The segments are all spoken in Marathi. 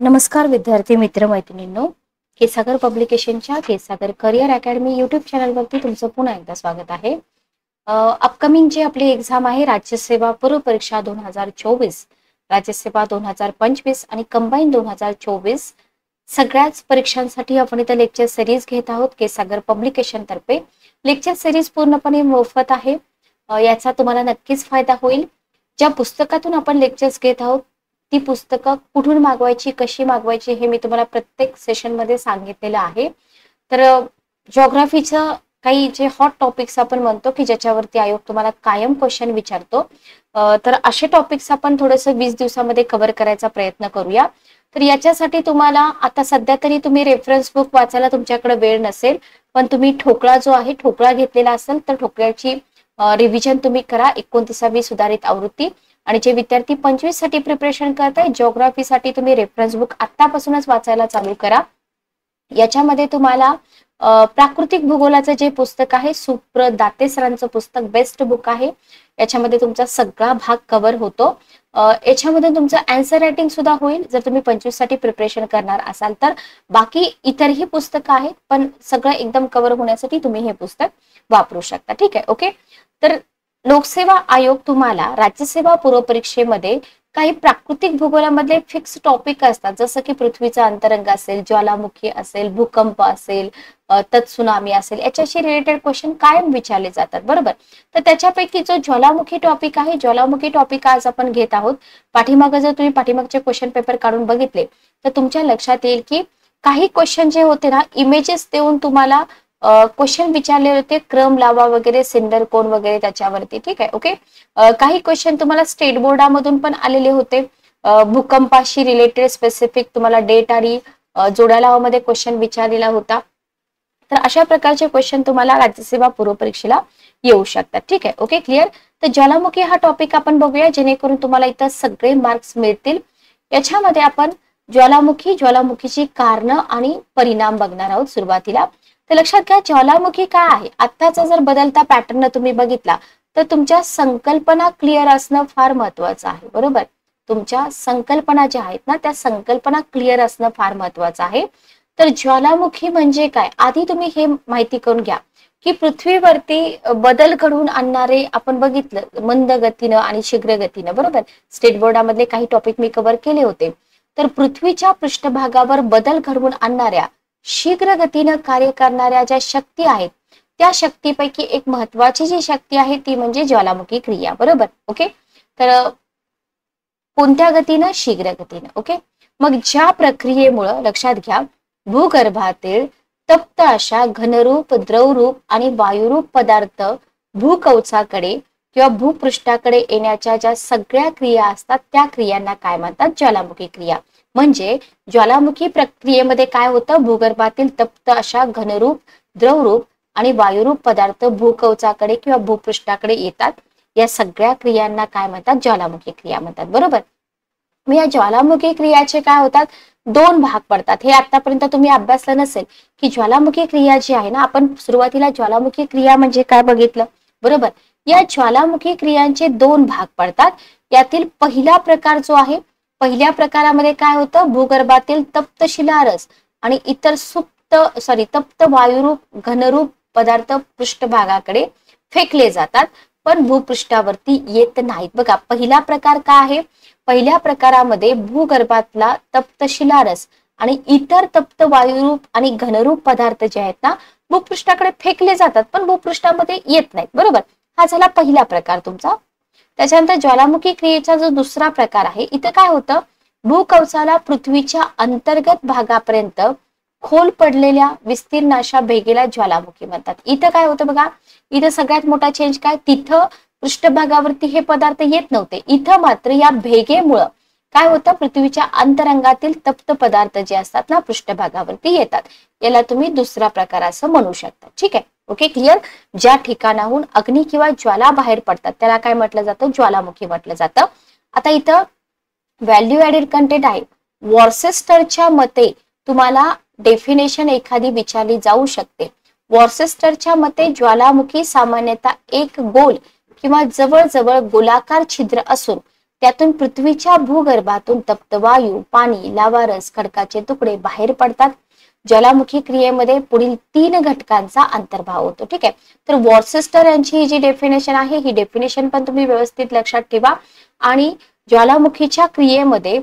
नमस्कार विद्यार्थी मित्र मैत्रिणींनो, केसागर पब्लिकेशनच्या केसागर करिअर अकॅडमी यूट्यूब चॅनलवरती तुमचं पुन्हा एकदा स्वागत आहे. अपकमिंग जी आपली एक्झाम आहे राज्यसेवा पूर्व परीक्षा 2024, राज्यसेवा 2025 आणि कंबाईन 2024 सगळ्याच परीक्षांसाठी आपण इथं लेक्चर सिरीज घेत आहोत. केसागर पब्लिकेशन तर्फे लेक्चर सिरीज पूर्णपणे मोफत आहे. याचा तुम्हाला नक्कीच फायदा होईल. ज्या पुस्तकातून आपण लेक्चर्स घेत आहोत ती पुस्तकं कुठून मागवायची, कशी मागवायची हे मी तुम्हाला प्रत्येक सेशन मध्ये सांगितलेलं आहे. तर जिओग्राफीचं काही जे हॉट टॉपिक्स आपण म्हणतो की ज्याच्यावरती आयोग तुम्हाला कायम क्वेश्चन विचारतो, तर असे टॉपिक्स आपण थोडंसं 20 दिवसामध्ये कव्हर करायचा प्रयत्न करूया. तर याच्यासाठी तुम्हाला आता सध्या तरी तुम्ही रेफरन्स बुक वाचायला तुमच्याकडे वेळ नसेल, पण तुम्ही ठोकळा जो आहे ठोकळा घेतलेला असेल तर ठोकळ्याची रिव्हिजन तुम्ही करा. 29वी सुधारित आवृत्ती. आणि जे विद्यार्थी 25 साठी प्रिपरेशन करताय जिओग्राफीसाठी तुम्ही रेफरन्स बुक आतापासूनच वाचायला चालू करा. याच्यामध्ये तुम्हाला प्राकृतिक भूगोलाचं जे पुस्तक आहे सुप्र दाते सरांचं पुस्तक बेस्ट बुक आहे. याच्यामध्ये तुमचा सगळा भाग कव्हर होतो. याच्यामध्ये तुमचं आन्सर रायटिंग सुद्धा होईल जर तुम्ही 25 साठी प्रिपरेशन करणार असाल तर. बाकी इतरही पुस्तकं आहेत पण सगळं एकदम कव्हर होण्यासाठी तुम्ही हे पुस्तक वापरू शकता. ठीक आहे, ओके. तर लोकसेवा आयोग तुम्हाला राज्यसेवा पूर्व परीक्षेमध्ये काही प्राकृतिक भूगोलामधले फिक्स टॉपिक असतात, जसं की पृथ्वीचा अंतरंग असेल, ज्वालामुखी असेल, भूकंप असेल, तत्सुनामी असेल, याच्याशी रिलेटेड क्वेश्चन कायम विचारले जातात, बरोबर. तर त्याच्यापैकी जो ज्वालामुखी टॉपिक आहे, ज्वालामुखी टॉपिक आज आपण घेत आहोत. पाठीमागे जर तुम्ही पाठीमागचे क्वेश्चन पेपर काढून बघितले तर तुमच्या लक्षात येईल की काही क्वेश्चन जे होते ना इमेजेस देऊन तुम्हाला क्वेश्चन विचारले होते, क्रम लावा वगैरे, सिंडर कोण वगैरे त्याच्यावरती. ठीक आहे, ओके. काही क्वेश्चन तुम्हाला स्टेट बोर्डामधून पण आलेले होते. भूकंपाशी रिलेटेड स्पेसिफिक तुम्हाला डेट आणि जोड्या लावामध्ये क्वेश्चन विचारलेला होता. तर अशा प्रकारचे क्वेश्चन तुम्हाला राज्यसेवा पूर्व परीक्षेला येऊ शकतात. ठीक आहे, ओके, क्लिअर. तर ज्वालामुखी हा टॉपिक आपण बघूया जेणेकरून तुम्हाला इथं सगळे मार्क्स मिळतील. याच्यामध्ये आपण ज्वालामुखीची कारणं आणि परिणाम बघणार आहोत सुरुवातीला. तर लक्षात घ्या ज्वालामुखी काय आहे. आत्ताचा जर बदलता पॅटर्न तुम्ही बघितला तर तुमच्या संकल्पना क्लिअर असणं फार महत्वाचं आहे, बरोबर. तुमच्या संकल्पना ज्या आहेत ना त्या संकल्पना क्लिअर असणं फार महत्वाचं आहे. तर ज्वालामुखी म्हणजे काय आधी तुम्ही हे माहिती करून घ्या की पृथ्वीवरती बदल घडवून आणणारे आपण बघितलं मंद गतीनं आणि शीघ्र गतीनं, बरोबर. स्टेट बोर्डामधले काही टॉपिक मी कव्हर केले होते. तर पृथ्वीच्या पृष्ठभागावर बदल घडवून आणणाऱ्या शीघ्र गतीनं कार्य करणाऱ्या ज्या शक्ती आहेत त्या शक्तीपैकी एक महत्वाची जी शक्ती आहे ती म्हणजे ज्वालामुखी क्रिया, बरोबर. ओके. तर कोणत्या गतीनं? शीघ्र गतीनं. ओके. मग ज्या प्रक्रियेमुळं लक्षात घ्या भूगर्भातील तप्त अशा घनरूप, द्रवरूप आणि वायुरूप पदार्थ भूकवचाकडे किंवा भूपृष्ठाकडे येण्याच्या ज्या सगळ्या क्रिया असतात त्या क्रियांना काय म्हणतात? ज्वालामुखी क्रिया. म्हणजे ज्वालामुखी प्रक्रियेमध्ये काय होतं? भूगर्भातील तप्त अशा घनरूप, द्रवरूप आणि वायुरूप पदार्थ भूकवचाकडे किंवा भूपृष्ठाकडे येतात. या सगळ्या क्रियांना काय म्हणतात? ज्वालामुखी क्रिया म्हणतात, बरोबर. मग या ज्वालामुखी क्रियाचे काय होतात? दोन भाग पडतात. हे आतापर्यंत तुम्ही अभ्यासलं नसेल की ज्वालामुखी क्रिया जी आहे ना, आपण सुरुवातीला ज्वालामुखी क्रिया म्हणजे काय बघितलं, बरोबर. या ज्वालामुखी क्रियांचे दोन भाग पडतात. यातील पहिला प्रकार जो आहे, पहिल्या प्रकारामध्ये काय होतं? भूगर्भातील तप्त शिलारस आणि इतर तप्त वायुरूप, घनरूप पदार्थ पृष्ठभागाकडे फेकले जातात पण भूपृष्ठावरती येत नाहीत. बघा पहिला प्रकार काय आहे? पहिल्या प्रकारामध्ये भूगर्भातला तप्त शिलारस आणि इतर तप्त वायुरूप आणि घनरूप पदार्थ जे आहेत ना भूपृष्ठाकडे फेकले जातात पण भूपृष्ठामध्ये येत नाहीत, बरोबर. हा झाला पहिला प्रकार तुमचा. त्याच्यानंतर ज्वालामुखी क्रियेचा जो दुसरा प्रकार आहे, इथं काय होतं? भूकवचाला पृथ्वीच्या अंतर्गत भागापर्यंत खोल पडलेल्या विस्तीर्ण अशा भेगेला ज्वालामुखी म्हणतात. इथं काय होतं बघा, इथं सगळ्यात मोठा चेंज काय? तिथं पृष्ठभागावरती हे पदार्थ येत नव्हते, इथं मात्र या भेगेमुळं काय होतं? पृथ्वीच्या अंतरंगातील तप्त पदार्थ जे असतात ना पृष्ठभागावरती येतात. याला तुम्ही दुसरा प्रकार असं म्हणू शकता. ठीक आहे, ओके, क्लिअर. ज्या ठिकाणाहून अग्नी किंवा ज्वाला बाहेर पडतात त्याला काय म्हटलं जातं? ज्वालामुखी म्हटलं जातं. आता इथं व्हॅल्यू ऍडेड कंटेंट आहे. वॉर्सेस्टरच्या मते तुम्हाला डेफिनेशन एखादी विचारली जाऊ शकते. वॉर्सेस्टरच्या मते ज्वालामुखी सामान्यतः एक गोल किंवा जवळजवळ गोलाकार छिद्र असून त्यातून पृथ्वीच्या भूगर्भातून तप्त वायू, पाणी, लावारस, खडकाचे तुकडे बाहेर पडतात. ज्वालामुखी क्रियेमध्ये पुढील 3 घटकांचा अंतर्भाव होतो. ठीक आहे, तर वॉर्सेस्टर यांची ही जी डेफिनेशन आहे, ही डेफिनेशन पण तुम्ही व्यवस्थित लक्षात ठेवा. आणि ज्वालामुखीच्या क्रियेमध्ये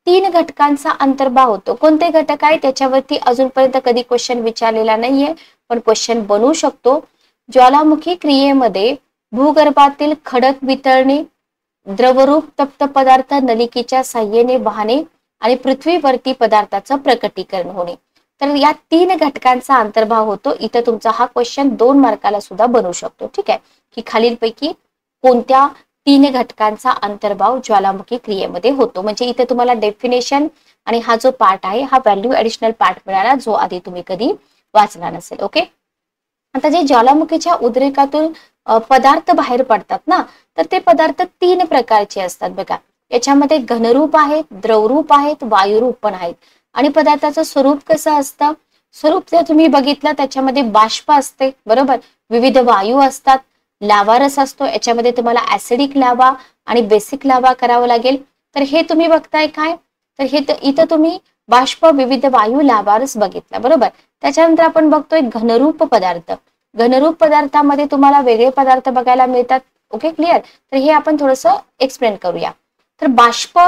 3 घटकांचा अंतर्भाव होतो. कोणते घटक आहे त्याच्यावरती अजूनपर्यंत कधी क्वेश्चन विचारलेला नाहीये, पण क्वेश्चन बनू शकतो. ज्वालामुखी क्रियेमध्ये भूगर्भातील खडक वितळणे, द्रवरूप तप्त पदार्थ नलिकेच्या साह्याने वाहणे आणि पृथ्वीवरती पदार्थाचं प्रकटीकरण होणे. तर या 3 घटकांचा अंतर्भाव होतो. इथं तुमचा हा क्वेश्चन 2 मार्काला सुद्धा बनू शकतो. ठीक आहे, की खालीलपैकी कोणत्या 3 घटकांचा अंतर्भाव ज्वालामुखी क्रियेमध्ये होतो. म्हणजे इथे तुम्हाला डेफिनेशन आणि हा जो पार्ट आहे हा व्हॅल्यू ऍडिशनल पार्ट मिळाला, जो आधी तुम्ही कधी वाचला नसेल. ओके, आता जे ज्वालामुखीच्या उद्रेकातून पदार्थ बाहेर पडतात ना, तर ते पदार्थ 3 प्रकारचे असतात बघा. याच्यामध्ये घनरूप आहेत, द्रवरूप आहेत, वायुरूप पण आहेत. आणि पदार्थाचं स्वरूप कसं असतं, स्वरूप जर तुम्ही बघितलं त्याच्यामध्ये बाष्प असते, बरोबर, विविध वायू असतात, लावारस असतो, याच्यामध्ये तुम्हाला ऍसिडिक लावा आणि बेसिक लावा करावं लागेल. तर हे तुम्ही बघताय काय, तर हे इथं तुम्ही बाष्प, विविध वायू, लावारस बघितला, बरोबर. त्याच्यानंतर आपण बघतोय घनरूप पदार्थ. घनरूप पदार्थामध्ये तुम्हाला वेगळे पदार्थ बघायला मिळतात. Okay, clear. तर हे आपण थोडस एक्सप्लेन करूया. तर बाष्प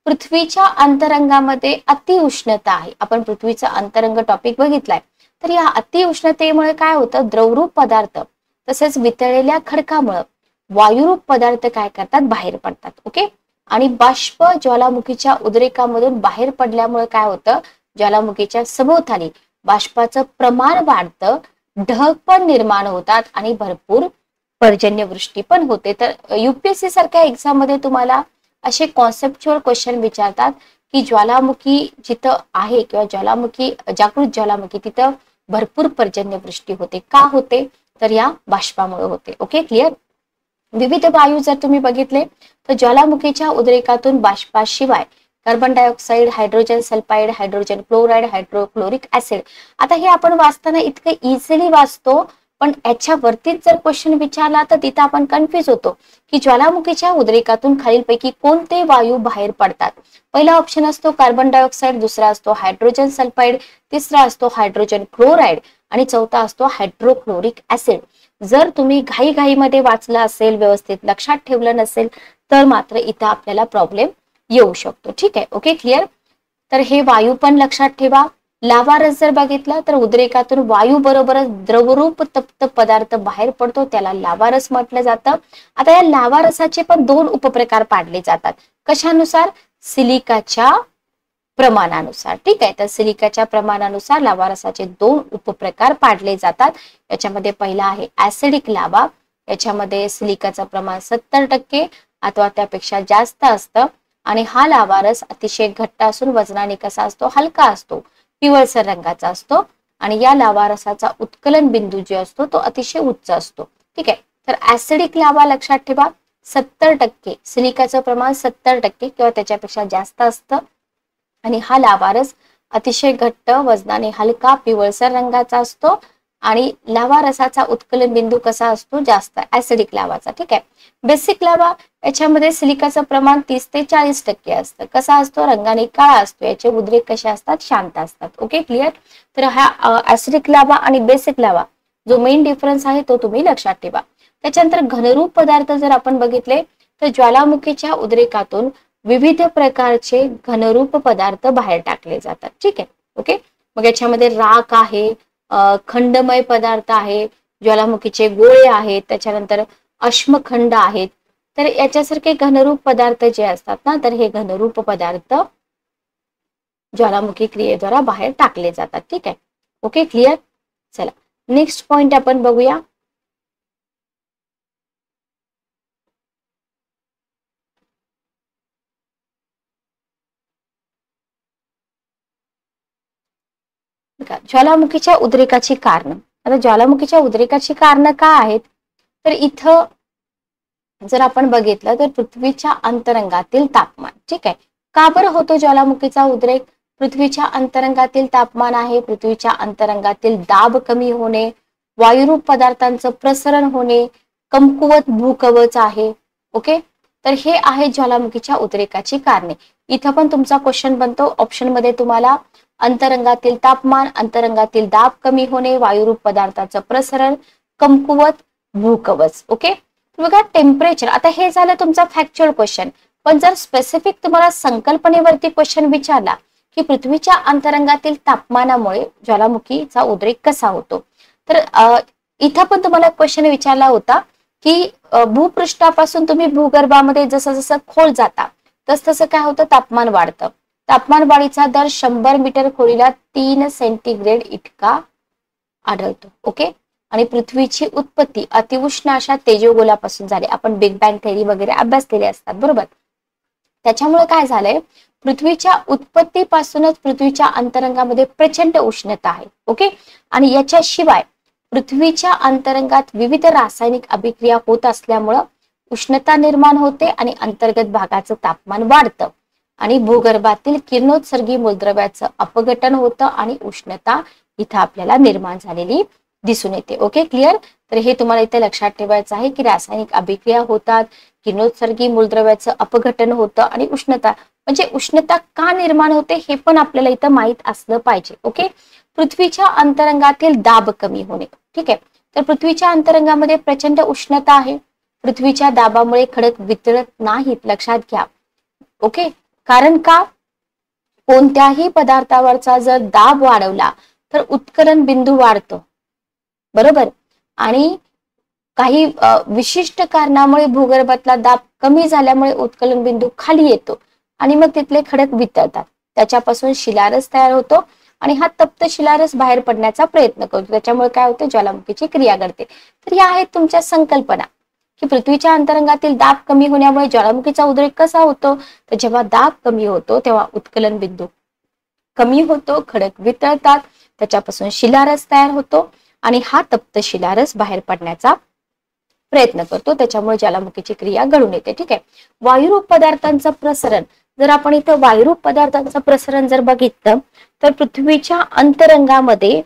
पृथ्वीच्या अंतरंगामध्ये अतिउष्णता आहे. आपण पृथ्वीचा अंतरंग टॉपिक बघितलाय. तर या अतिउष्णतेमुळे काय होतं, द्रवरूप पदार्थ तसेच वितळलेल्या खडकामुळे वायुरूप पदार्थ काय करतात, बाहेर पडतात. ओके, आणि बाष्प ज्वालामुखीच्या उद्रेकामधून बाहेर पडल्यामुळे काय होतं, ज्वालामुखीच्या सभोवताली बाष्पाचं प्रमाण वाढतं, ढग पण निर्माण होतात आणि भरपूर पर्जन्यवृष्टी पण होते. तर युपीएससी सारख्या एक्झाम मध्ये तुम्हाला असे कॉन्सेप्च्युअल क्वेश्चन विचारतात की ज्वालामुखी जिथं आहे किंवा ज्वालामुखी, जागृत ज्वालामुखी, तिथं भरपूर पर्जन्यवृष्टी होते. का होते, तर या बाष्पामुळे होते. Okay, clear. विविध वायू जर तुम्ही बघितले तर ज्वालामुखीच्या उद्रेकातून बाष्पाशिवाय carbon dioxide, hydrogen sulphide, hydrogen chloride, hydrochloric acid. आता हे आपण वाचताना इतकं इझिली वाचतो, पण याच्यावरतीच जर क्वेश्चन विचारला तर तिथं आपण कन्फ्युज होतो की ज्वालामुखीच्या उद्रेकातून खालीलपैकी कोणते वायू बाहेर पडतात. पहिला ऑप्शन असतो कार्बन डायऑक्साईड, दुसरा असतो हायड्रोजन सल्फाईड, तिसरा असतो हायड्रोजन क्लोराईड आणि चौथा असतो हायड्रोक्लोरिक ऍसिड. जर तुम्ही घाईमध्ये वाचलं असेल, व्यवस्थित लक्षात ठेवलं नसेल, तर मात्र इथं आपल्याला प्रॉब्लेम येऊ शकतो. ठीक आहे, ओके, क्लिअर. तर हे वायू पण लक्षात ठेवा. लावारस जर बघितला तर उद्रेकातून वायू बरोबरच द्रवरूप तप्त पदार्थ बाहेर पडतो, त्याला लावारस म्हटलं जातं. आता या लावारसाचे पण 2 उपप्रकार पाडले जातात. कशानुसार, सिलिकाच्या प्रमाणानुसार. ठीक आहे, तर सिलिकाच्या प्रमाणानुसार लावारसाचे 2 उपप्रकार पाडले जातात. याच्यामध्ये पहिला आहे ऍसिडिक लावा. याच्यामध्ये सिलिकाचं प्रमाण 70% अथवा त्यापेक्षा जास्त असतं आणि हा लावारस अतिशय घट्ट असून वजनाने कसा असतो, हलका असतो, पिवळसर रंगाचा असतो आणि या लावारसाचा उत्कलन बिंदू जो असतो तो अतिशय उच्च असतो. ठीक आहे, तर ऍसिडिक लावा लक्षात ठेवा, 70%, सिलिकाचं प्रमाण 70% किंवा त्याच्यापेक्षा जास्त असतं आणि हा लावारस अतिशय घट्ट, वजनाने हलका, पिवळसर रंगाचा असतो आणि लावा रसाचा उत्कलन बिंदू कसा असतो, जास्त, ऍसिडिक लावाचा. ठीक आहे. बेसिक लावा, याच्यामध्ये सिलिकाचं प्रमाण 30 ते 40% असतं. कसा असतो, रंगाने काळा असतो. याचे उद्रेक कसे असतात, शांत असतात. Okay, clear. तर हा ऍसिडिक लावा आणि बेसिक लावा जो मेन डिफरन्स आहे तो तुम्ही लक्षात ठेवा. त्याच्यानंतर घनरूप पदार्थ जर आपण बघितले तर ज्वालामुखीच्या उद्रेकातून विविध प्रकारचे घनरूप पदार्थ बाहेर टाकले जातात. ठीक आहे, ओके. मग याच्यामध्ये राख आहे, खंडमय पदार्थ आहे, ज्वालामुखीचे गोळे आहेत, त्याच्यानंतर अश्मखंड आहेत. तर याच्यासारखे घनरूप पदार्थ जे असतात ना, तर हे घनरूप पदार्थ ज्वालामुखी क्रियेद्वारा बाहेर टाकले जातात. ठीक आहे, ओके, क्लिअर. चला नेक्स्ट पॉइंट आपण बघूया. ज्वालामुखीच्या उद्रेकाची कारण. आता ज्वालामुखीच्या उद्रेकाची कारण काय आहेत, तर इथं जर आपण बघितलं तर पृथ्वीच्या अंतरंगातील तापमान. ठीक आहे, का बरं होतो ज्वालामुखीचा उद्रेक, पृथ्वीच्या अंतरंगातील तापमान आहे, पृथ्वीच्या अंतरंगातील दाब कमी होणे, वायुरूप पदार्थांचं प्रसरण होणे, कमकुवत भूकवच आहे. ओके, तर हे आहे ज्वालामुखीच्या उद्रेकाची कारणे. इथं पण तुमचा क्वेश्चन बनतो ऑप्शन मध्ये तुम्हाला अंतरंगातील तापमान, अंतरंगातील दाब कमी होणे, वायुरूप पदार्थाचं प्रसरण, कमकुवत, भूकवच. ओके, बघा टेम्परेचर. आता हे झालं तुमचा फॅक्च्युअल क्वेश्चन. पण जर स्पेसिफिक तुम्हाला संकल्पनेवरती क्वेश्चन विचारला की पृथ्वीच्या अंतरंगातील तापमानामुळे ज्वालामुखीचा उद्रेक कसा होतो, तर इथं पण तुम्हाला क्वेश्चन विचारला होता की भूपृष्ठापासून तुम्ही भूगर्भामध्ये जसं जसं खोल जाता तस तसं काय होतं, तापमान वाढतं. तापमान वाढीचा दर 100 मीटर खोलीला 3 सेंटीग्रेड इतका आढळतो. ओके, आणि पृथ्वीची उत्पत्ती अतिउष्ण अशा तेजोगोलापासून झाली. आपण बिग बँग थेअरी वगैरे अभ्यासलेले असतात, बरोबर. त्याच्यामुळे काय झालंय, पृथ्वीच्या उत्पत्तीपासूनच पृथ्वीच्या अंतरंगामध्ये प्रचंड उष्णता आहे. ओके, आणि याच्याशिवाय पृथ्वीच्या अंतरंगात विविध रासायनिक अभिक्रिया होत असल्यामुळं उष्णता निर्माण होते आणि अंतर्गत भागाचं तापमान वाढतं आणि भूगर्भातील किरणोत्सर्गी मूलद्रव्याचं अपघटन होतं आणि उष्णता इथं आपल्याला निर्माण झालेली दिसून येते. Okay, clear. तर हे तुम्हाला इथे लक्षात ठेवायचं आहे की रासायनिक अभिक्रिया होतात, किरणोत्सर्गी मूलद्रव्याचं अपघटन होतं आणि उष्णता, म्हणजे उष्णता का निर्माण होते हे पण आपल्याला इथं माहित असलं पाहिजे. ओके, पृथ्वीच्या अंतरंगातील दाब कमी होणे. ठीक आहे, तर पृथ्वीच्या अंतरंगामध्ये प्रचंड उष्णता आहे. पृथ्वीच्या दाबामुळे खडक वितळत नाहीत, लक्षात घ्या. ओके, कारण का, कोणत्याही पदार्थावरचा जर दाब वाढवला तर उत्कलन बिंदू वाढतो, बरोबर. आणि काही विशिष्ट कारणामुळे भूगर्भातला दाब कमी झाल्यामुळे उत्कलन बिंदू खाली येतो आणि मग तिथले खडक वितळतात. त्याच्यापासून शिलारस तयार होतो आणि हा तप्त शिलारस बाहेर पडण्याचा प्रयत्न करतो. त्याच्यामुळे काय होतं, ज्वालामुखीची क्रिया घडते. तर या आहेत तुमच्या संकल्पना की पृथ्वीच्या अंतरंगातील दाब कमी होण्यामुळे ज्वालामुखीचा उद्रेक कसा होतो. तर जेव्हा दाब कमी होतो तेव्हा उत्कलन बिंदू कमी होतो, खडक वितळतात, त्याच्यापासून शिलारस तयार होतो आणि हा तप्त शिलारस बाहेर पडण्याचा प्रयत्न करतो. त्याच्यामुळे ज्वालामुखीची क्रिया घडून येते. ठीक आहे, वायुरूप पदार्थांचं प्रसरण. जर आपण इथं वायुरूप पदार्थांचं प्रसरण जर बघितलं तर पृथ्वीच्या अंतरंगामध्ये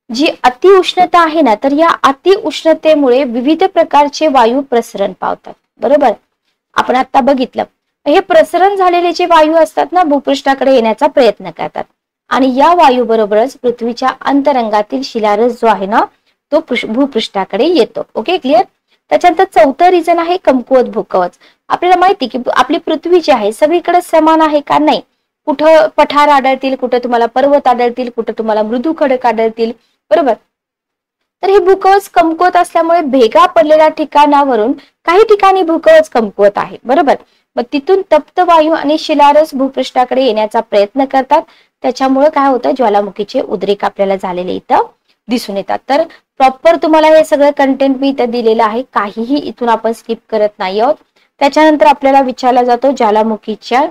जी अतिउष्णता आहे ना, तर या अतिउष्णतेमुळे विविध प्रकारचे वायू प्रसरण पावतात, बरोबर. आपण आता बघितलं, हे प्रसरण झालेले जे वायू असतात ना, भूपृष्ठाकडे येण्याचा प्रयत्न करतात आणि या वायू बरोबरच पृथ्वीच्या अंतरंगातील शिलारस जो आहे ना तो भूपृष्ठाकडे येतो. Okay, clear. त्याच्यानंतर चौथं रिझन आहे कमकुवत भूकवच. आपल्याला माहिती की आपली पृथ्वी जी आहे सगळीकडे समान आहे का, नाही. कुठं पठार आढळतील, कुठं तुम्हाला पर्वत आढळतील, कुठं तुम्हाला मृदू खडक आढळतील, बरोबर. तर हे भूकवच कमकुवत असल्यामुळे भेगा पडलेल्या ठिकाणावरून काही ठिकाणी भूकवच कमकुवत आहे, बरोबर. मग तिथून तप्त वायू आणि शिलारस भूपृष्ठाकडे येण्याचा प्रयत्न करतात. त्याच्यामुळे काय होतं, ज्वालामुखीचे उद्रेक आपल्याला झालेले इथं दिसून येतात. तर प्रॉपर तुम्हाला हे सगळं कंटेंट मी इथं दिलेलं आहे, काहीही इथून आपण स्किप करत नाही आहोत. त्याच्यानंतर आपल्याला विचारला जातो ज्वालामुखीच्या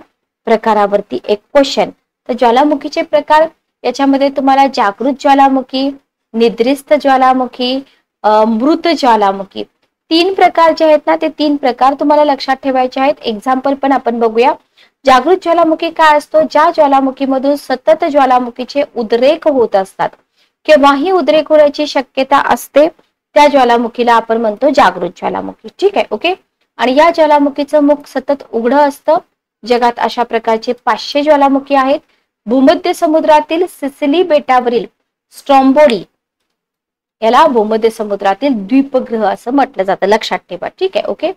प्रकारावरती एक क्वेश्चन. तर ज्वालामुखीचे प्रकार, याच्यामध्ये तुम्हाला जागृत ज्वालामुखी, निद्रिस्त ज्वालामुखी, मृत ज्वालामुखी, 3 प्रकार जे आहेत ना, ते 3 प्रकार तुम्हाला लक्षात ठेवायचे आहेत. एक्झाम्पल पण आपण बघूया. जागृत ज्वालामुखी काय असतो, ज्या ज्वालामुखीमधून सतत ज्वालामुखीचे उद्रेक होत असतात, केव्हाही उद्रेक होण्याची शक्यता असते, त्या ज्वालामुखीला आपण म्हणतो जागृत ज्वालामुखी. ठीक आहे, ओके. आणि या ज्वालामुखीचं मुख सतत उघडं असतं. जगात अशा प्रकारचे 500 ज्वालामुखी आहेत. भूमध्य समुद्रातील सिसिली बेटावरील स्ट्रॉम्बोली याला भूमध्य समुद्रातील द्वीपगृह असं म्हटलं जातं, लक्षात ठेवा. ठीक आहे, ओके.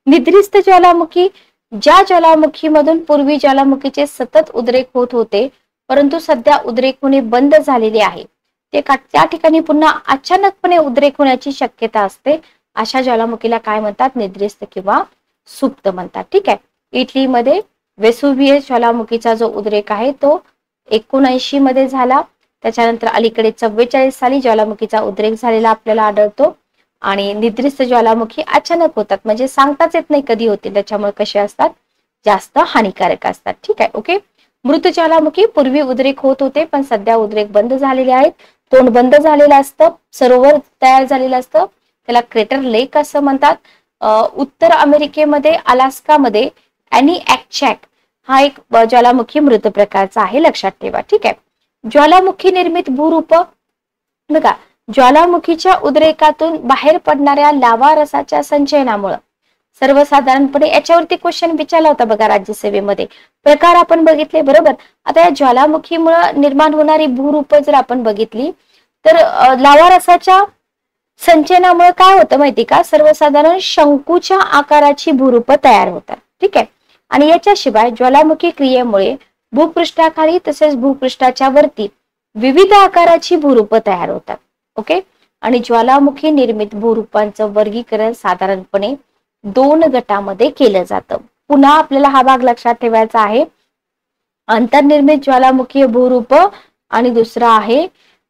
निद्रिस्त ज्वालामुखी, ज्या ज्वालामुखीमधून पूर्वी ज्वालामुखीचे सतत उद्रेक होत होते परंतु सध्या उद्रेक होणे बंद झालेले आहे, ते त्या ठिकाणी पुन्हा अचानकपणे उद्रेक होण्याची शक्यता असते, अशा ज्वालामुखीला काय म्हणतात, निद्रिस्त किंवा सुप्त म्हणतात. ठीक आहे. इटलीमध्ये वेसुव्हियस ज्वालामुखीचा जो उद्रेक आहे तो 79 मध्ये झाला. त्याच्यानंतर अलीकडे 44 साली ज्वालामुखीचा उद्रेक झालेला आपल्याला आढळतो. आणि निद्रिस्त ज्वालामुखी अचानक होतात, म्हणजे सांगताच येत नाही कधी होतील, त्याच्यामुळे कसे असतात, जास्त हानिकारक असतात. ठीक आहे, ओके. मृत ज्वालामुखी, पूर्वी उद्रेक होत होते पण सध्या उद्रेक बंद झालेले आहेत. तोंड बंद झालेलं असतं, सरोवर तयार झालेलं असतं, त्याला क्रेटर लेक असं म्हणतात. उत्तर अमेरिकेमध्ये अलास्कामध्ये ॲनिॲकचॅक हा एक ज्वालामुखी मृत प्रकारचा आहे, लक्षात ठेवा. ठीक आहे. ज्वालामुखी निर्मित भूरूप, बघा, ज्वालामुखीच्या उद्रेकातून बाहेर पडणाऱ्या लावा रसाच्या संचयनामुळे सर्वसाधारणपणे याच्यावरती क्वेश्चन विचारला होता बघा राज्यसेवेमध्ये. प्रकार आपण बघितले बरोबर. आता या ज्वालामुखीमुळे निर्माण होणारी भूरूप जर आपण बघितली तर लावा रसाच्या संचयनामुळे काय होतं माहिती का, सर्वसाधारण शंकूच्या आकाराची भूरूप तयार होतात. ठीक आहे. आणि याच्याशिवाय ज्वालामुखी क्रियेमुळे भूपृष्ठाखाली तसेच भूपृष्ठाच्या वरती विविध आकाराची भूरूप तयार होतात. ओके. आणि ज्वालामुखी निर्मित भूरूपांचं वर्गीकरण साधारणपणे 2 गटामध्ये केलं जातं. पुन्हा आपल्याला हा भाग लक्षात ठेवायचा आहे. अंतर्निर्मित ज्वालामुखीय भूरूप आणि दुसरा आहे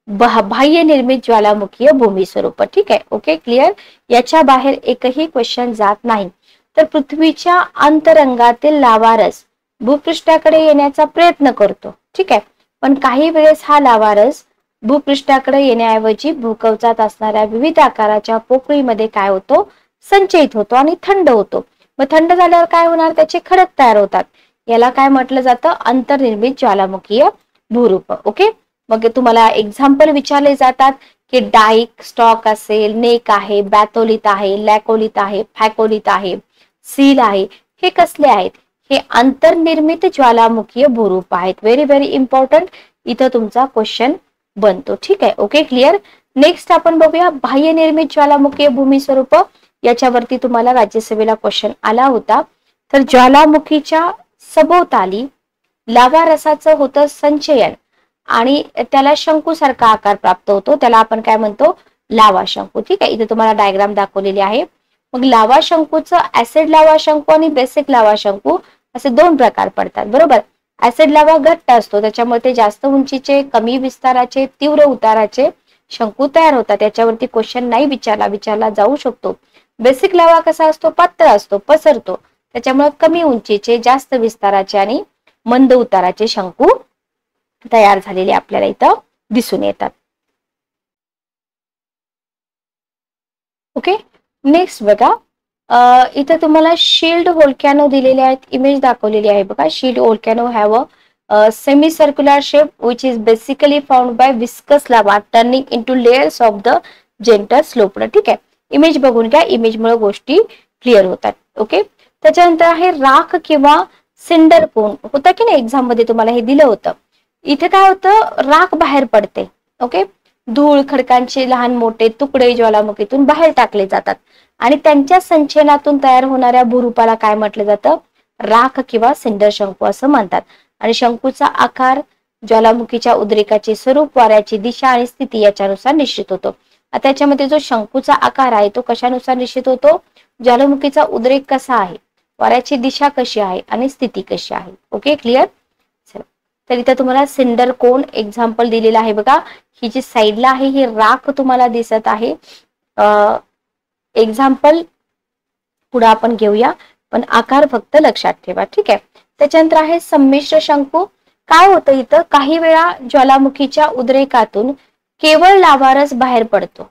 बाह्य निर्मित ज्वालामुखीय भूमी स्वरूप. ठीक आहे. Okay, clear. याच्या बाहेर एकही क्वेश्चन जात नाही. तर पृथ्वीच्या अंतरंगातील लावारस भूपृष्ठाकडे येण्याचा प्रयत्न करतो. ठीक आहे. पण काही वेळेस हा लावारस भूपृष्ठाकडे येण्याऐवजी भूकवचात असणाऱ्या विविध आकाराच्या पोकळीमध्ये काय होतो, संचयित होतो आणि थंड होतो. मग थंड झाल्यावर काय होणार, त्याचे खडक तयार होतात. याला काय म्हटलं जातं, अंतर्निर्मित ज्वालामुखीय भूरूप. ओके. मग तुम्हाला एक्झाम्पल विचारले जातात की डाईक, स्टॉक असेल, नेक आहे, बॅथोलिथ आहे, लॅकोलिथ आहे, फॅकोलिथ आहे, सील आहे. हे कसले आहेत, हे अंतर्निर्मित ज्वालामुखीय भूरूप आहेत. व्हेरी व्हेरी इम्पॉर्टंट, इथं तुमचा क्वेश्चन बनतो. ठीक आहे. Okay, clear. नेक्स्ट आपण बघूया बाह्य निर्मित ज्वालामुखीय भूमी स्वरूप. याच्यावरती तुम्हाला राज्यसेवेला क्वेश्चन आला होता. तर ज्वालामुखीच्या सभोवताली लावा रसाचं होतं संचयन आणि त्याला शंकूसारखा आकार प्राप्त होतो. त्याला आपण काय म्हणतो, लावा शंकू. ठीक आहे. इथे तुम्हाला डायग्राम दाखवलेली आहे. मग लावा शंकूचं ऍसिड लावा शंकू आणि बेसिक लावा शंकू असे 2 प्रकार पडतात. बरोबर. ऍसिड लावा घट्ट असतो, त्याच्यामुळे ते जास्त उंचीचे, कमी विस्ताराचे, तीव्र उताराचे शंकू तयार होतात. त्याच्यावरती क्वेश्चन नाही विचारला जाऊ शकतो. बेसिक लावा कसा असतो, पातळ असतो, पसरतो, त्याच्यामुळे कमी उंचीचे, जास्त विस्ताराचे आणि मंद उताराचे शंकू तयार झालेले आपल्याला इथं दिसून येतात. ओके. नेक्स्ट बघा, इथं तुम्हाला शिल्ड व्होल्कॅनो दिलेले आहेत. इमेज दाखवलेली आहे बघा. Shield volcano have a semi circular shape which is basically found by viscous lava turning into layers of the gentle slope. ठीक आहे. इमेज बघून घ्या, इमेजमुळे गोष्टी क्लिअर होतात. ओके. त्याच्यानंतर आहे राख किंवा सिंडर कोन. होता की नाही एक्झाम मध्ये तुम्हाला हे दिलं होतं. इथे काय होतं, राख बाहेर पडते. ओके. धूळ, खडकांचे लहान मोठे तुकडे ज्वालामुखीतून बाहेर टाकले जातात आणि त्यांच्या संचयनातून तयार होणाऱ्या भूरूपाला काय म्हटलं जातं, राख किंवा सिंडर शंकू असं म्हणतात. आणि शंकूचा आकार, ज्वालामुखीच्या उद्रेकाचे स्वरूप, वाऱ्याची दिशा आणि स्थिती याच्यानुसार निश्चित होतो. आता याच्यामध्ये जो शंकूचा आकार आहे तो कशानुसार निश्चित होतो, ज्वालामुखीचा उद्रेक कसा आहे, वाऱ्याची दिशा कशी आहे आणि स्थिती कशी आहे. Okay, clear. तर इथं तुम्हाला सिंडर कोन एक्झाम्पल दिलेला आहे बघा. ही जी साईडला आहे ही राख तुम्हाला दिसत आहे. एक्झाम्पल पुढे आपण घेऊया, पण आकार फक्त लक्षात ठेवा. ठीक आहे. त्याच्यानंतर आहे संमिश्र शंकू. काय होतं इथं, काही वेळा ज्वालामुखीच्या उद्रेकातून केवळ लावारस बाहेर पडतो.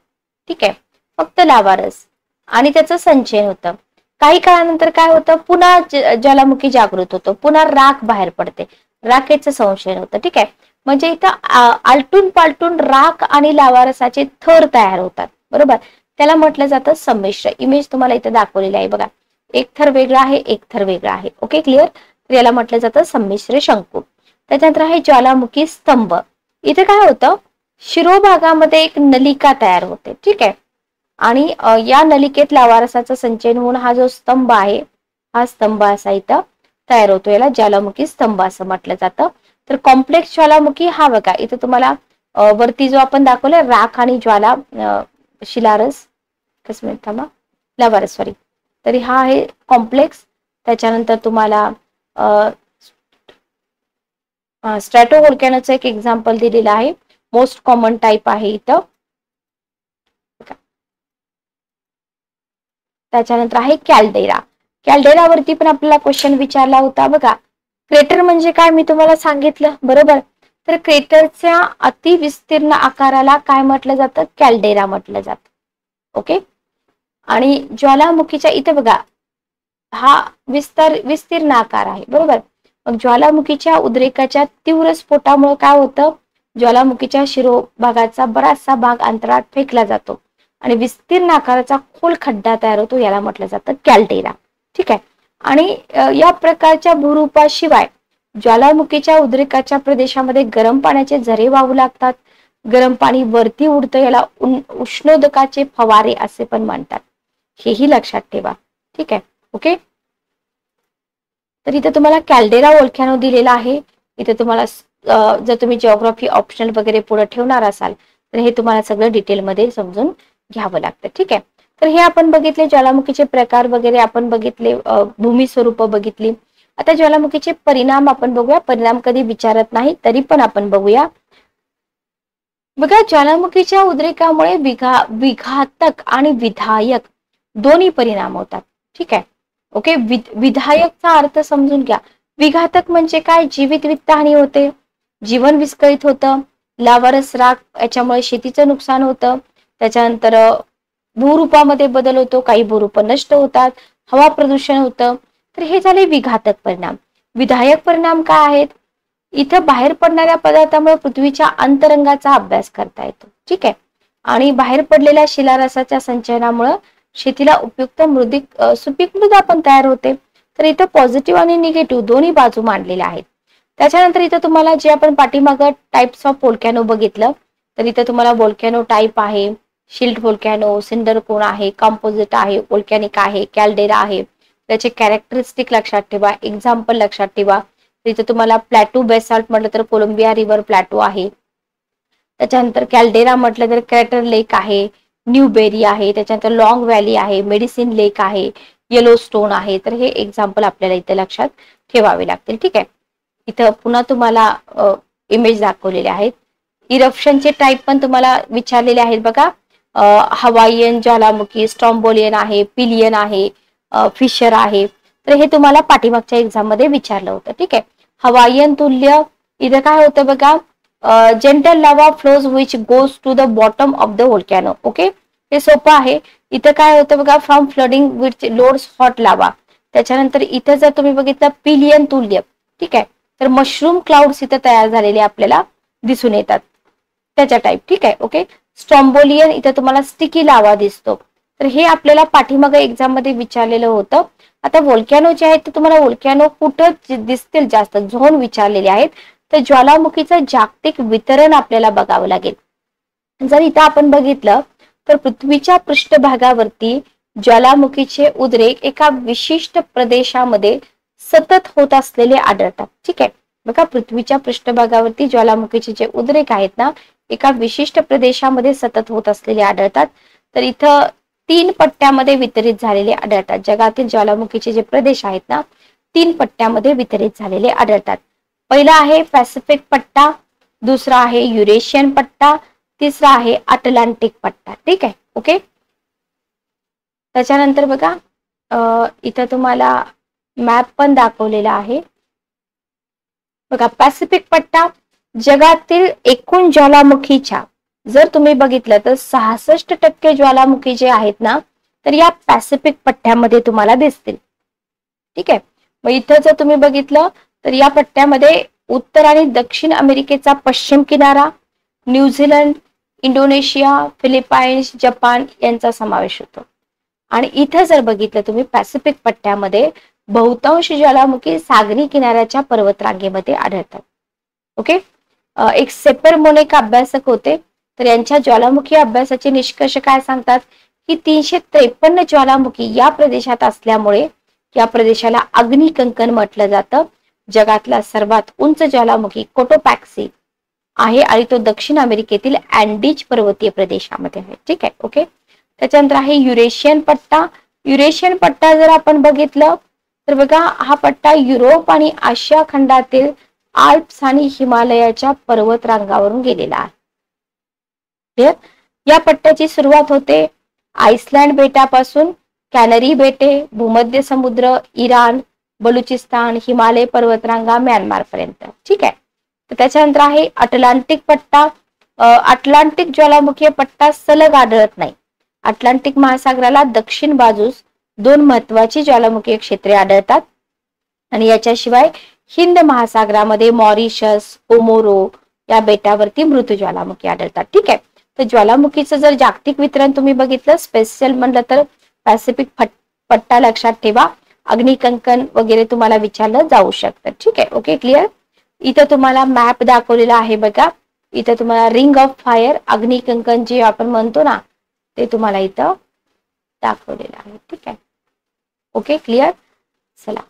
ठीक आहे, फक्त लावारस, आणि त्याचं संचयन होतं. काही काळानंतर काय होतं, पुन्हा ज्वालामुखी जागृत होतो, पुन्हा राख बाहेर पडते, राखेचं संचयन होतं. ठीक आहे. म्हणजे इथं आलटून पालटून राख आणि लावारसाचे थर तयार होतात. बरोबर. त्याला म्हटलं जातं संमिश्र. इमेज तुम्हाला इथं दाखवलेली आहे बघा. एक थर वेगळा आहे, एक थर वेगळा आहे. Okay, clear. तर याला म्हटलं जातं संमिश्र शंकू. त्याच्यानंतर आहे ज्वालामुखी स्तंभ. इथे काय होतं, शिरोभागामध्ये एक नलिका तयार होते. ठीक आहे. आणि या नलिकेत लावारसाचं संचयन होऊन हा जो स्तंभ आहे, हा स्तंभ असा इथं तयार होतो. याला ज्वालामुखी स्तंभ असं म्हटलं जातं. तर कॉम्प्लेक्स ज्वालामुखी हा बघा, इथं तुम्हाला वरती जो आपण दाखवला राख आणि ज्वाला शिलारस, कसं मिनिट थांबा, लावारस सॉरी. तरी हा आहे कॉम्प्लेक्स. त्याच्यानंतर तुम्हाला स्ट्रॅटो व्होल्कॅनोचं एक एक्झाम्पल दिलेलं आहे. मोस्ट कॉमन टाईप आहे इथं. त्याच्यानंतर आहे कॅल्डेरा. कॅल्डेरावरती पण आपल्याला क्वेश्चन विचारला होता बघा. क्रेटर म्हणजे काय मी तुम्हाला सांगितलं. बरोबर. तर क्रेटरच्या अतिविस्तीर्ण आकाराला काय म्हटलं जातं, कॅल्डेरा म्हटलं जातं. ओके. आणि ज्वालामुखीच्या इथे बघा, हा विस्तीर्ण आकार आहे. बरोबर. मग ज्वालामुखीच्या उद्रेकाच्या तीव्र स्फोटामुळे काय होतं, ज्वालामुखीच्या शिरोभागाचा बराचसा भाग अंतराळात फेकला जातो. आणि विस्तीर्ण आकाराचा खोल खड्डा तयार होतो, याला म्हटलं जातं कॅल्डेरा. ठीक आहे. आणि या प्रकारच्या भूरूपाशिवाय ज्वालामुखीच्या उद्रेकाच्या प्रदेशामध्ये गरम पाण्याचे झरे वाहू लागतात. गरम पाणी वरती उडतं, याला उष्णोदकाचे फवारे असे पण म्हणतात. हेही लक्षात ठेवा. ठीक आहे. ओके. तर इथे तुम्हाला कॅल्डेरा व्होल्कॅनो दिलेला आहे. इथे तुम्हाला जर तुम्ही जिओग्राफी ऑप्शनल वगैरे पुढे ठेवणार असाल तर हे तुम्हाला सगळं डिटेलमध्ये समजून घ्यावं लागतं. ठीक आहे. तर हे आपण बघितले ज्वालामुखीचे प्रकार वगैरे आपण बघितले, भूमी स्वरूप बघितली. आता ज्वालामुखीचे परिणाम आपण बघूया. परिणाम कधी विचारत नाही तरी पण आपण बघूया. बघा, ज्वालामुखीच्या उद्रेकामुळे विघातक आणि विधायक दोन्ही परिणाम होतात. ठीक आहे. ओके. विधायकचा अर्थ समजून घ्या. विघातक म्हणजे काय? जीवित वित्तहानी होते, जीवन विस्कळीत होतं, लावारस राख याच्यामुळे शेतीचं नुकसान होतं, त्याच्यानंतर भूरूपामध्ये बदल होतो, काही भूरूप नष्ट होतात, हवा प्रदूषण होतं. तर हे झाले विघातक परिणाम. विधायक परिणाम काय आहेत? इथं बाहेर पडणाऱ्या पदार्थामुळे पृथ्वीच्या अंतरंगाचा अभ्यास करता येतो. ठीक आहे. आणि बाहेर पडलेल्या शिलारसाच्या संचयनामुळे शेतीला उपयुक्त सुपीक मृदा पण तयार होते. तर इथं पॉझिटिव्ह आणि निगेटिव्ह दोन्ही बाजू मांडलेल्या आहेत. त्याच्यानंतर इथं तुम्हाला जे आपण पाठीमागं टाइप्स ऑफ व्होल्कॅनो बघितलं, तर इथं तुम्हाला व्होल्कॅनो टाइप आहे, शिल्ट व्होल्कॅनो, सिंडर कोन आहे, कॉम्पोजिट आहे, व्होल्कॅनिक आहे, कॅल्डेरा आहे. त्याचे कॅरेक्टरिस्टिक लक्षात ठेवा, एक्झाम्पल लक्षात ठेवा. इथं तुम्हाला प्लॅटो बेसाल्ट म्हटलं तर कोलंबिया रिव्हर प्लॅटो आहे. त्याच्यानंतर कॅल्डेरा म्हटलं तर क्रॅटर लेक आहे, न्यूबेरी आहे. त्याच्यानंतर लॉंग व्हॅली आहे, मेडिसिन लेक आहे, येलो स्टोन आहे. तर हे एक्झाम्पल आपल्याला इथे लक्षात ठेवावे लागतील. ठीक आहे. इथं पुन्हा तुम्हाला इमेज दाखवलेले आहेत. इरप्शनचे टाईप पण तुम्हाला विचारलेले आहेत बघा. हवाईयन ज्वालामुखी, स्ट्रॉम्बोलियन आहे, पिलियन आहे, फिशर आहे. तर हे तुम्हाला पाठीमागच्या एक्झाम मध्ये विचारलं होतं. ठीक आहे. हवाईयन तुल्य इथं काय होतं बघा, gentle lava flows which goes to the bottom of the volcano. Okay. हे सोपं आहे. इथं काय होतं बघा, from flooding which loads hot lava. त्याच्यानंतर इथं जर तुम्ही बघितलं पिलियन तुल्य, ठीक आहे, तर मशरूम क्लाउड्स इथं तयार झालेले आपल्याला दिसून येतात, त्याच्या टाईप. ठीक आहे. ओके. स्ट्रॉम्बोलियन इथं तुम्हाला स्टिकी लावा दिसतो. तर हे आपल्याला पाठीमागे एक्झाम मध्ये विचारलेलं होतं. आता व्होल्कॅनो जे आहेत ते तुम्हाला व्होल्कॅनो कुठं दिसतील जास्त, झोन विचारलेले आहेत. तर ज्वालामुखीचं जागतिक वितरण आपल्याला बघावं लागेल. जर इथं आपण बघितलं तर पृथ्वीच्या पृष्ठभागावरती ज्वालामुखीचे उद्रेक एका विशिष्ट प्रदेशामध्ये सतत होत असलेले आढळतात. ठीक आहे. बघा, पृथ्वीच्या पृष्ठभागावरती ज्वालामुखीचे जे उद्रेक आहेत ना, एका विशिष्ट प्रदेशामध्ये सतत होत असलेले आढळतात. तर इथं 3 पट्ट्यामध्ये वितरित झालेले आढळतात. जगातील ज्वालामुखीचे जे प्रदेश आहेत ना, 3 पट्ट्यामध्ये वितरित झालेले आढळतात. पहिला आहे पॅसिफिक पट्टा, दुसरा आहे युरेशियन पट्टा, तिसरा आहे अटलांटिक पट्टा. ठीक आहे. ओके. त्याच्यानंतर बघा, इथं तुम्हाला मॅप पण दाखवलेला आहे बघा. पॅसिफिक पट्टा जगातील एकूण ज्वालामुखीच्या जर तुम्ही बघितलं तर 66% ज्वालामुखी जे आहेत ना, तर या पॅसिफिक पट्ट्यामध्ये तुम्हाला दिसतील. ठीक आहे. मग इथं जर तुम्ही बघितलं तर या पट्ट्यामध्ये उत्तर आणि दक्षिण अमेरिकेचा पश्चिम किनारा, न्यूझीलंड, इंडोनेशिया, फिलिपाईन्स, जपान यांचा समावेश होतो. आणि इथं जर बघितलं तुम्ही पॅसिफिक पट्ट्यामध्ये बहुतांश ज्वालामुखी सागरी किनाऱ्याच्या पर्वतरांगेमध्ये आढळतात. ओके. एक सेपरमोनिक अभ्यासक होते, तर यांच्या ज्वालामुखी अभ्यासाचे निष्कर्ष काय सांगतात की 353 ज्वालामुखी या प्रदेशात असल्यामुळे या प्रदेशाला अग्निकंकण म्हटलं जातं. जगातला सर्वात उंच ज्वालामुखी कोटोपॅक्सी आहे आणि तो दक्षिण अमेरिकेतील अँडीज पर्वतीय प्रदेशामध्ये आहे. ठीक आहे. ओके. त्याच्यानंतर आहे युरेशियन पट्टा. युरेशियन पट्टा जर आपण बघितलं तर बघा, हा पट्टा युरोप आणि आशिया खंडातील आल्प्स आणि हिमालयाच्या पर्वतरांगावरून गेलेला आहे. या पट्ट्याची सुरुवात होते आइसलँड बेटापासून कॅनरी बेटे, भूमध्य समुद्र, इराण, बलुचिस्तान, हिमालय पर्वतरांगा, म्यानमार पर्यंत. ठीक आहे. तर त्याच्यानंतर आहे अटलांटिक पट्टा. अटलांटिक ज्वालामुखीय पट्टा सलग आढळत नाही. अटलांटिक महासागराला दक्षिण बाजूस 2 महत्वाची ज्वालामुखीय क्षेत्रे आढळतात आणि याच्याशिवाय हिंद महासागरामध्ये मॉरिशस, कोमोरो या बेटावरती मृत ज्वालामुखी आढळतात. ठीक आहे. तर ज्वालामुखीचं जर जागतिक वितरण तुम्ही बघितलं, स्पेशल म्हणलं तर पॅसिफिक पट्टा लक्षात ठेवा. अग्निकंकन वगैरे तुम्हाला विचारलं जाऊ शकतं. ठीक आहे, ओके, क्लिअर. इथं तुम्हाला मॅप दाखवलेला आहे बघा. इथं तुम्हाला रिंग ऑफ फायर, अग्निकंकन जे आपण म्हणतो ना, ते तुम्हाला इथं दाखवलेलं आहे. ठीक आहे, ओके, क्लिअर. चला,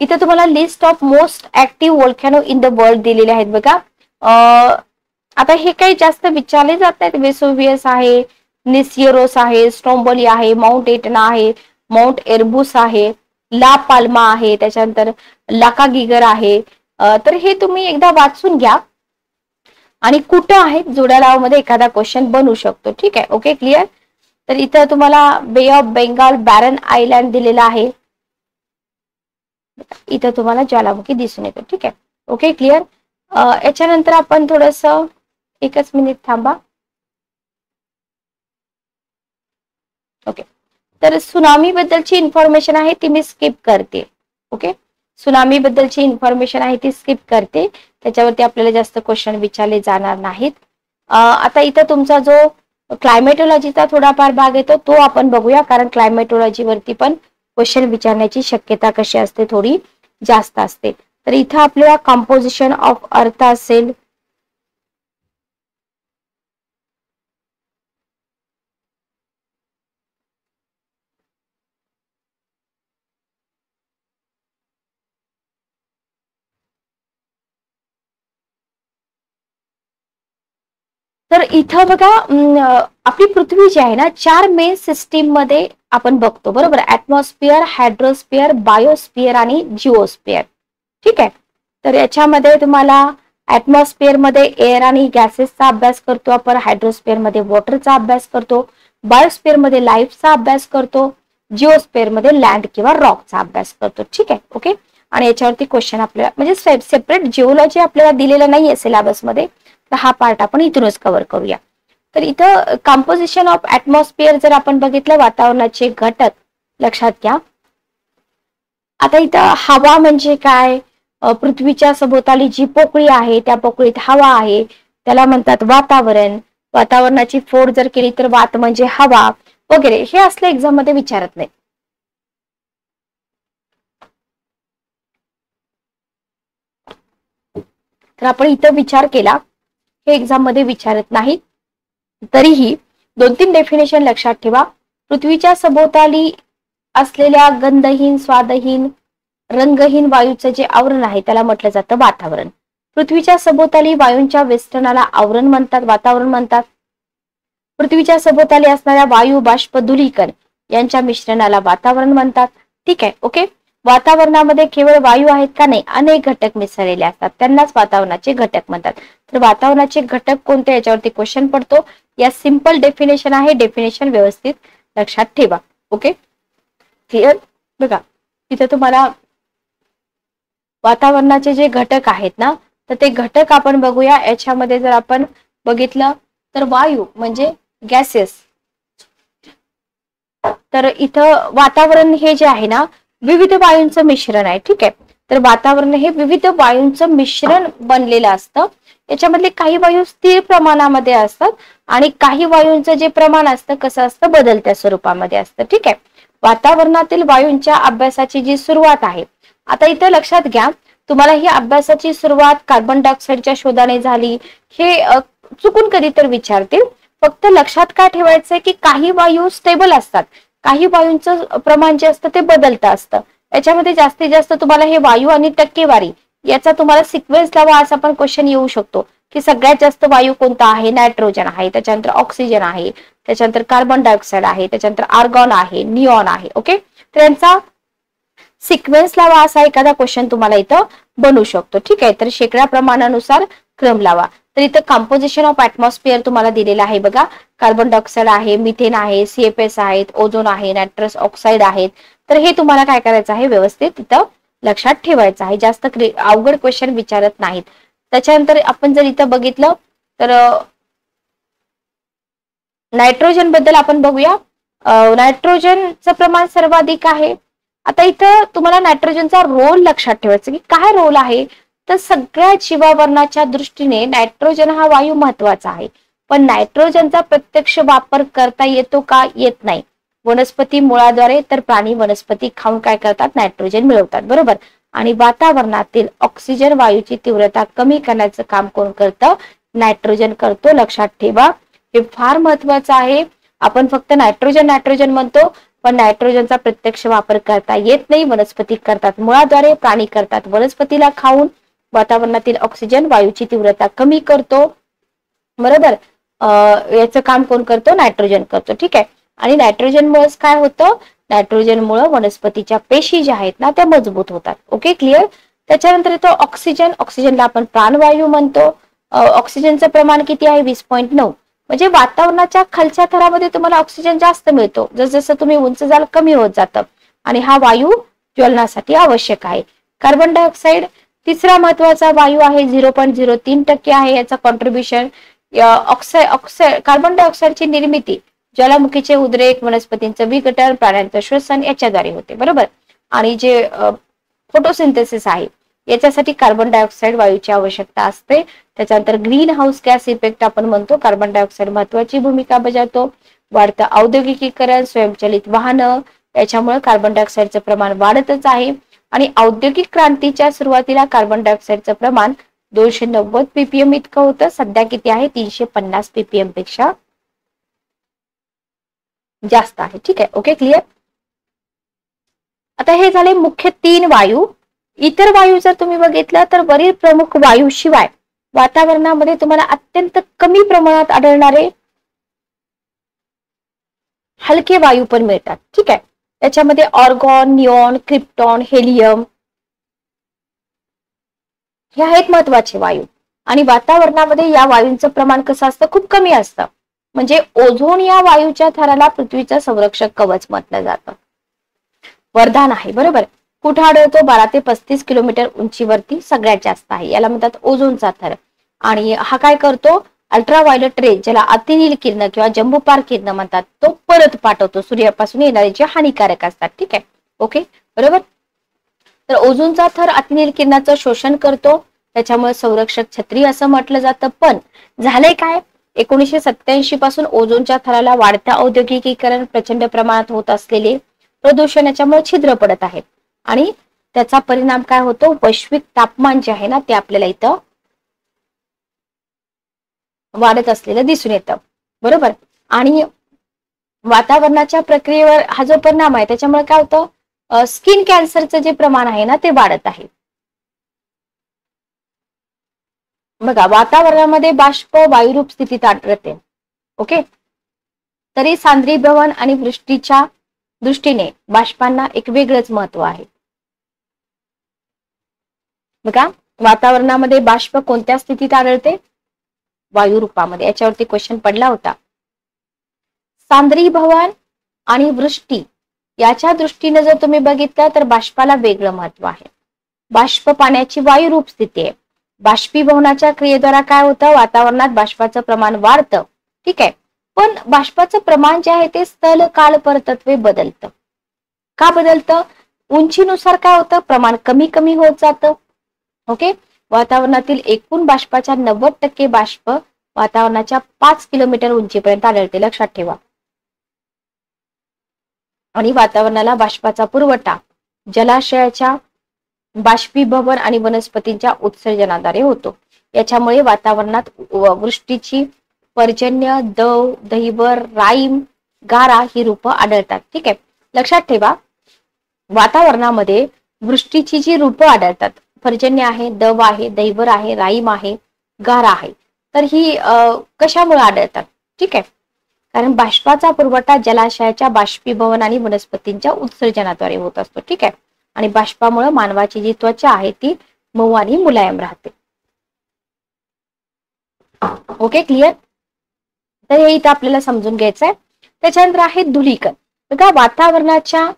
इथं तुम्हाला list of most active volcano in the world दिलेले आहेत बघा. आता हे काही जास्त विचारले जात नाहीत. वेसोव्हियस आहे, निसियरोस आहे, स्ट्रोम्बोली आहे, माउंट एटना आहे, माउंट एरबुस आहे, ला पाल्मा आहे, त्याच्यानंतर लाकागिगर आहे. तर हे तुम्ही एकदा वाचून घ्या. आणि कुठं आहेत जोड्या लावामध्ये एखादा क्वेश्चन बनू शकतो. ठीक आहे, ओके, क्लिअर. तर इथं तुम्हाला बे ऑफ बेंगाल बॅरन आयलँड दिलेला आहे. इथं तुम्हाला ज्वालामुखी दिसून येतो. ठीक आहे, ओके, क्लिअर. याच्यानंतर आपण थोडस एकच मिनिट थांबा. ओके, तर सुनामी बद्दलची इन्फॉर्मेशन आहे ती मी स्किप करते. ओके, सुनामी बद्दलची इन्फॉर्मेशन आहे ती स्किप करते. त्याच्यावरती आपल्याला जास्त क्वेश्चन विचारले जाणार नाहीत. आता इथं तुमचा जो क्लायमेटोलॉजीचा थोडाफार भाग येतो तो आपण बघूया, कारण क्लायमेटोलॉजी वरती पण क्वेश्चन विचारण्याची शक्यता कशी असते, थोडी जास्त असते. तर इथं आपल्याला कंपोजिशन ऑफ अर्थ असेल, तर इथं बघा आपली पृथ्वी जी आहे ना, 4 मेन सिस्टीम मध्ये आपण बघतो, बरोबर. ऍटमॉस्फिअर, हायड्रोस्फिअर, बायोस्फिअर आणि जिओस्फिअर. ठीक आहे, तर याच्यामध्ये तुम्हाला ऍटमॉस्फिअर मध्ये एअर आणि गॅसेसचा अभ्यास करतो आपण, हायड्रोस्फिअर मध्ये वॉटरचा अभ्यास करतो, बायोस्फिअर मध्ये लाईफचा अभ्यास करतो, जिओस्फिअर मध्ये लँड किंवा रॉकचा अभ्यास करतो. ठीक आहे, ओके. आणि याच्यावरती क्वेश्चन आपल्याला म्हणजे सेपरेट जिओलॉजी आपल्याला दिलेलं नाहीये सिलेबसमध्ये, तर हा पार्ट आपण इथूनच कव्हर करूया. तर इथं कंपोजिशन ऑफ ऍटमॉस्फिअर जर आपण बघितलं, वातावरणाचे घटक लक्षात घ्या. आता इथं हवा म्हणजे काय, पृथ्वीच्या सभोवताली जी पोकळी आहे त्या पोकळीत हवा आहे, त्याला म्हणतात वातावरण. वातावरणाची फोड जर केली तर वात म्हणजे हवा वगैरे, हे असले एक्झाम मध्ये विचारत नाही. तर आपण इथं विचार केला, हे एक्झाम मध्ये विचारत नाही. तरीही 2-3 डेफिनेशन लक्षात ठेवा. पृथ्वीच्या सभोवताली असलेल्या गंधहीन, स्वादहीन, रंगहीन वायूचं जे आवरण आहे त्याला म्हटलं जातं वातावरण. पृथ्वीच्या सभोवताली वायूंच्या वेष्टनाला आवरण म्हणतात, वातावरण म्हणतात. पृथ्वीच्या सभोवताली असणाऱ्या वायू, बाष्प, धुलीकण यांच्या मिश्रणाला वातावरण म्हणतात. ठीक आहे, ओके. वातावरणामध्ये केवळ वायू आहेत का, नाही, अनेक घटक मिसळलेले असतात, त्यांनाच वातावरणाचे घटक म्हणतात. तर वातावरणाचे घटक कोणते, याच्यावरती क्वेश्चन पडतो. या सिंपल डेफिनेशन आहे, डेफिनेशन व्यवस्थित लक्षात ठेवा. Okay, clear. बघा इथे तुम्हाला वातावरणाचे जे घटक आहेत ना, तर ते घटक आपण बघूया. याच्यामध्ये जर आपण बघितलं तर वायू म्हणजे गॅसेस. तर इथं वातावरण हे जे आहे ना, विविध वायूंचं मिश्रण आहे. ठीक आहे, तर वातावरण हे विविध वायूंचं मिश्रण बनलेलं असतं. याच्यामधले काही वायू स्थिर प्रमाणामध्ये असतात आणि काही वायूंचं जे प्रमाण असतं कसं असतं, बदलत्या स्वरूपामध्ये असतं. ठीक आहे, वातावरणातील वायूंच्या अभ्यासाची जी सुरुवात आहे, आता इथं लक्षात घ्या, तुम्हाला ही अभ्यासाची सुरुवात कार्बन डायऑक्साईडच्या शोधाने झाली, हे चुकून कधी तर विचारतील. फक्त लक्षात काय ठेवायचंय की काही वायू स्टेबल असतात, काही वायूंचं प्रमाण जे असतं ते बदलतं असतं. याच्यामध्ये जास्तीत जास्त तुम्हाला हे वायू आणि टक्केवारी याचा तुम्हाला सिक्वेन्स लावा असा पण क्वेश्चन येऊ शकतो, की सगळ्यात जास्त वायू कोणता आहे, नायट्रोजन आहे, त्याच्यानंतर ऑक्सिजन आहे, त्याच्यानंतर कार्बन डायऑक्साईड आहे, त्याच्यानंतर आर्गॉन आहे, निऑन आहे. ओके, तर यांचा सिक्वेन्स लावा असा एखादा क्वेश्चन तुम्हाला इथं बनू शकतो. ठीक आहे, तर शेकडा प्रमाणानुसार क्रम लावा. तर इथं कंपोजिशन ऑफ ऍटमॉस्फिअर तुम्हाला दिलेलं आहे बघा. कार्बन डायऑक्साईड आहे, मिथेन आहे, CFS आहेत, ओझोन आहे, नायट्रस ऑक्साईड आहेत. तर हे तुम्हाला काय करायचं आहे, व्यवस्थित इथं लक्षात ठेवायचं आहे. जास्त अवघड क्वेश्चन विचारत नाहीत. त्याच्यानंतर आपण जर इथं बघितलं तर नायट्रोजन बद्दल आपण बघूया. नायट्रोजनचं प्रमाण सर्वाधिक आहे. आता इथं तुम्हाला नायट्रोजनचा रोल लक्षात ठेवायचा की काय रोल आहे, तर सगळ्या जीवावरणाच्या दृष्टीने नायट्रोजन हा वायू महत्वाचा आहे. पण नायट्रोजनचा प्रत्यक्ष वापर करता येतो का? येत नाही. वनस्पती मुळाद्वारे तर प्राणी वनस्पती खाऊन काय करतात? नायट्रोजन मिळवतात, बरोबर. आणि वातावरणातील ऑक्सिजन वायूची तीव्रता कमी करण्याचं काम कोण करतं? नायट्रोजन करतो. लक्षात ठेवा, हे फार महत्वाचं आहे. आपण फक्त नायट्रोजन नायट्रोजन म्हणतो, पण नायट्रोजनचा प्रत्यक्ष वापर करता येत नाही. वनस्पती करतात मुळाद्वारे, प्राणी करतात वनस्पतीला खाऊन. वातावरणातील ऑक्सिजन वायूची तीव्रता कमी करतो, बरोबर. याचं काम कोण करतो? नायट्रोजन करतो, ठीक आहे. आणि नायट्रोजनमुळेच काय होतं? नायट्रोजनमुळे वनस्पतीच्या पेशी ज्या आहेत ना त्या मजबूत होतात. Okay, clear. त्याच्यानंतर येतो ऑक्सिजन. ऑक्सिजनला आपण प्राणवायू म्हणतो. ऑक्सिजनचं प्रमाण किती आहे? 20.9. म्हणजे वातावरणाच्या खालच्या थरामध्ये तुम्हाला ऑक्सिजन जास्त मिळतो. जसजसं तुम्ही उंच जाल कमी होत जातं. आणि हा वायू ज्वलनासाठी आवश्यक आहे. कार्बन डायऑक्साईड तिसरा महत्वाचा वायू आहे. 0.03% आहे याचा कॉन्ट्रीब्युशन. कार्बन डायऑक्साईडची निर्मिती ज्वालामुखीचे उद्रेक, वनस्पतींचं विघटन, प्राण्यांचं श्वसन याच्याद्वारे होते, बरोबर. आणि जे फोटोसिंथेसिस आहे याच्यासाठी कार्बन डायऑक्साईड वायूची आवश्यकता असते. त्याच्यानंतर ग्रीन हाऊस गॅस इफेक्ट आपण म्हणतो. कार्बन डायऑक्साईड महत्वाची भूमिका बजावतो. वाढतं औद्योगिकीकरण, स्वयंचलित वाहनं याच्यामुळे कार्बन डायऑक्साईडचं प्रमाण वाढतच आहे. आणि औद्योगिक क्रांतीच्या सुरुवातीला कार्बन डायऑक्साईडचं प्रमाण 290 ppm इतकं होतं. सध्या किती आहे? 350 ppm पेक्षा जास्त आहे, ठीक आहे. Okay, clear. आता हे झाले मुख्य 3 वायू. इतर वायू जर तुम्ही बघितलं तर वरील प्रमुख वायू शिवाय वातावरणामध्ये तुम्हाला अत्यंत कमी प्रमाणात आढळणारे हलके वायू पण मिळतात, ठीक आहे. त्याच्यामध्ये ऑर्गॉन, निऑन, क्रिप्टॉन, हेलियम हे आहेत महत्वाचे वायू. आणि वातावरणामध्ये या वायूंचं प्रमाण कसं असतं? खूप कमी असतं. म्हणजे ओझोन या वायूच्या थराला पृथ्वीचं संरक्षक कवच म्हटलं जातं. वरदान आहे, बरोबर. कुठे आढळतो? 12 ते 35 किलोमीटर उंचीवरती सगळ्यात जास्त आहे. याला म्हणतात ओझोनचा थर. आणि हा काय करतो? अल्ट्राव्हायोलेट रेज, ज्याला अतिनील किरण किंवा जम्बुपार किरण म्हणतात, तो परत पाठवतो. सूर्यापासून येणारे जे हानिकारक असतात, ठीक आहे. ओके, बरोबर. तर ओझोनचा थर अतिनील किरणाचं शोषण करतो. त्याच्यामुळे संरक्षक छत्री असं म्हटलं जातं. पण झालंय काय? 1987 पासून ओझोनच्या थराला वाढत्या औद्योगिकीकरण, प्रचंड प्रमाणात होत असलेले प्रदूषण याच्यामुळे छिद्र पडत आहेत. आणि त्याचा परिणाम काय होतो? वैश्विक तापमान जे आहे ना ते आपल्याला इथं वाढत असलेलं दिसून येतं, बरोबर. आणि वातावरणाच्या प्रक्रियेवर हा जो परिणाम आहे त्याच्यामुळे काय होतं? स्किन कॅन्सरचं जे प्रमाण आहे ना ते वाढत आहे. बघा, वातावरणामध्ये बाष्प वायुरूप स्थितीत आढळते. ओके, तरी सांद्रीभवन आणि वृष्टीच्या दृष्टीने बाष्पांना एक वेगळंच महत्व आहे. बघा, वातावरणामध्ये बाष्प कोणत्या स्थितीत आढळते? वायू रूपामध्ये. याच्यावरती क्वेश्चन पडला होता. सांद्रीभवन आणि वृष्टी याच्या दृष्टीने जर तुम्ही बघितलं तर बाष्पाला वेगळं महत्व आहे. बाष्प पाण्याची वायुरूप स्थिती आहे. बाष्पीभवनाच्या क्रियेद्वारा काय होतं? वातावरणात बाष्पाचं प्रमाण वाढतं, ठीक आहे. पण बाष्पाचं प्रमाण जे आहे ते स्थल काल परतत्वे बदलतं. का बदलतं? उंचीनुसार काय होतं? प्रमाण कमी कमी होत जातं. ओके, वातावरणातील एकूण बाष्पाच्या 90% बाष्प वातावरणाच्या 5 किलोमीटर उंचीपर्यंत आढळते. लक्षात ठेवा. आणि वातावरणाला बाष्पाचा पुरवठा जलाशयाच्या बाष्पीभवन आणि वनस्पतींच्या उत्सर्जनाद्वारे होतो. याच्यामुळे वातावरणात वृष्टीची, पर्जन्य, दव, दहिवर, राईम, गारा ही रूपं आढळतात, ठीक आहे. लक्षात ठेवा, वातावरणामध्ये वृष्टीची जी रूपं आढळतात, पर्जन्य आहे, दव आहे, दहिवर आहे, राईम आहे, गारा आहे, तर ही कशामुळे आढळतात? ठीक आहे, कारण बाष्पाचा पुरवठा जलाशयाच्या बाष्पीभवन आणि वनस्पतींच्या उत्सर्जनाद्वारे होत असतो, ठीक आहे. आणि बाष्पामुळे मानवाची जी त्वचा आहे ती मऊ आणि मुलायम राहते. Okay, clear. तर हे इथं आपल्याला समजून घ्यायचं आहे. त्याच्यानंतर आहे धुलीकण. बघा, वातावरणाच्या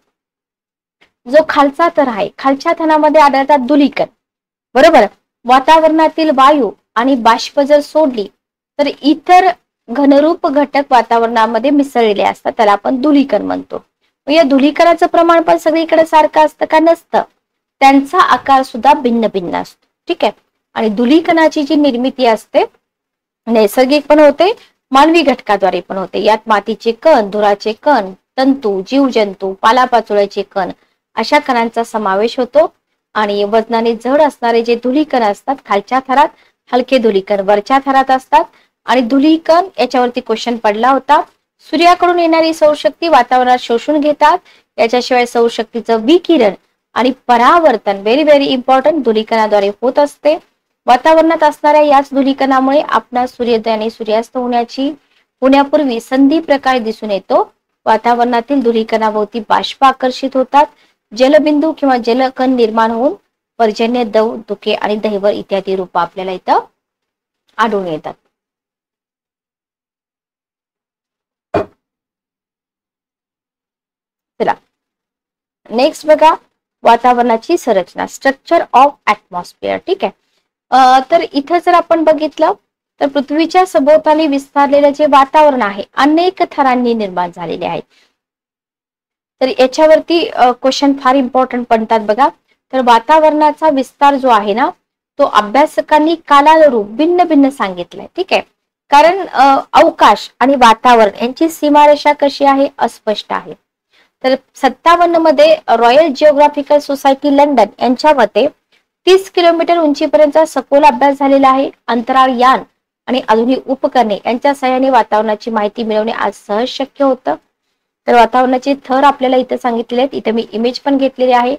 जो खालचा थर आहे, खालच्या थरामध्ये आढळतात धुलीकण, बरोबर. वातावरणातील वायू आणि बाष्प जर सोडली तर इतर घनरूप घटक वातावरणामध्ये मिसळलेले असतात, त्याला आपण धुलीकण म्हणतो. या धुलीकणाचं प्रमाण पण सगळीकडे सारखं असतं का? नसतं. त्यांचा आकार सुद्धा भिन्न भिन्न असतो, ठीक आहे. आणि धुलीकणाची जी निर्मिती असते नैसर्गिक पण होते मानवी घटकाद्वारे पण होते. यात मातीचे कण, धुराचे कण, तंतू, जीवजंतू, पालापाचोळ्याचे कण अशा कणांचा समावेश होतो. आणि वजनाने जड असणारे जे धुलीकण असतात खालच्या थरात, हलके धुलीकण वरच्या थरात असतात. आणि धुलीकण याच्यावरती क्वेश्चन पडला होता. सूर्याकडून येणारी सौरशक्ती वातावरणात शोषून घेतात. याच्याशिवाय सौरशक्तीचं विकिरण आणि परावर्तन व्हेरी व्हेरी इम्पॉर्टंट धुलीकणाद्वारे होत असते. वातावरणात असणाऱ्या याच धुलीकणामुळे आपणास सूर्योदय आणि सूर्यास्त होण्यापूर्वी संधी प्रकाश दिसून येतो. वातावरणातील धुलीकणाभोवती बाष्प आकर्षित होतात. जलबिंदू किंवा जलकण निर्माण होऊन पर्जन्य, दव, धुके आणि दहिवर इत्यादी रूप आपल्याला इथं आढळून येतात. चला नेक्स्ट बघा, वातावरणाची संरचना, स्ट्रक्चर ऑफ ऍटमॉस्फिअर. ठीक आहे. तर इथं जर आपण बघितलं तर पृथ्वीच्या सभोवताली विस्तारलेलं जे वातावरण आहे अनेक थरांनी निर्माण झालेले आहे. तर याच्यावरती क्वेश्चन फार इम्पॉर्टंट पडतात बघा. तर वातावरणाचा विस्तार जो आहे ना तो अभ्यासकांनी कालानुरूप भिन्न भिन्न सांगितलाय. ठीक आहे. कारण अवकाश आणि वातावरण यांची सीमारेषा कशी आहे, अस्पष्ट आहे. तर 57 मध्ये रॉयल जिओग्राफिकल सोसायटी लंडन यांच्या मते 30 किलोमीटर उंचीपर्यंतचा सखोल अभ्यास झालेला आहे. अंतराळ यान आणि आधुनिक उपकरणे यांच्या सहाय्याने वातावरणाची माहिती मिळवणे आज सहज शक्य होतं. तर वातावरणाचे थर आपल्याला इथं सांगितलेले आहेत. इथं मी इमेज पण घेतलेली आहे.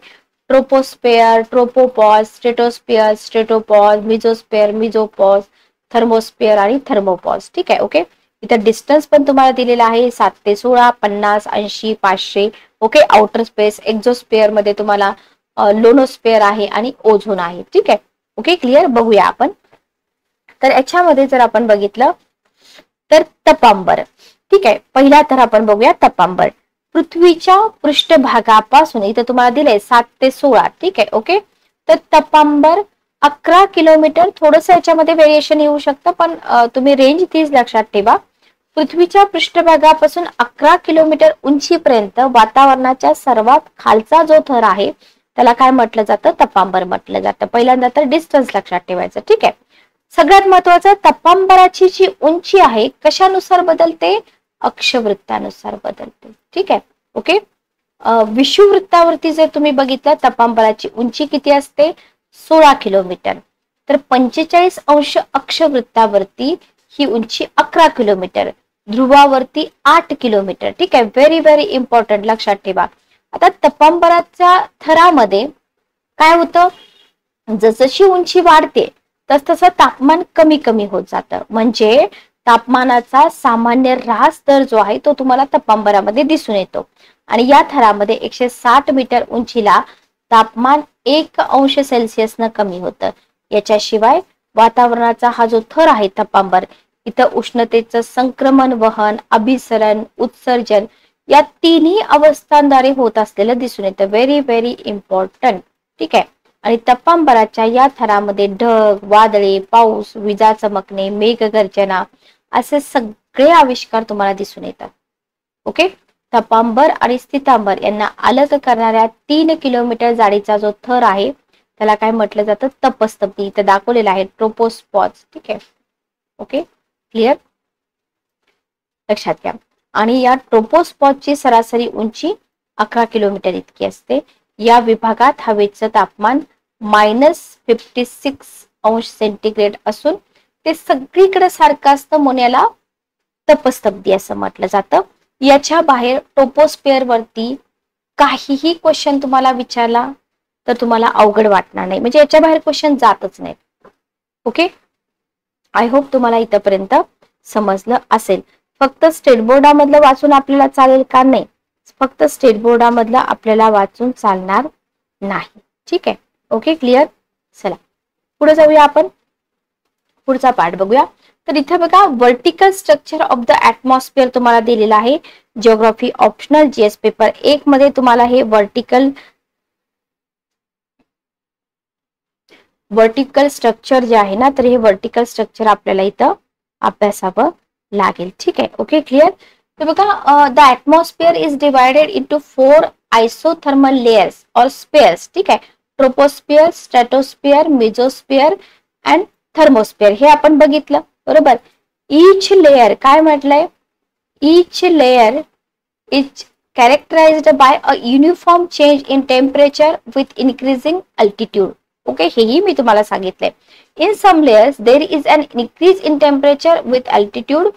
ट्रोपोस्फेअर, ट्रोपोपॉज, स्ट्रेटोस्फिअर, स्ट्रेटोपॉज, मिझोस्फेअर, मिझोपॉज, थर्मोस्फिअर आणि थर्मोपॉज. ठीक आहे. ओके. इथं डिस्टन्स पण तुम्हाला दिलेला आहे 7 ते 16, 50, 80, 500. ओके. आउटर स्पेस, एक्झोस्फिअर मध्ये तुम्हाला लोनोस्फिअर आहे आणि ओझोन आहे. ठीक आहे. ओके. क्लिअर. बघूया आपण. तर याच्यामध्ये जर आपण बघितलं तर तपांबर. ठीक आहे. पहिला तर आपण बघूया तपांबर. पृथ्वीच्या पृष्ठभागापासून इथं तुम्हाला दिलंय 7 ते 16. ठीक आहे. ओके. तर तपांबर 11 किलोमीटर. थोडंसं याच्यामध्ये व्हेरिएशन येऊ शकतं पण तुम्ही रेंज तीच लक्षात ठेवा. पृथ्वीच्या पृष्ठभागापासून 11 किलोमीटर उंचीपर्यंत वातावरणाच्या सर्वात खालचा जो थर आहे त्याला काय म्हटलं जातं, तपांबर म्हटलं जातं. पहिल्यांदा तर डिस्टन्स लक्षात ठेवायचं. ठीक आहे. सगळ्यात महत्वाचं, तपांबराची जी उंची आहे कशानुसार बदलते, अक्षवृत्तानुसार बदलते. ठीक आहे. ओके. विषुववृत्तावरती जर तुम्ही बघितलं तपांबराची उंची किती असते, 16 किलोमीटर. तर 45 अंश अक्षवृत्तावरती ही उंची 11 किलोमीटर, ध्रुवावरती 8 किलोमीटर. ठीक आहे. व्हेरी व्हेरी इम्पॉर्टंट लक्षात ठेवा. आता तपांबराच्या थरामध्ये काय होतं, जसजशी उंची वाढते तसतसं तापमान कमी कमी होत जातं. म्हणजे तापमानाचा सामान्य ऱ्हास दर जो आहे तो तुम्हाला तपांबरामध्ये दिसून येतो. आणि या थरामध्ये 160 मीटर उंचीला तापमान 1 अंश सेल्सिअसनं कमी होतं. याच्याशिवाय वातावरणाचा हा जो थर आहे तपांबर, इथं उष्णतेचं संक्रमण, वहन, अभिसरण, उत्सर्जन या तिन्ही अवस्थांद्वारे होत असलेलं दिसून येतं. Very very important. ठीक आहे. आणि तपांबराच्या या थरामध्ये ढग, वादळे, पाऊस, विजा चमकणे, मेघगर्जना असे सगळे आविष्कार तुम्हाला दिसून येतात. ओके. तपांबर आणि स्थितांबर यांना अलग करणाऱ्या 3 किलोमीटर जाडीचा जो थर आहे त्याला काय म्हटलं जातं, तपस्तंभी. इथं दाखवलेला आहे ट्रोपोस्पॉज. ठीक आहे. ओके. क्लिअर. लक्षात घ्या. आणि या ट्रोपोस्पॉजची सरासरी उंची 11 किलोमीटर इतकी असते. या विभागात हवेचं तापमान -56 अंश सेंटीग्रेड असून ते सगळीकडे सारखं असतं म्हणून याला तपस्तंभी असं म्हटलं जातं. याच्या बाहेर ट्रोपोस्फिअर वरती काहीही क्वेश्चन तुम्हाला विचारला तर तुम्हाला अवघड वाटणार नाही. म्हणजे याच्या बाहेर क्वेश्चन जातच नाही. ओके. आय होप तुम्हाला इथपर्यंत समजलं असेल. फक्त स्टेट बोर्डामधलं वाचून आपल्याला चालेल का, नाही. फक्त स्टेट बोर्डामधलं आपल्याला वाचून चालणार नाही. ठीक आहे. ओके. क्लिअर. चला पुढे जाऊया आपण. पुढचा पार्ट बघूया. तर इथे बघा, vertical structure of the atmosphere तुम्हाला दिलेला आहे. जिओग्राफी ऑप्शनल जीएस पेपर 1 मध्ये तुम्हाला हे वर्टिकल स्ट्रक्चर जे आहे ना, तर हे वर्टिकल स्ट्रक्चर आपल्याला इथं अभ्यासावं लागेल. ठीक आहे. ओके. क्लिअर. तर बघा, the atmosphere is divided into 4 isothermal layers और स्पेअर्स. ठीक आहे. ट्रोपोस्फिअर, स्ट्रॅटोस्फिअर, मेझोस्फिअर अँड थर्मोस्फिअर हे आपण बघितलं बरोबर. इच लेयर काय म्हटलंय, each layer is characterized by a uniform change in temperature with increasing altitude. Okay, हेही मी तुम्हाला सांगितलंय. In some layers there is an increase in temperature with altitude.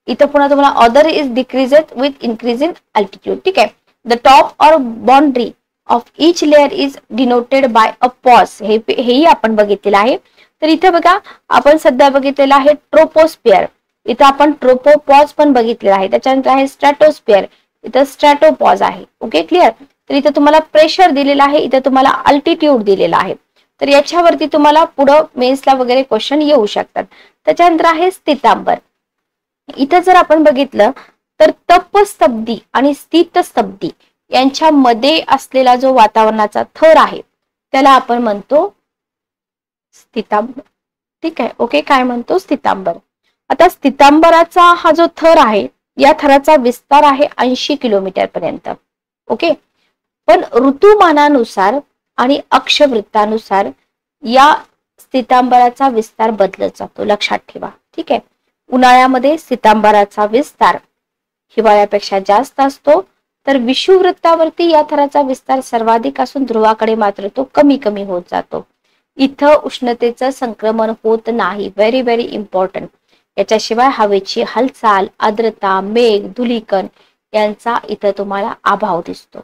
इथं पुन्हा तुम्हाला other is decreases with increasing altitude. ठीक आहे. The top or boundary of each layer is denoted by a pause. हेही आपण बघितलेलं आहे. तर इथे बघा आपण सध्या बघितलेलं आहे ट्रोपोस्फिअर. इथं आपण ट्रोपोपॉज पण बघितलेला आहे. त्याच्यानंतर आहे स्ट्रॅटोस्फिअर, इथं स्ट्रॅटोपॉज आहे. Okay, clear. तर इथं तुम्हाला प्रेशर दिलेला आहे, इथं तुम्हाला अल्टिट्यूड दिलेला आहे. तर याच्यावरती तुम्हाला पुढं मेन्सला वगैरे क्वेश्चन येऊ शकतात. त्याच्यानंतर आहे स्थितांबर. इथं जर आपण बघितलं तर तपस्तब्दी आणि स्थितस्तब्दी यांच्यामध्ये असलेला जो वातावरणाचा थर आहे त्याला आपण म्हणतो स्थितांबर. ठीक आहे. ओके, काय म्हणतो, स्थितांबर. आता स्थितांबराचा हा जो थर आहे या थराचा विस्तार आहे 80 किलोमीटर पर्यंत. ओके, पण ऋतुमानानुसार आणि अक्षवृत्तानुसार या स्थितांबराचा विस्तार बदलत जातो, लक्षात ठेवा. ठीक आहे. उन्हाळ्यामध्ये स्थितांबराचा विस्तार हिवाळ्यापेक्षा जास्त असतो, तर विषुववृत्तावरती या थराचा विस्तार सर्वाधिक असून ध्रुवाकडे मात्र तो कमी कमी होत जातो. इथं उष्णतेचं संक्रमण होत नाही. Very very important. याच्याशिवाय हवेची हालचाल, आर्द्रता, मेघ, धुलीकण यांचा इथं तुम्हाला अभाव दिसतो.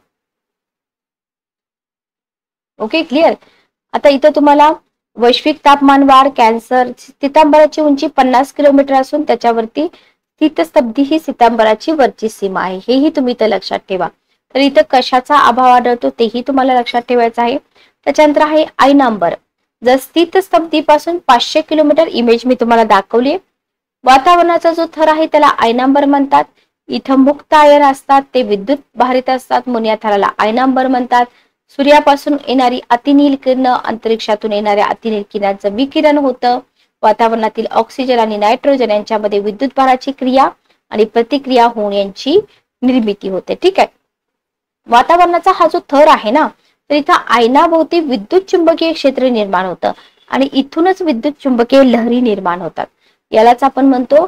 Okay, clear. आता इथं तुम्हाला वैश्विक तापमान वाढ, कॅन्सर, स्थितांबराची उंची 50 किलोमीटर असून त्याच्यावरती स्थितस्तब्दी ही स्थितांबराची वरची सीमा आहे. हेही तुम्ही इथं लक्षात ठेवा. तर इथं कशाचा अभाव आढळतो तेही तुम्हाला लक्षात ठेवायचं आहे. त्याच्यानंतर आहे आयनांबर. जर स्थितस्तब्दीपासून 500 किलोमीटर, इमेज मी तुम्हाला दाखवली. वातावरणाचा जो थर आहे त्याला आयनांबर म्हणतात. इथं मुक्त आयन असतात, ते विद्युत भारित असतात म्हणून या थराला आयनांबर म्हणतात. सूर्यापासून येणारी अतिनील किरण, अंतरिक्षातून येणाऱ्या अतिनील किरणांचं विकिरण होतं. वातावरणातील ऑक्सिजन आणि नायट्रोजन यांच्यामध्ये विद्युत भाराची क्रिया आणि प्रतिक्रिया होऊन यांची निर्मिती होते. ठीक आहे. वातावरणाचा हा जो थर आहे ना, तर इथं आयनाभोवती विद्युत चुंबकीय क्षेत्र निर्माण होतं आणि इथूनच विद्युत चुंबकीय लहरी निर्माण होतात. यालाच आपण म्हणतो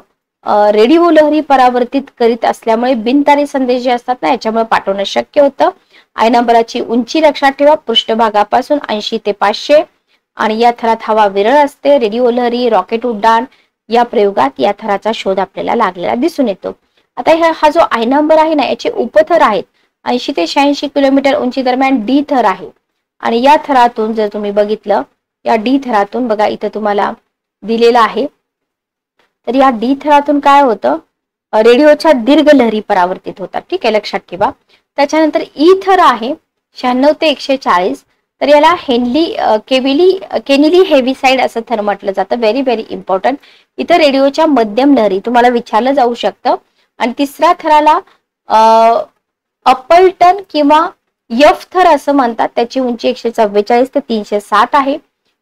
रेडिओ लहरी परावर्तित करीत असल्यामुळे बिनतारी संदेश जे असतात ना याच्यामुळे पाठवणं शक्य होतं. आयनांबराची उंची लक्षात ठेवा, पृष्ठभागापासून 80 ते 500 आणि या थरात हवा विरळ असते. रेडिओ लहरी, रॉकेट उड्डाण या प्रयोगात या थराचा शोध आपल्याला लागलेला दिसून येतो. आता हा जो आयनांबर आहे ना याचे उपथर आहेत. 80 ते 86 किलोमीटर उंची दरम्यान डी थर आहे आणि या थरातून जर तुम्ही बघितलं, या डी थरातून बघा इथं तुम्हाला दिलेलं आहे. तर या डी थरातून काय होतं, रेडिओच्या दीर्घ लहरी परावर्तित होतात. ठीक आहे, लक्षात ठेवा. त्याच्यानंतर ई थर आहे 96 ते 140. तर याला केनिली हेविसाइड असं थर म्हटलं जातं. Very very important. इथं रेडिओच्या मध्यम लहरी तुम्हाला विचारलं जाऊ शकतं. आणि तिसऱ्या थराला अपल्टन किंवा यफ थर असं म्हणतात. त्याची उंची 144 ते 360 आहे.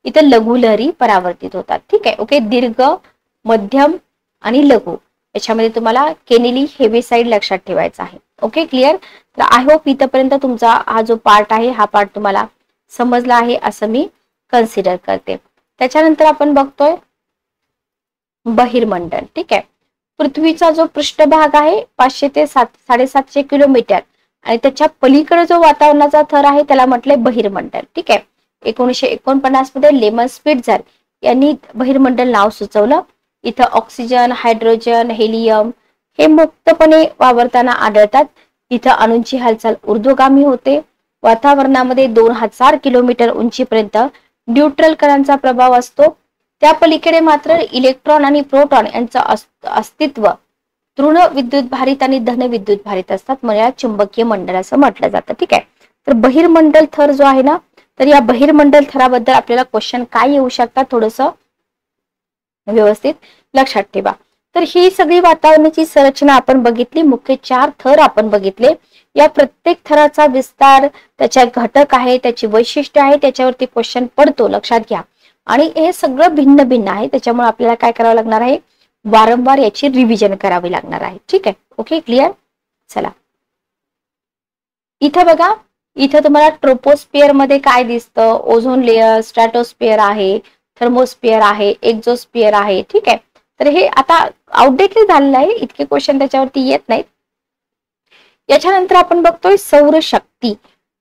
इथं लघु लहरी परावर्तित होतात. ठीक आहे. ओके, दीर्घ, मध्यम आणि लघु याच्यामध्ये तुम्हाला केनिली हेविसाइड लक्षात ठेवायचा आहे. Okay, clear. तर आय होप इथपर्यंत तुमचा हा जो पार्ट आहे हा पार्ट तुम्हाला समजला आहे असं मी कन्सिडर करते. त्याच्यानंतर आपण बघतोय बहिर्मंडल. ठीक आहे. पृथ्वीचा जो पृष्ठभाग आहे 500 ते 750 किलोमीटर आणि त्याच्या पलीकडे जो वातावरणाचा थर आहे त्याला म्हटलंय बहिर्मंडल. ठीक आहे. 1949 मध्ये लेमन स्पिट्झर यांनी बहिर्मंडल नाव सुचवलं. इथं ऑक्सिजन, हायड्रोजन, हेलियम हे मुक्तपणे वावरताना आढळतात. इथं अणूंची हालचाल ऊर्ध्वगामी होते. वातावरणामध्ये 2000 किलोमीटर उंचीपर्यंत न्यूट्रल कणांचा प्रभाव असतो. त्या पलीकडे मात्र इलेक्ट्रॉन आणि प्रोटॉन यांचं अस्तित्व तृण विद्युत भारित आणि धन विद्युत भारित असतात. म्हणजे चुंबकीय मंडल असं म्हटलं जातं. ठीक आहे. तर बहिर्मंडल थर जो आहे ना, तर या बहिर्मंडल थराबद्दल आपल्याला क्वेश्चन काय येऊ शकतात थोडंसं व्यवस्थित लक्षात ठेवा. तर ही सगळी वातावरणाची संरचना आपण बघितली. मुख्य 4 थर आपण बघितले. या प्रत्येक थराचा विस्तार, त्याच्या घटक आहे, त्याची वैशिष्ट्य आहे, त्याच्यावरती क्वेश्चन पडतो, लक्षात घ्या. आणि हे सगळं भिन्न भिन्न आहे. त्याच्यामुळे आपल्याला काय करावं लागणार आहे, वारंवार याची रिव्हिजन करावी लागणार आहे. ठीक आहे. Okay, clear. चला इथं बघा, इथं तुम्हाला ट्रोपोस्फिअर मध्ये काय दिसतं, ओझोन लेयर, स्ट्रॅटोस्फिअर आहे, थर्मोस्फिअर आहे, एक्झोस्फिअर आहे. ठीक आहे. तर हे आता आउटडेटेड झालेलं आहे, इतके क्वेश्चन त्याच्यावरती येत नाहीत. याच्यानंतर आपण बघतोय सौरशक्ती.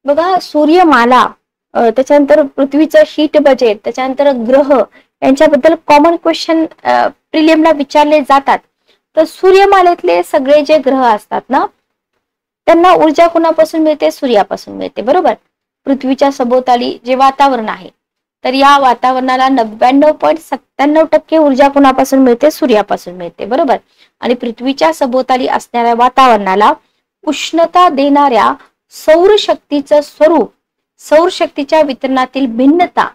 बघा सूर्यमाला, त्याच्यानंतर पृथ्वीचं हीट बजेट, त्याच्यानंतर ग्रह यांच्याबद्दल कॉमन क्वेश्चन प्रिलिमला विचारले जातात. तर सूर्यमालेतले सगळे जे ग्रह असतात ना, त्यांना ऊर्जा कुणापासून मिळते? सूर्यापासून मिळते, बरोबर. पृथ्वीच्या सभोवताली जे वातावरण आहे, तर या वातावरणाला 99.97% ऊर्जा कुणापासून मिळते? सूर्यापासून मिळते, बरोबर. आणि पृथ्वीच्या सभोवताली असणाऱ्या वातावरणाला उष्णता देणाऱ्या सौरशक्तीचं स्वरूप, सौरशक्तीच्या वितरणातील भिन्नता,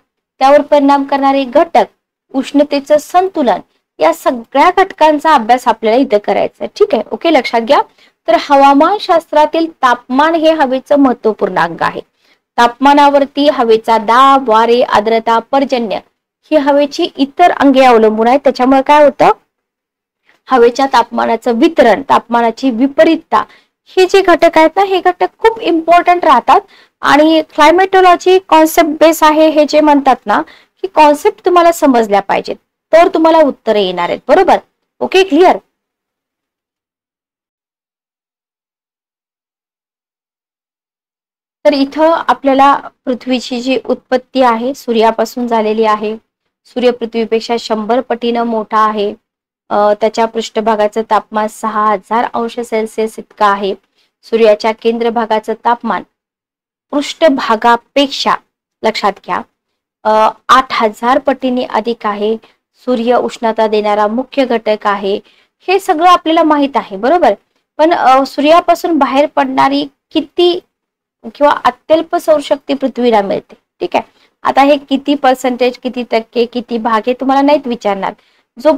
त्यावर परिणाम करणारे घटक, उष्णतेचं संतुलन, या सगळ्या घटकांचा अभ्यास आपल्याला इथं करायचा आहे. ठीक आहे, ओके, लक्षात घ्या. तर हवामान शास्त्रातील तापमान हे हवेचं महत्वपूर्ण अंग आहे. तापमानावरती हवेचा दाब, वारे, आर्द्रता, पर्जन्य ही हवेची इतर अंगे अवलंबून आहेत. त्याच्यामुळे काय होतं? हवेच्या तापमानाचं वितरण, तापमानाची विपरीतता, हे जे घटक आहेत ना, हे घटक खूप इम्पॉर्टंट राहतात. आणि क्लायमेटोलॉजी कॉन्सेप्ट बेस आहे हे जे म्हणतात ना, ही कॉन्सेप्ट तुम्हाला समजल्या पाहिजेत, तर तुम्हाला उत्तरे येणार आहेत, बरोबर. Okay, clear. तर इथं आपल्याला पृथ्वीची जी उत्पत्ती आहे सूर्यापासून झालेली आहे. सूर्य पृथ्वीपेक्षा 100 पटीनं मोठा आहे. त्याच्या पृष्ठभागाचं तापमान 6000 अंश सेल्सिअस इतकं आहे. सूर्याच्या केंद्र भागाचं तापमान पृष्ठभागापेक्षा, लक्षात घ्या, 8000 पटीने अधिक आहे. सूर्य उष्णता देणारा मुख्य घटक आहे. हे सगळं आपल्याला माहित आहे, बरोबर. पण सूर्यापासून बाहेर पडणारी किती किंवा अत्यल्प सौरशक्ती पृथ्वीला मिळते? ठीक आहे. आता हे किती पर्सेंटेज, किती टक्के, किती भाग हे तुम्हाला नाहीत विचारणार. जो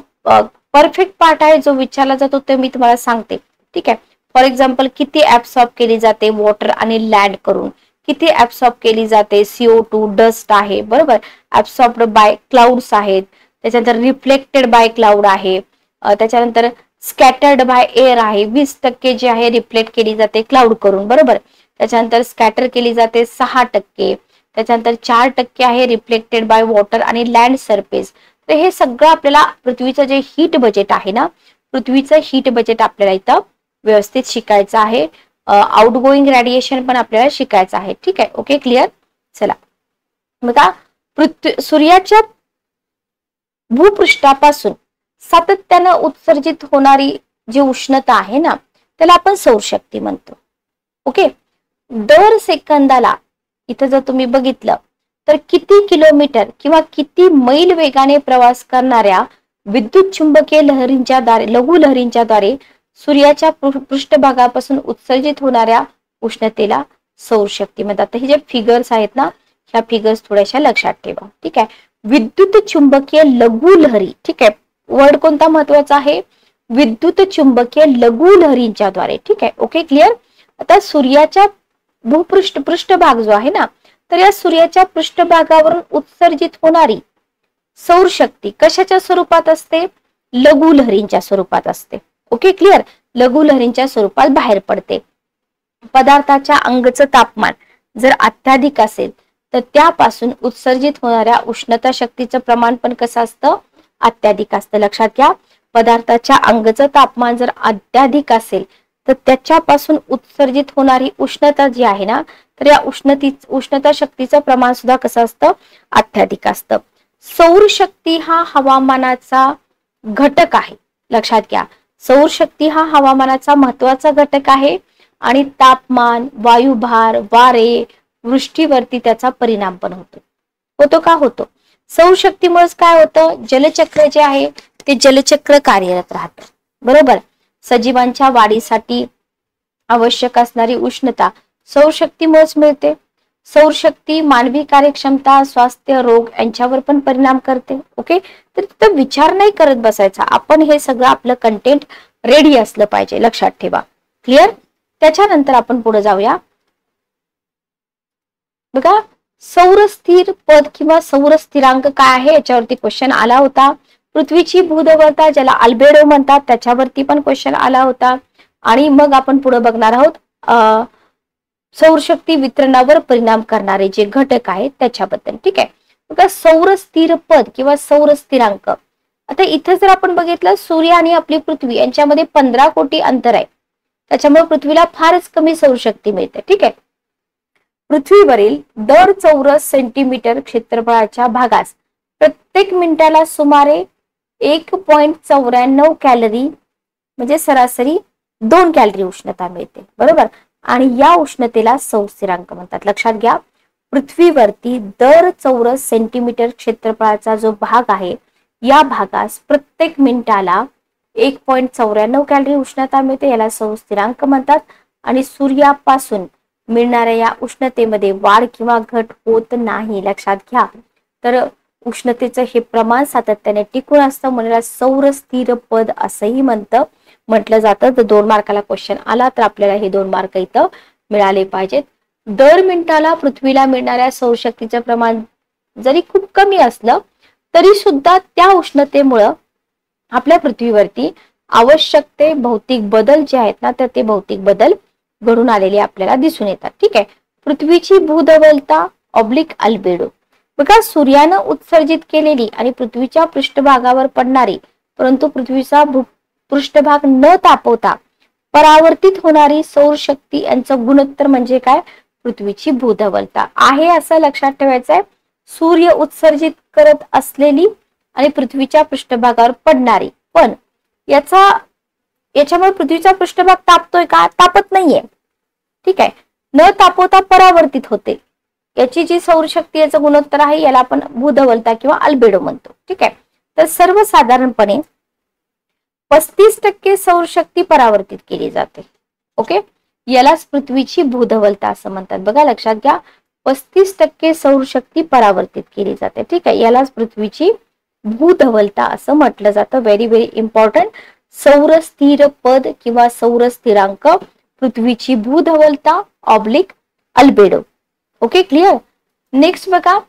परफेक्ट पार्ट आहे जो विचारला जातो ते मी तुम्हाला सांगते. ठीक आहे. फॉर एक्झाम्पल, किती ऍब्सॉर्ब केली जाते वॉटर आणि लँड करून, किती ऍब्सॉर्ब केली जाते CO2, डस्ट आहे, बरोबर. ऍब्सॉर्ब्ड बाय क्लाउड्स आहेत, त्याच्यानंतर रिफ्लेक्टेड बाय क्लाउड आहे, त्याच्यानंतर स्कॅटर्ड बाय एअर आहे. 20% जे आहे रिफ्लेक्ट केली जाते क्लाउड करून, बरोबर. त्याच्यानंतर स्कॅटर केली जाते 6%, त्याच्यानंतर 4% आहे रिफ्लेक्टेड बाय वॉटर आणि लँड सरफेस. तर हे सगळं आपल्याला पृथ्वीचं जे हीट बजेट आहे ना, पृथ्वीचं हीट बजेट आपल्याला इथं व्यवस्थित शिकायचं आहे. आउटगोईंग रेडिएशन पण आपल्याला शिकायचं आहे. ठीक आहे, ओके, क्लिअर. चला, बघा, सूर्याच्या भूपृष्ठापासून सातत्यानं उत्सर्जित होणारी जी उष्णता आहे ना, त्याला आपण सौरशक्ती म्हणतो. ओके. दर सेकंदाला इथं जर तुम्ही बघितलं तर किती किलोमीटर किंवा किती मैल वेगाने प्रवास करणाऱ्या विद्युत चुंबकीय लहरींच्या द्वारे, लघु लहरींच्या द्वारे सूर्याच्या पृष्ठभागापासून उत्सर्जित होणाऱ्या उष्णतेला सौरशक्ती म्हणतात. हे जे फिगर्स आहेत ना, ह्या फिगर्स थोड्याशा लक्षात ठेवा. ठीक आहे. विद्युत चुंबकीय लघु लहरी, ठीक आहे, वर्ड कोणता महत्वाचा आहे? विद्युत चुंबकीय लघु लहरींच्या द्वारे. ठीक आहे, ओके, क्लिअर. आता सूर्याच्या पृष्ठभाग जो आहे ना, तर या सूर्याच्या पृष्ठभागावरून उत्सर्जित होणारी सौरशक्ती कशाच्या स्वरूपात असते? लघु लहरींच्या स्वरूपात असते. Okay, clear. लघु लहरींच्या स्वरूपात बाहेर पडते. पदार्थाच्या अंगचं तापमान जर अत्याधिक असेल तर त्यापासून उत्सर्जित होणाऱ्या उष्णता शक्तीचं प्रमाण पण कसं असतं? अत्याधिक असतं. लक्षात घ्या, पदार्थाच्या अंगचं तापमान जर अत्याधिक असेल तर त्याच्यापासून उत्सर्जित होणारी उष्णता जी आहे ना, तर या उष्णता शक्तीचं प्रमाण सुद्धा कसं असतं? अत्याधिक असतं. सौरशक्ती हा हवामानाचा घटक आहे. लक्षात घ्या, सौरशक्ती हा हवामानाचा महत्वाचा घटक आहे आणि तापमान, वायुभार, वारे, वृष्टीवरती त्याचा परिणाम पण होतो. होतो का? होतो. सौरशक्तीमुळेच काय होतं? जलचक्र जे आहे ते जलचक्र कार्यरत राहतं, बरोबर. सजीवांच्या वाढीसाठी आवश्यक असणारी उष्णता सौरशक्तीमुळेच मिळते. सौरशक्ती मानवी कार्यक्षमता, स्वास्थ्य, रोग यांच्यावर पण परिणाम करते. ओके, तर तिथं विचार नाही करत बसायचा आपण, हे सगळं आपलं कंटेंट रेडी असलं पाहिजे, लक्षात ठेवा. क्लिअर. त्याच्यानंतर आपण पुढे जाऊया. बघा, सौर स्थिर पद किंवा सौर स्थिरांक काय आहे याच्यावरती क्वेश्चन आला होता. पृथ्वीची भूदवता ज्याला अल्बेडो म्हणतात त्याच्यावरती पण क्वेश्चन आला होता. आणि मग आपण पुढे बघणार आहोत सौरशक्ती वितरणावर परिणाम करणारे जे घटक आहेत त्याच्याबद्दल. ठीक आहे. बघा, सौर स्थिर पद किंवा सौर स्थिरांक आता इथे जर आपण बघितलं सूर्य आणि आपली पृथ्वी यांच्यामध्ये 15 कोटी अंतर आहे, त्याच्यामुळे पृथ्वीला फारच कमी सौरशक्ती मिळते. ठीक आहे. पृथ्वीवरील दर चौरस सेंटीमीटर क्षेत्रफळाच्या भागास प्रत्येक मिनिटाला सुमारे 1.94 कॅलरी म्हणजे सरासरी 2 कॅलरी उष्णता मिळते. बरोबर. आणि या उष्णतेला सौर स्थिरांक म्हणतात. लक्षात घ्या, पृथ्वीवरती दर चौरस सेंटीमीटर क्षेत्रफळाचा जो भाग आहे या भागास प्रत्येक मिनिटाला 1.94 कॅलरी उष्णता मिळते, याला सौर स्थिरांक म्हणतात. आणि सूर्यापासून मिळणाऱ्या या उष्णतेमध्ये वाढ किंवा घट होत नाही. लक्षात घ्या. तर उष्णतेचं हे प्रमाण सातत्याने टिकून असतं, म्हणून सौर स्थिर पद असंही म्हटलं जातं. तर 2 मार्काला क्वेश्चन आला तर आपल्याला हे 2 मार्क इथं मिळाले पाहिजेत. दर मिनिटाला पृथ्वीला मिळणाऱ्या सौरशक्तीचं प्रमाण जरी खूप कमी असलं तरी सुद्धा त्या उष्णतेमुळं आपल्या पृथ्वीवरती आवश्यक ते भौतिक बदल जे आहेत ना, तर ते भौतिक बदल घडून आलेले आपल्याला दिसून येतात. ठीक आहे. पृथ्वीची भूधवलता ऑब्लिक अल्बेडो. बघा, सूर्यानं उत्सर्जित केलेली आणि पृथ्वीच्या पृष्ठभागावर पडणारी परंतु पृथ्वीचा पृष्ठभाग न तापवता परावर्तित होणारी सौरशक्ती यांचं गुणोत्तर म्हणजे काय? पृथ्वीची भूधवलता आहे, असं लक्षात ठेवायचं आहे. सूर्य उत्सर्जित करत असलेली आणि पृथ्वीच्या पृष्ठभागावर पडणारी, पण याच्यामुळे पृथ्वीचा पृष्ठभाग तापतोय का? तापत नाहीये. ठीक आहे. न तापवता परावर्तित होते, याची जी सौरशक्ती याचं गुणोत्तर आहे याला आपण भूधवलता किंवा अल्बेडो म्हणतो. ठीक आहे. तर सर्वसाधारणपणे 35% सौरशक्ती परावर्तित केली जाते. ओके, यालाच पृथ्वीची भूधवलता असं म्हणतात. बघा, लक्षात घ्या, 35% सौरशक्ती परावर्तित केली जाते. ठीक आहे, यालाच पृथ्वीची भूधवलता असं म्हटलं जातं. Very very important. सौर स्थिर पद किंवा सौर स्थिरांक, पृथ्वीची भूधवलता oblique albedo. Okay, clear. Next बघा,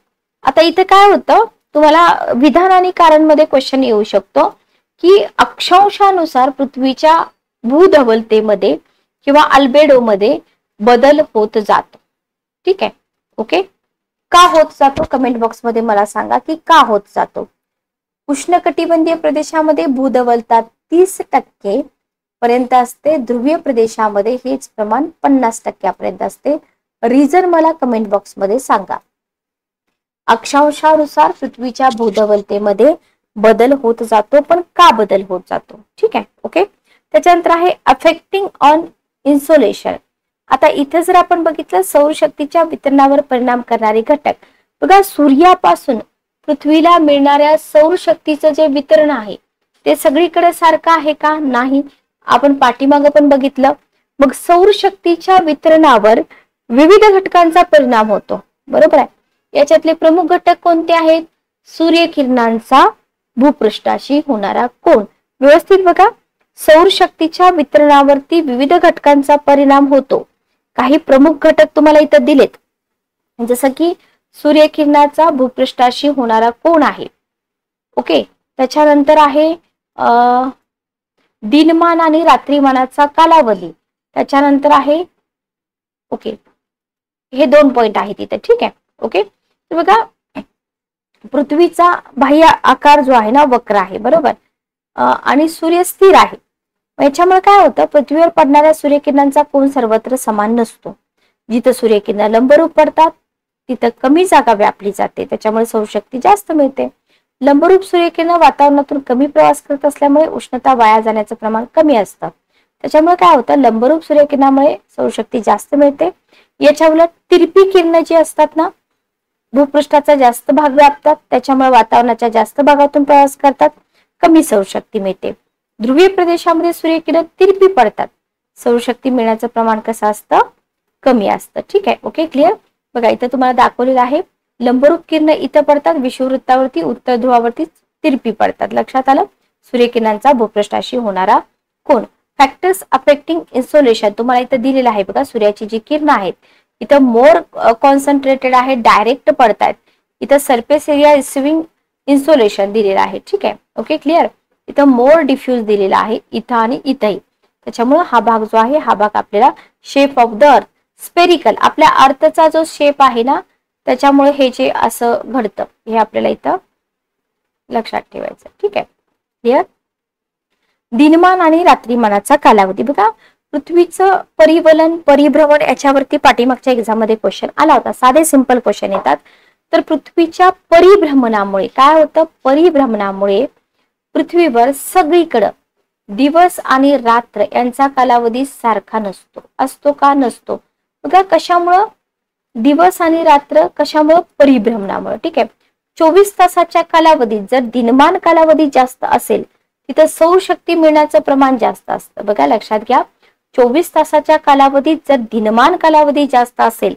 आता इथे काय होतं, तुम्हाला विधान आणि कारण मध्ये क्वेश्चन येऊ शकतो की अक्षांशानुसार पृथ्वीच्या भूधवलतेमध्ये किंवा अल्बेडो मध्ये बदल होत जातो. ठीक आहे. ओके, का होत जातो? कमेंट बॉक्स मध्ये मला सांगा की का होत जातो. उष्णकटिबंधीय प्रदेशामध्ये भूधवलता 30% पर्यंत असते, ध्रुवीय प्रदेशामध्ये हेच प्रमाण 50% पर्यंत असते. रिझन मला कमेंट बॉक्स मध्ये सांगा. अक्षांशानुसार पृथ्वीच्या भूधवलतेमध्ये बदल होत जातो, पण का बदल होत जातो? ठीक आहे. ओके, त्याच्यानंतर आहे अफेक्टिंग ऑन इन्सोलेशन. आता इथे जर आपण बघितलं सौरशक्तीच्या वितरणावर परिणाम करणारे घटक, बघा, सूर्यापासून पृथ्वीला मिळणाऱ्या सौरशक्तीचं जे वितरण आहे ते सगळीकडे सारखं आहे का? नाही. आपण पाठीमागं पण बघितलं. मग सौरशक्तीच्या वितरणावर विविध घटकांचा परिणाम होतो. बरोबर आहे. याच्यातले प्रमुख घटक कोणते आहेत? सूर्यकिरणांचा भूपृष्ठाशी होणारा कोन. व्यवस्थित बघा, सौरशक्तीच्या वितरणावरती विविध घटकांचा परिणाम होतो. काही प्रमुख घटक तुम्हाला इथं दिलेत, जसं की सूर्यकिरणाचा भूपृष्ठाशी होणारा कोन आहे. ओके, त्याच्यानंतर आहे दिनमान आणि रात्रीमानाचा कालावधी. त्याच्यानंतर आहे, ओके, हे 2 पॉइंट आहेत इथे. ठीक आहे. ओके, तर बघा, पृथ्वीचा बाह्य आकार जो आहे ना वक्र आहे. बरोबर. आणि सूर्य स्थिर आहे. याच्यामुळे काय होतं, पृथ्वीवर पडणाऱ्या सूर्यकिरणांचा कोन सर्वत्र समान नसतो. जिथं सूर्यकिरण लंबरूप पडतात तिथं कमी जागा व्यापली जाते, त्याच्यामुळे सौरशक्ती जास्त मिळते. लंबरूप सूर्यकिरण वातावरणातून कमी प्रवास करत असल्यामुळे उष्णता वाया जाण्याचं प्रमाण कमी असतं. त्याच्यामुळे काय होतं, लंबरूप सूर्यकिरणामुळे सौरशक्ती जास्त मिळते. याच्या उलट तिरपी किरण जी असतात ना, भूपृष्ठाचा जास्त भाग व्यापतात, त्याच्यामुळे वातावरणाच्या जास्त भागातून प्रवास करतात, कमी सौरशक्ती मिळते. ध्रुवीय प्रदेशामध्ये सूर्यकिरण तिरपी पडतात, सौरशक्ती मिळण्याचं प्रमाण कसं असतं? कमी असतं. ठीक आहे. Okay, clear. बघा, इथं तुम्हाला दाखवलेलं आहे, लंबरूप किरण इथं पडतात विषुववृत्तावरती, उत्तर ध्रुवावरती तिरपी पडतात. लक्षात आलं. सूर्यकिरणांचा भूपृष्ठाशी होणारा कोन. फॅक्टर्स अफेक्टिंग इन्सोलेशन तुम्हाला इथं दिलेलं आहे. बघा, सूर्याची जी किरण आहेत इथं मोर कॉन्सन्ट्रेटेड आहे, डायरेक्ट पडतायत. इथं सरफेस एरिया रिसिव्हिंग इन्सोलेशन दिलेलं आहे. ठीक आहे. Okay, clear. इथं मोर डिफ्यूज दिलेला आहे, इथं आणि इथंही. त्याच्यामुळे हा भाग जो आहे हा भाग आपल्याला shape of the earth spherical, आपल्या अर्थचा जो शेप आहे ना, त्याच्यामुळे हे जे असं घडतं हे आपल्याला इथं लक्षात ठेवायचं. ठीक आहे. क्लिअर? दिनमान आणि रात्रीमानाचा कालावधी बघा, पृथ्वीचं परिवलन परिभ्रमण याच्यावरती पाठीमागच्या एक्झाम मध्ये क्वेश्चन आला होता. साधे सिंपल क्वेश्चन येतात. तर पृथ्वीच्या परिभ्रमणामुळे काय होतं? परिभ्रमणामुळे पृथ्वीवर सगळीकडे दिवस आणि रात्र यांचा कालावधी सारखा नसतो. असतो का? नसतो. बघा कशामुळं? दिवस आणि रात्र कशामुळं? परिभ्रमणामुळे. ठीक आहे. 24 तासाच्या कालावधीत जर दिनमान कालावधी जास्त असेल तिथं सौरशक्ती मिळण्याचं प्रमाण जास्त असतं. बघा लक्षात घ्या, 24 तासाच्या कालावधीत जर दिनमान कालावधी जास्त असेल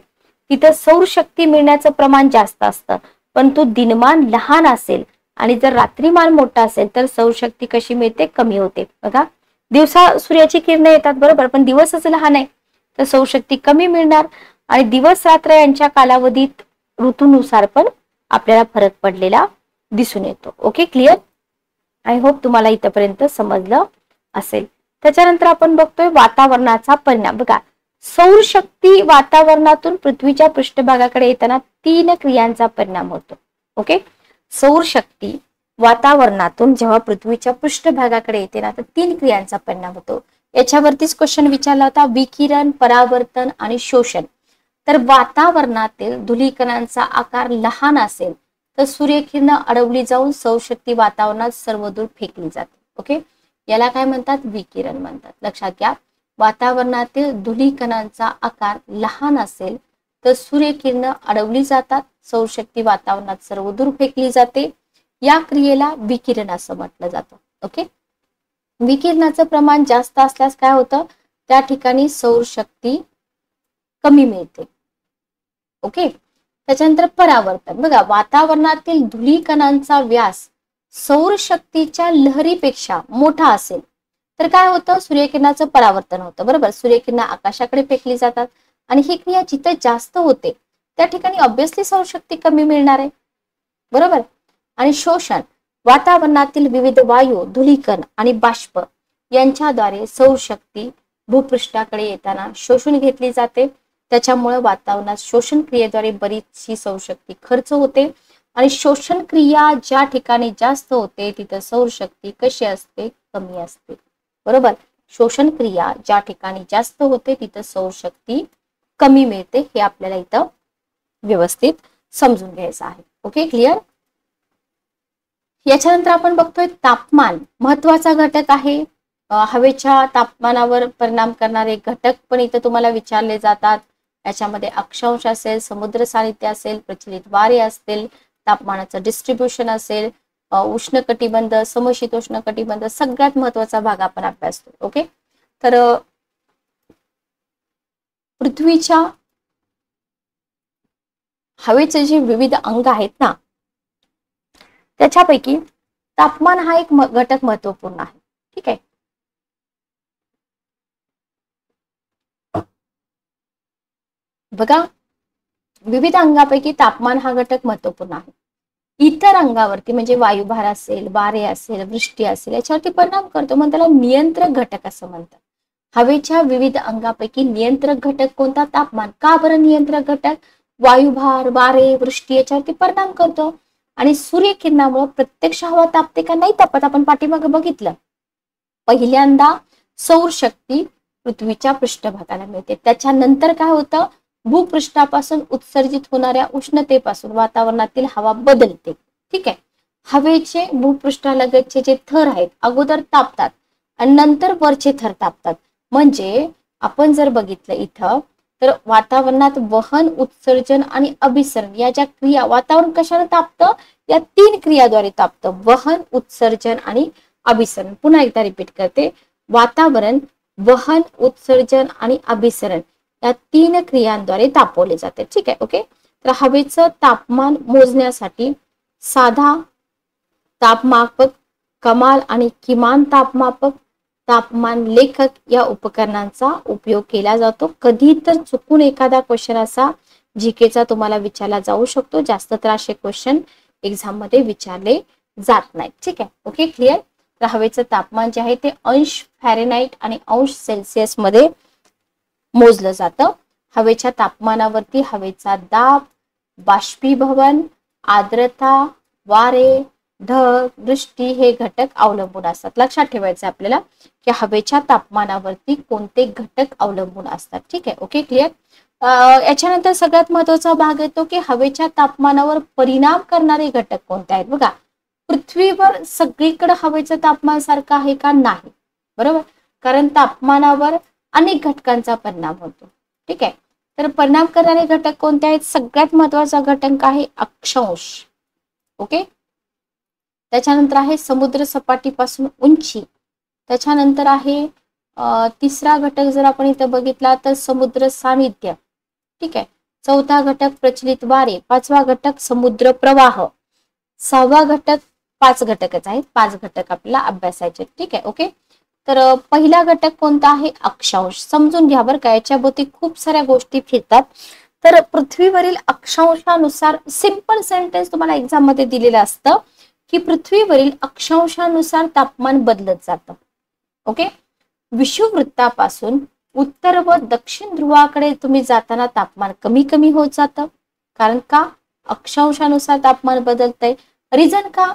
तिथं सौरशक्ती मिळण्याचं प्रमाण जास्त असतं. पण तो दिनमान लहान असेल आणि जर रात्रीमान मोठा असेल तर सौरशक्ती कशी मिळते? कमी होते. बघा दिवसा सूर्याची किरण येतात बरोबर, पण दिवसच लहान आहे तर सौरशक्ती कमी मिळणार. आणि दिवस रात्र यांच्या कालावधीत ऋतूनुसार पण आपल्याला फरक पडलेला दिसून येतो. Okay, clear? आय होप तुम्हाला इथपर्यंत समजलं असेल. त्याच्यानंतर आपण बघतोय वातावरणाचा परिणाम. बघा सौरशक्ती वातावरणातून पृथ्वीच्या पृष्ठभागाकडे येताना 3 क्रियांचा परिणाम होतो. ओके, सौरशक्ती वातावरणातून जेव्हा पृथ्वीच्या पृष्ठभागाकडे येते ना तर 3 क्रियांचा परिणाम होतो. याच्यावरतीच क्वेश्चन विचारला होता, विकिरण, परावर्तन आणि शोषण. तर वातावरणातील धूलिकणांचा आकार लहान असेल तर सूर्यकिरण अडवली जाऊन सौरशक्ती वातावरणात सर्वदूर फेकली जाते. ओके, याला काय म्हणतात? विकिरण म्हणतात. लक्षात घ्या, वातावरणातील धूलिकणांचा आकार लहान असेल तर सूर्यकिरण अडवली जातात, सौरशक्ती वातावरणात सर्वदूर फेकली जाते. या क्रियेला विकिरण असं म्हटलं जातं. ओके, विकिरणाचं प्रमाण जास्त असल्यास काय होतं? त्या ठिकाणी सौरशक्ती कमी मिळते. ओके, त्याच्यानंतर परावर्तन. बघा वातावरणातील धूलिकणांचा व्यास सौरशक्तीच्या लहरीपेक्षा मोठा असेल तर काय होतं? सूर्यकिरणाचं परावर्तन होतं बरोबर. सूर्यकिरण आकाशाकडे फेकली जातात आणि ही क्रिया जिथे जास्त होते त्या ठिकाणी ऑब्विसली सौरशक्ती कमी मिळणार आहे बरोबर. आणि शोषण, वातावरणातील विविध वायू, धूलिकण आणि बाष्प यांच्याद्वारे सौरशक्ती भूपृष्ठाकडे येताना शोषून घेतली जाते. त्याच्यामुळे वातावरणात शोषण क्रियेद्वारे बरीचशी सौरशक्ती खर्च होते. आणि शोषण क्रिया ज्या ठिकाणी जास्त होते तिथं सौरशक्ती कशी असते? कमी असते बरोबर. शोषण क्रिया ज्या ठिकाणी जास्त होते तिथं सौरशक्ती कमी मिळते. हे आपल्याला इथं व्यवस्थित समजून घ्यायचं आहे. Okay, clear? याच्यानंतर आपण बघतोय तापमान महत्वाचा घटक आहे. हवेच्या तापमानावर परिणाम करणारे घटक पण इथं तुम्हाला विचारले जातात. याच्यामध्ये अक्षांश असेल, समुद्र सानिध्य असेल, प्रचलित वारे असतील, तापमानाचं डिस्ट्रीब्युशन असेल, उष्ण कटिबंध, समशीतोष्ण कटिबंध, सगळ्यात महत्वाचा भाग आपण अभ्यासतो. ओके, तर पृथ्वीच्या हवेचे जे विविध अंग आहेत ना त्याच्यापैकी तापमान हा एक घटक महत्वपूर्ण आहे. ठीक आहे, बघा विविध अंगापैकी तापमान हा घटक महत्वपूर्ण आहे. इतर अंगावरती म्हणजे वायुभार असेल, वारे असेल, वृष्टी असेल याच्यावरती परिणाम करतो म्हणून त्याला नियंत्रक घटक असं म्हणतात. हवेच्या विविध अंगापैकी नियंत्रक घटक कोणता? तापमान. का बरं नियंत्रक घटक? वायुभार, वारे, वृष्टी याच्यावरती परिणाम करतो. आणि सूर्यकिरणामुळे प्रत्यक्ष हवा तापते का? नाही तापत. आपण पाठीमागे बघितलं, पहिल्यांदा सौरशक्ती पृथ्वीच्या पृष्ठभागाला मिळते. त्याच्यानंतर काय होतं? भूपृष्ठापासून उत्सर्जित होणाऱ्या उष्णतेपासून वातावरणातील हवा बदलते. ठीक आहे, हवेचे भूपृष्ठालगतचे जे थर आहेत अगोदर तापतात आणि नंतर वरचे थर तापतात. म्हणजे आपण जर बघितलं इथं तर वातावरणात वहन, उत्सर्जन आणि अभिसरण या ज्या क्रिया, वातावरण कशाने तापतं? या 3 क्रियाद्वारे तापतं, वहन, उत्सर्जन आणि अभिसरण. पुन्हा एकदा रिपीट करते, वातावरण वहन, उत्सर्जन आणि अभिसरण या 3 क्रियांद्वारे तापवले जाते. ठीक आहे, ओके. तर हवेचं तापमान मोजण्यासाठी साधा तापमापक, कमाल आणि किमान तापमापक, तापमान लेखक या उपकरणांचा उपयोग केला जातो. कधी तर चुकून एखादा क्वेश्चन असा जीकेचा तुम्हाला विचारला जाऊ शकतो. जास्त तर असे क्वेश्चन एक्झाम मध्ये विचारले जात नाहीत. ठीक आहे, ओके, क्लिअर. तर हवेचं तापमान जे आहे ते अंश फॅरेनहाइट आणि अंश सेल्सिअस मध्ये मोजलं जातं. हवेच्या तापमानावरती हवेचा दाब, बाष्पीभवन, आर्द्रता, वारे, ढग, दृष्टी हे घटक अवलंबून असतात. लक्षात ठेवायचं आपल्याला की हवेच्या तापमानावरती कोणते घटक अवलंबून असतात. ठीक आहे, ओके, क्लिअर. याच्यानंतर सगळ्यात महत्वाचा भाग येतो की हवेच्या तापमानावर परिणाम करणारे घटक कोणते आहेत. बघा, पृथ्वीवर सगळीकडे हवेचं तापमान सारखं आहे का? नाही, बरोबर. कारण तापमानावर अनेक घटकांचा परिणाम होतो. ठीक आहे, तर परिणाम करणारे घटक कोणते आहेत? सगळ्यात महत्वाचा घटक आहे अक्षांश. ओके, त्याच्यानंतर आहे समुद्र सपाटीपासून उंची. त्याच्यानंतर आहे तिसरा घटक जर आपण इथं बघितला तर समुद्र सानिध्य. ठीक आहे, चौथा घटक प्रचलित वारे, पाचवा घटक समुद्र प्रवाह, सहावा घटक, 5 घटकच आहेत, 5 घटक आपल्याला अभ्यासायचे. ठीक आहे, ओके. तर पहिला घटक कोणता आहे? अक्षांश. समजून घ्या बरं का, याच्याभोवती खूप साऱ्या गोष्टी फिरतात. तर पृथ्वीवरील अक्षांशानुसार, सिंपल सेंटेन्स तुम्हाला एक्झाम मध्ये दिलेलं असतं की पृथ्वीवरील अक्षांशानुसार तापमान बदलत जातं. ओके, विषुववृत्तापासून उत्तर व दक्षिण ध्रुवाकडे तुम्ही जाताना तापमान कमी कमी होत जातं. कारण का? अक्षांशानुसार तापमान बदलतंय. रिझन का?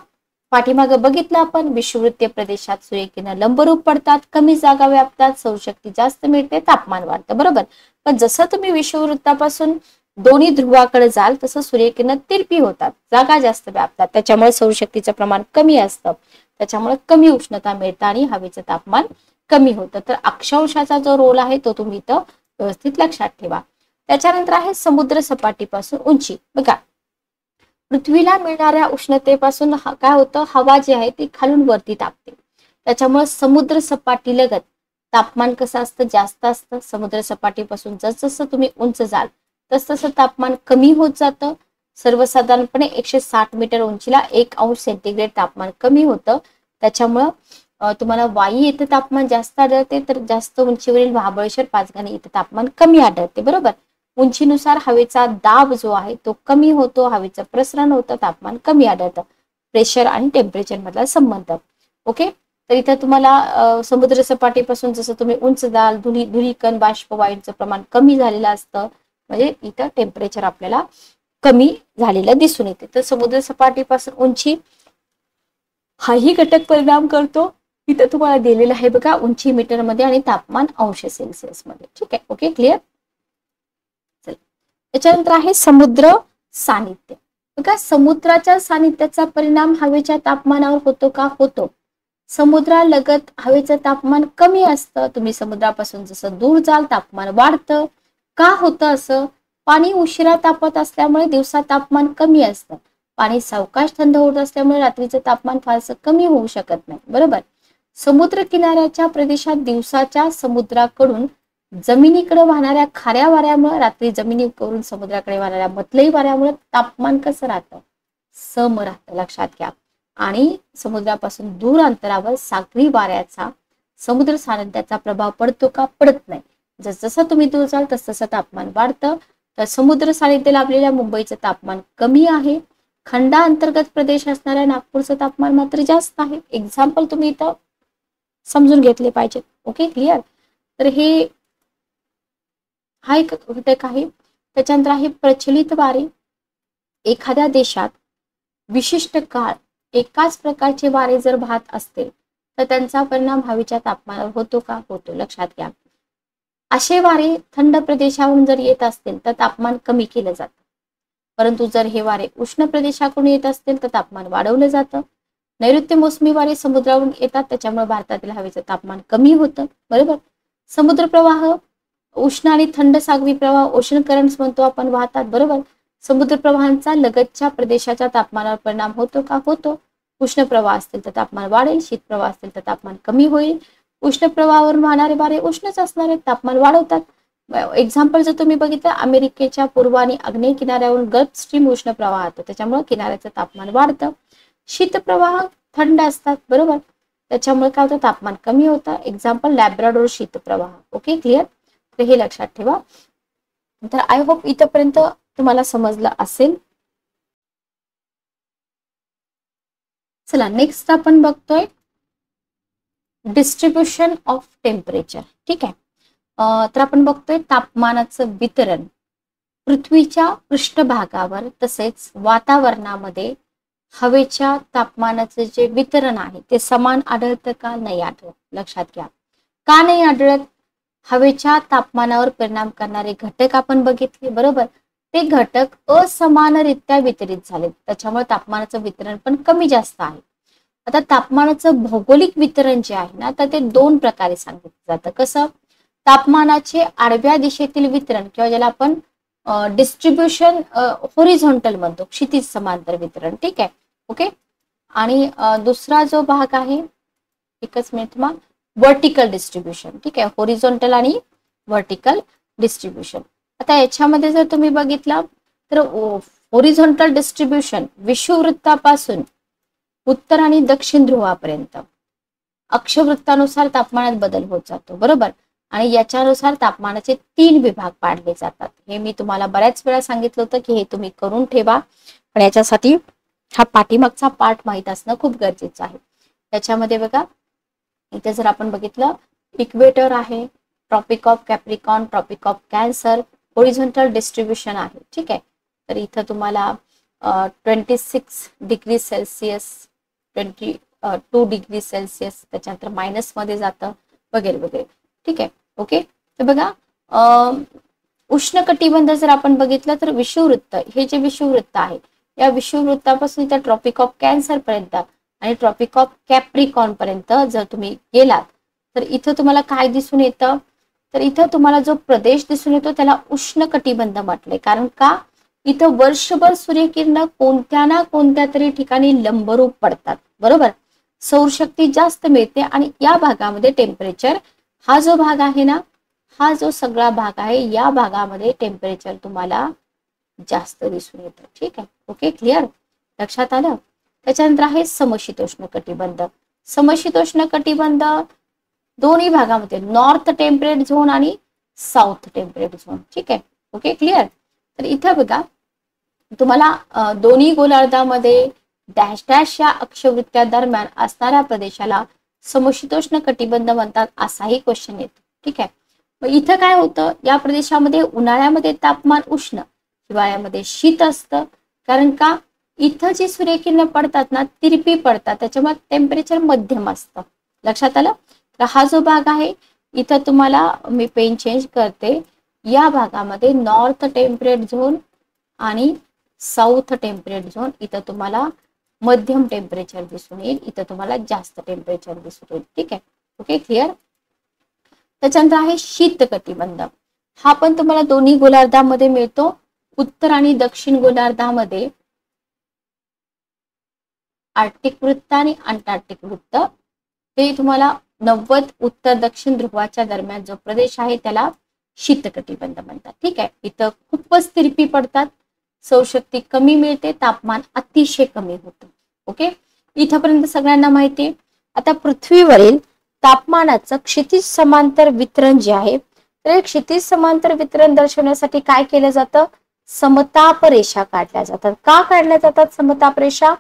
पाठीमागे बघितलं आपण, विषुववृत्तीय प्रदेशात सूर्यकिरण लंबरूप पडतात, कमी जागा व्यापतात, सौरशक्ती जास्त मिळते, तापमान वाढतं, बरोबर. पण जसं तुम्ही विषुववृत्तापासून दोन्ही ध्रुवाकडे जाल तसं सूर्यकिरण तिरपी होतात, जागा जास्त व्यापतात, त्याच्यामुळे सौरशक्तीचं प्रमाण कमी असतं, त्याच्यामुळे कमी उष्णता मिळतं आणि हवेचं तापमान कमी होतं. तर अक्षांशाचा जो रोल आहे तो तुम्ही इथं व्यवस्थित लक्षात ठेवा. त्याच्यानंतर आहे समुद्र सपाटीपासून उंची. बघा, पृथ्वीला मिळणाऱ्या उष्णतेपासून काय होतं, हवा जी आहे ती खालून वरती तापते, त्याच्यामुळे समुद्र सपाटीलगत तापमान कसं असतं? जास्त असतं. समुद्र सपाटीपासून जसजसं तुम्ही उंच जाल तसतसं तापमान कमी होत जातं. सर्वसाधारणपणे 160 मीटर उंचीला 1 अंश सेंटीग्रेड तापमान कमी होतं. त्याच्यामुळं तुम्हाला वाई येथे तापमान जास्त आढळते, तर जास्त उंचीवरील महाबळेश्वर, पाचगणी इथे तापमान कमी आढळते, बरोबर. उंचीनुसार हवेचा दाब जो आहे तो कमी होतो, हवेचं प्रसरण होतं, तापमान कमी आढळतं. प्रेशर आणि टेम्परेचर मधला संबंध. ओके, तर इथं तुम्हाला समुद्र सपाटीपासून जसं तुम्ही उंच जाल, धुलीकण बाष्प वायूंचं प्रमाण कमी झालेलं असतं, म्हणजे इथं टेम्परेचर आपल्याला कमी झालेलं दिसून येते. तर समुद्र सपाटीपासून उंची हाही घटक परिणाम करतो. इथं तुम्हाला दिलेलं आहे बघा, उंची मीटर मध्ये आणि तापमान अंश सेल्सिअस मध्ये. ठीक आहे, ओके, क्लिअर. त्याच्यानंतर आहे समुद्र सानिध्य. बघा, समुद्राच्या सानिध्याचा परिणाम हवेच्या तापमानावर होतो का? होतो. समुद्रालगत हवेचं तापमान कमी असतं, तुम्ही समुद्रापासून जसं दूर जाल तापमान वाढतं. का होतं असं? पाणी उशिरा तापत असल्यामुळे दिवसा तापमान कमी असतं, पाणी सावकाश थंड होत असल्यामुळे रात्रीचं तापमान फारसं कमी होऊ शकत नाही, बरोबर. समुद्र किनाऱ्याच्या प्रदेशात दिवसाच्या समुद्राकडून जमिनीकडे वाहणाऱ्या खाऱ्या वाऱ्यामुळे, रात्री जमिनीकडून समुद्राकडे वाहणाऱ्या मतलई वाऱ्यामुळे तापमान कसं राहतं? सम राहतं, लक्षात घ्या. आणि समुद्रापासून दूर अंतरावर सागरी वाऱ्याचा समुद्र सानिध्याचा प्रभाव पडतो का? पडत नाही. जसजसं तुम्ही दूर जाल तसतसं तापमान वाढतं. तर समुद्र सानिध्य लाभलेल्या मुंबईचं तापमान कमी आहे. खंडाअंतर्गत प्रदेश असणाऱ्या नागपूरचं तापमान मात्र जास्त आहे. एक्झाम्पल तुम्ही इथं समजून घेतले पाहिजे. Okay, clear. तर हे हा एक घटक आहे. त्याच्यानंतर आहे प्रचलित वारे. एखाद्या देशात विशिष्ट काळ एकाच प्रकारचे वारे जर वाहत असतील तर त्यांचा परिणाम हवेच्या तापमानावर होतो का? होतो, लक्षात घ्या. असे वारे थंड प्रदेशावरून जर येत असतील तर तापमान कमी केलं जातं, परंतु जर हे वारे उष्ण प्रदेशाकडून येत असतील तर तापमान वाढवलं जातं. नैऋत्य मोसमी वारे समुद्रावरून येतात, त्याच्यामुळे भारतातील हवेचं तापमान कमी होतं, बरोबर. समुद्र प्रवाह उष्ण आणि थंड सागरी प्रवाह, ओशन करंट्स म्हणतो आपण, वाहतात, बरोबर. समुद्र प्रवाहांचा लगतच्या प्रदेशाच्या तापमानावर परिणाम होतो का? होतो. उष्ण प्रवाह असतील तर तापमान वाढेल, शीत प्रवाह असतील तर तापमान कमी होईल. उष्ण प्रवाहावरून वाहणारे वारे उष्णच असणारे, तापमान वाढवतात. एक्झाम्पल जर तुम्ही बघितलं, अमेरिकेच्या पूर्व आणि आग्नेय किनाऱ्यावरून गल्फ स्ट्रीम उष्ण प्रवाह येतो, त्याच्यामुळे किनाऱ्याचं तापमान वाढतं. शीत प्रवाह थंड असतात, बरोबर, त्याच्यामुळे काय होतं? तापमान कमी होतं. एक्झाम्पल लॅब्राडोर शीत प्रवाह. Okay, clear. तर हे लक्षात ठेवा. तर आय होप इथपर्यंत तुम्हाला समजलं असेल. चला, नेक्स्ट आपण बघतोय डिस्ट्रीब्युशन ऑफ टेम्परेचर. ठीक आहे, तर आपण बघतोय तापमानाचं वितरण पृथ्वीच्या पृष्ठभागावर तसेच वातावरणामध्ये हवेच्या तापमानाचे जे वितरण आहे ते समान आढळतं का? नाही आढळत. लक्षात घ्या. का नाही आढळत? हवेच्या तापमानावर परिणाम करणारे घटक आपण बघितले, बरोबर. ते घटक असमानरित्या वितरित झाले, त्याच्यामुळे तापमानाचं वितरण पण कमी जास्त आहे. आता तापमानाचं भौगोलिक वितरण जे आहे ना, तर ते दोन प्रकारे सांगितलं जातं. कसं? तापमानाचे आडव्या दिशेतील वितरण किंवा ज्याला आपण डिस्ट्रीब्युशन होरिझॉन्टल म्हणतो, क्षितिज समांतर वितरण. ठीक आहे, ओके. आणि दुसरा जो भाग आहे, एकच मिनिट मग, व्हर्टिकल डिस्ट्रीब्युशन. ठीक आहे, होरिझॉन्टल आणि व्हर्टिकल डिस्ट्रीब्युशन. आता याच्यामध्ये जर तुम्ही बघितलं तर होरिझॉन्टल डिस्ट्रीब्युशन विषुववृत्तापासून उत्तर आणि दक्षिण ध्रुवापर्यंत अक्षवृत्तानुसार तापमानात बदल होत जातो, बरोबर. आणि याच्यानुसार तापमानाचे 3 विभाग पाडले जातात. हे मी तुम्हाला बऱ्याच वेळा सांगितलं होतं की हे तुम्ही करून ठेवा, पण याच्यासाठी हा पाठीमागचा पार्ट माहित असणं खूप गरजेचं आहे. त्याच्यामध्ये बघा, इथे जर आपण बघितलं, इक्वेटर आहे, tropic of Capricorn, tropic of Cancer, horizontal distribution आहे. ठीक आहे, तर इथं तुम्हाला 26 डिग्री सेल्सिअस, 22 डिग्री सेल्सिअस, त्याच्यानंतर मायनस मध्ये जातं वगैरे वगैरे. ठीक आहे, ओके. तर बघा, उष्णकटिबंध जर आपण बघितलं तर विषुववृत्त, हे जे विषुववृत्त आहे, या विषुववृत्तापासून इथं ट्रॉपिक ऑफ कॅन्सर पर्यंत आणि ट्रॉपिक ऑफ कॅप्रिकॉन पर्यंत जर तुम्ही गेलात तर इथं तुम्हाला काय दिसून येतं? तर इथं तुम्हाला जो प्रदेश दिसून येतो त्याला उष्णकटिबंध म्हटलंय. कारण का? इथं वर्षभर सूर्यकिरण कोणत्या ना कोणत्या तरी ठिकाणी लंबरूप पडतात, बरोबर. सौरशक्ती जास्त मिळते आणि या भागामध्ये टेम्परेचर, हा जो भाग आहे ना, हा जो सगळा भाग आहे, या भागामध्ये टेम्परेचर तुम्हाला जास्त दिसून येतं. ठीक आहे, ओके, क्लिअर, लक्षात आलं. त्याच्यानंतर आहे समशीतोष्ण कटिबंध. समशीतोष्ण कटिबंध दोन्ही भागामध्ये, नॉर्थ टेम्परेट झोन आणि साऊथ टेम्परेट झोन. ठीक आहे, ओके, क्लिअर. तर इथं बघा, तुम्हाला दोन्ही गोलार्धामध्ये डॅश डॅश या अक्षवृत्त्या दरम्यान असणाऱ्या प्रदेशाला समशीतोष्ण कटिबंध म्हणतात, असाही क्वेश्चन येतो. ठीक आहे, मग इथं काय होतं, या प्रदेशामध्ये उन्हाळ्यामध्ये तापमान उष्ण, हिवाळ्यामध्ये शीत असतं. कारण का? इथं जी सूर्यकिरण पडतात ना, तिरपी पडतात, त्याच्यामुळे टेम्परेचर मध्यम असतं. लक्षात आलं. तर हा जो भाग आहे, इथं तुम्हाला मी पेन चेंज करते, या भागामध्ये नॉर्थ टेम्परेट झोन आणि साऊथ टेम्परेट झोन, इथं तुम्हाला मध्यम टेम्परेचर दिसून येईल, इथं तुम्हाला जास्त टेम्परेचर दिसून येईल. ठीक आहे, ओके, क्लिअर. त्याच्यानंतर आहे शीत कटिबंध. हा पण तुम्हाला दोन्ही गोलार्धामध्ये मिळतो, उत्तर आणि दक्षिण गोलार्धामध्ये आर्टिक वृत्त आणि अंटार्क्टिक वृत्त, ते तुम्हाला 90 उत्तर दक्षिण ध्रुवाच्या दरम्यान जो प्रदेश आहे त्याला शीत कटिबंध म्हणतात. ठीक आहे, इथं खूपच तिरपी पडतात, सौरशक्ती कमी मिळते, तापमान अतिशय कमी होतं. ओके, इथपर्यंत सगळ्यांना माहिती आहे. आता पृथ्वीवरील तापमानाचं क्षितिज समांतर वितरण जे आहे, तर क्षितिज समांतर वितरण दर्शवण्यासाठी काय केलं जातं? समताप रेषा काढल्या जातात. का काढल्या जातात समताप रेषा?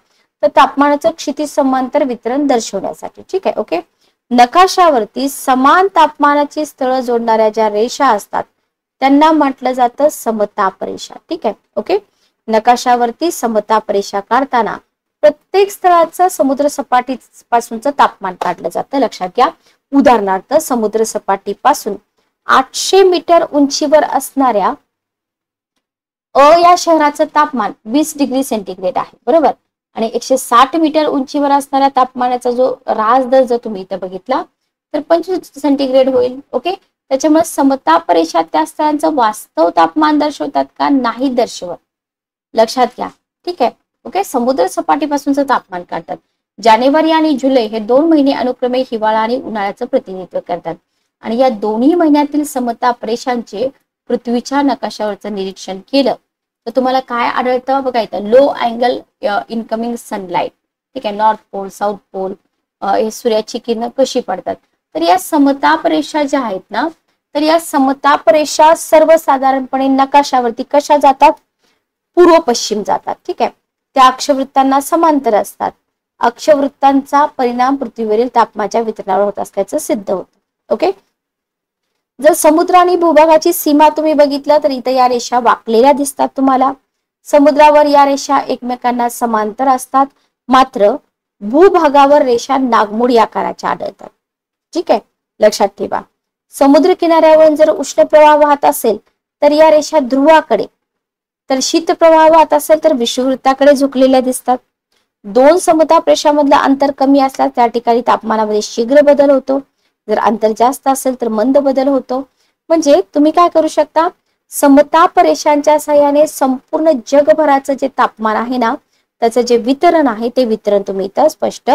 तर तापमानाचं क्षितिज समांतर वितरण दर्शवण्यासाठी. ठीक आहे, ओके. नकाशावरती समान तापमानाची स्थळं जोडणाऱ्या ज्या रेषा असतात त्यांना म्हटलं जातं समताप रेषा. ठीक आहे, ओके. नकाशावरती समताप रेषा काढताना प्रत्येक स्थळाचं समुद्र सपाटीपासूनचं तापमान काढलं जातं. लक्षात घ्या. उदाहरणार्थ, समुद्र सपाटीपासून 800 मीटर उंचीवर असणाऱ्या या शहराचं तापमान 20 डिग्री सेंटीग्रेड आहे, बरोबर. आणि 160 मीटर उंचीवर असणाऱ्या तापमानाचा जो राजदर जर तुम्ही इथं बघितला तर 25 सेंटीग्रेड होईल. ओके, त्याच्यामुळे समताप रेषा त्या स्थळांचं वास्तव तापमान दर्शवतात का? नाही दर्शवत. लक्षात घ्या. ठीक आहे, ओके. समुद्र सपाटीपासूनचं तापमान काढतात. जानेवारी आणि जुलै हे 2 महिने अनुक्रमे हिवाळा आणि उन्हाळ्याचं प्रतिनिधित्व करतात. आणि या दोन्ही महिन्यातील समताप रेषांचे पृथ्वीच्या नकाशावरचं निरीक्षण केलं तर तुम्हाला काय आढळतं? बघा इथं, लो अँगल इनकमिंग सनलाइट. ठीक आहे, नॉर्थ पोल, साऊथ पोल, हे सूर्याची किरण कशी पडतात. तर या समताप रेषा ज्या आहेत ना, तर या समताप रेषा सर्वसाधारणपणे नकाशावरती कशा जातात? पूर्व पश्चिम जातात. ठीक आहे, त्या अक्षवृत्तांना समांतर असतात. अक्षवृत्तांचा परिणाम पृथ्वीवरील तापमानाच्या वितरणावर होत असल्याचं सिद्ध होतं. ओके, जर समुद्र आणि भूभागाची सीमा तुम्ही बघितलं तर इथं या रेषा वाकलेल्या दिसतात तुम्हाला. समुद्रावर या रेषा एकमेकांना समांतर असतात, मात्र भूभागावर रेषा नागमोडी आकाराच्या आढळतात. ठीक आहे, लक्षात ठेवा. समुद्र किनाऱ्यावरून जर उष्ण प्रवाह वाहत असेल तर या रेषा ध्रुवाकडे, तर शीत प्रवाह वाहत असेल तर विषुववृत्ताकडे झुकलेल्या दिसतात. दोन समताप्रदेशामधलं अंतर कमी असल्यास त्या ठिकाणी तापमानामध्ये शीघ्र बदल होतो. जर अंतर जास्त असेल तर मंद बदल होतो. म्हणजे तुम्ही काय करू शकता, समताप रेषांच्या सहाय्याने संपूर्ण जगभराचं जे तापमान आहे ना, त्याचं जे वितरण आहे ते वितरण तुम्ही इथं स्पष्ट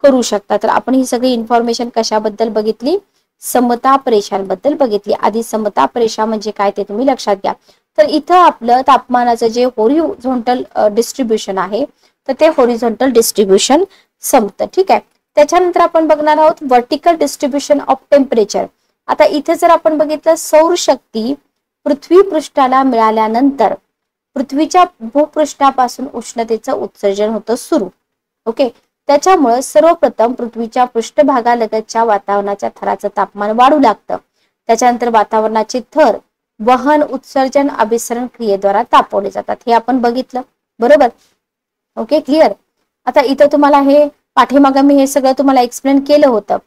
करू शकता. तर आपण ही सगळी इन्फॉर्मेशन कशाबद्दल बघितली, समताप रेषांबद्दल बघितली. आधी समताप रेषा म्हणजे काय ते तुम्ही लक्षात घ्या. तर इथं आपलं तापमानाचं जे हॉरिझॉन्टल डिस्ट्रीब्युशन आहे तर ते हॉरिझॉन्टल डिस्ट्रीब्युशन संपतं. ठीक आहे, त्याच्यानंतर आपण बघणार आहोत व्हर्टिकल डिस्ट्रीब्युशन ऑफ टेम्परेचर. आता इथे जर आपण बघितलं, सौर शक्ती पृथ्वी पृष्ठाला मिळाल्यानंतर पृथ्वीच्या भूपृष्ठापासून उष्णतेचं उत्सर्जन होतं सुरू. ओके, त्याच्यामुळे सर्वप्रथम पृथ्वीच्या पृष्ठभागालगतच्या वातावरणाच्या थराचं तापमान वाढू लागतं. त्याच्यानंतर वातावरणाचे थर वहन, उत्सर्जन, अभिसरण क्रियेद्वारा तापवले जातात. हे आपण बघितलं, बरोबर. Okay, clear. आता इथं तुम्हाला हे पाठीमागं मी हे सगळं तुम्हाला एक्सप्लेन केलं होतं.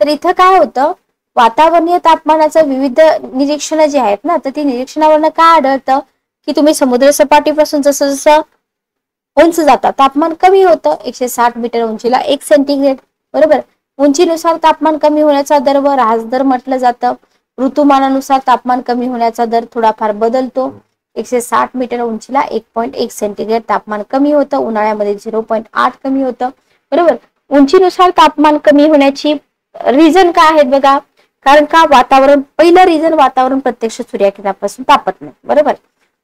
तर इथं काय होतं, वातावरणीय तापमानाचं विविध निरीक्षणं जी आहेत ना, तर ती निरीक्षणावरनं काय आढळतं की तुम्ही समुद्र सपाटीपासून जसं जसं उंच जाता तापमान कमी होतं. 160 मीटर उंचीला 1 सेंटीग्रेड, बरोबर. उंचीनुसार तापमान कमी होण्याचा दर व ऱ्हास दर म्हटलं जातं. ऋतुमानानुसार तापमान कमी होण्याचा दर थोडाफार बदलतो. 160 मीटर उंचीला 1.1 सेंटीग्रेड तापमान कमी होतं, उन्हाळ्यामध्ये 0.8 कमी होतं, बरोबर. उंचीनुसार तापमान कमी होण्याची रिझन काय आहेत बघा, कारण का वातावरण, पहिलं रिझन वातावरण प्रत्यक्ष सूर्यकिरणापासून तापत नाही, बरोबर.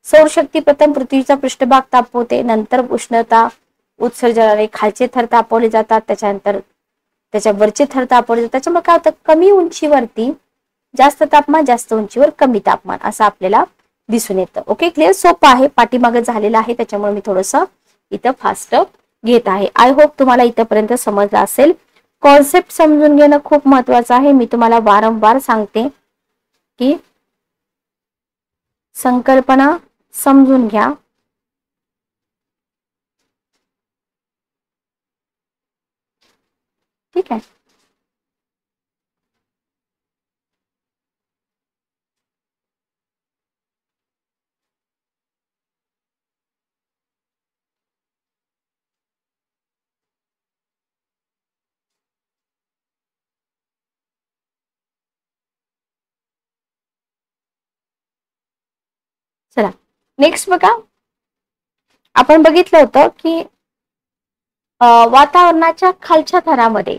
सौरशक्ती प्रथम पृथ्वीचा पृष्ठभाग तापवते, नंतर उष्णता उत्सर्जनाने खालचे थर तापवले जातात, त्याच्यानंतर त्याच्या वरचे थर तापवले जातात. त्याच्यामुळे काय होतं, कमी उंचीवरती जास्त तापमान, जास्त उंचीवर कमी तापमान असं आपल्याला दिसून येतं. Okay, clear. सोपं आहे, पाठीमागे झालेलं आहे, त्याच्यामुळे मी थोडंसं इथं फास्ट घेत आहे. आय होप तुम्हाला इथंपर्यंत समजलं असेल. कॉन्सेप्ट समजून घेणं खूप महत्वाचं आहे. मी तुम्हाला वारंवार सांगते की संकल्पना समजून घ्या. ठीक आहे. चला नेक्स्ट बघा, आपण बघितलं होतं की वातावरणाच्या खालच्या थरामध्ये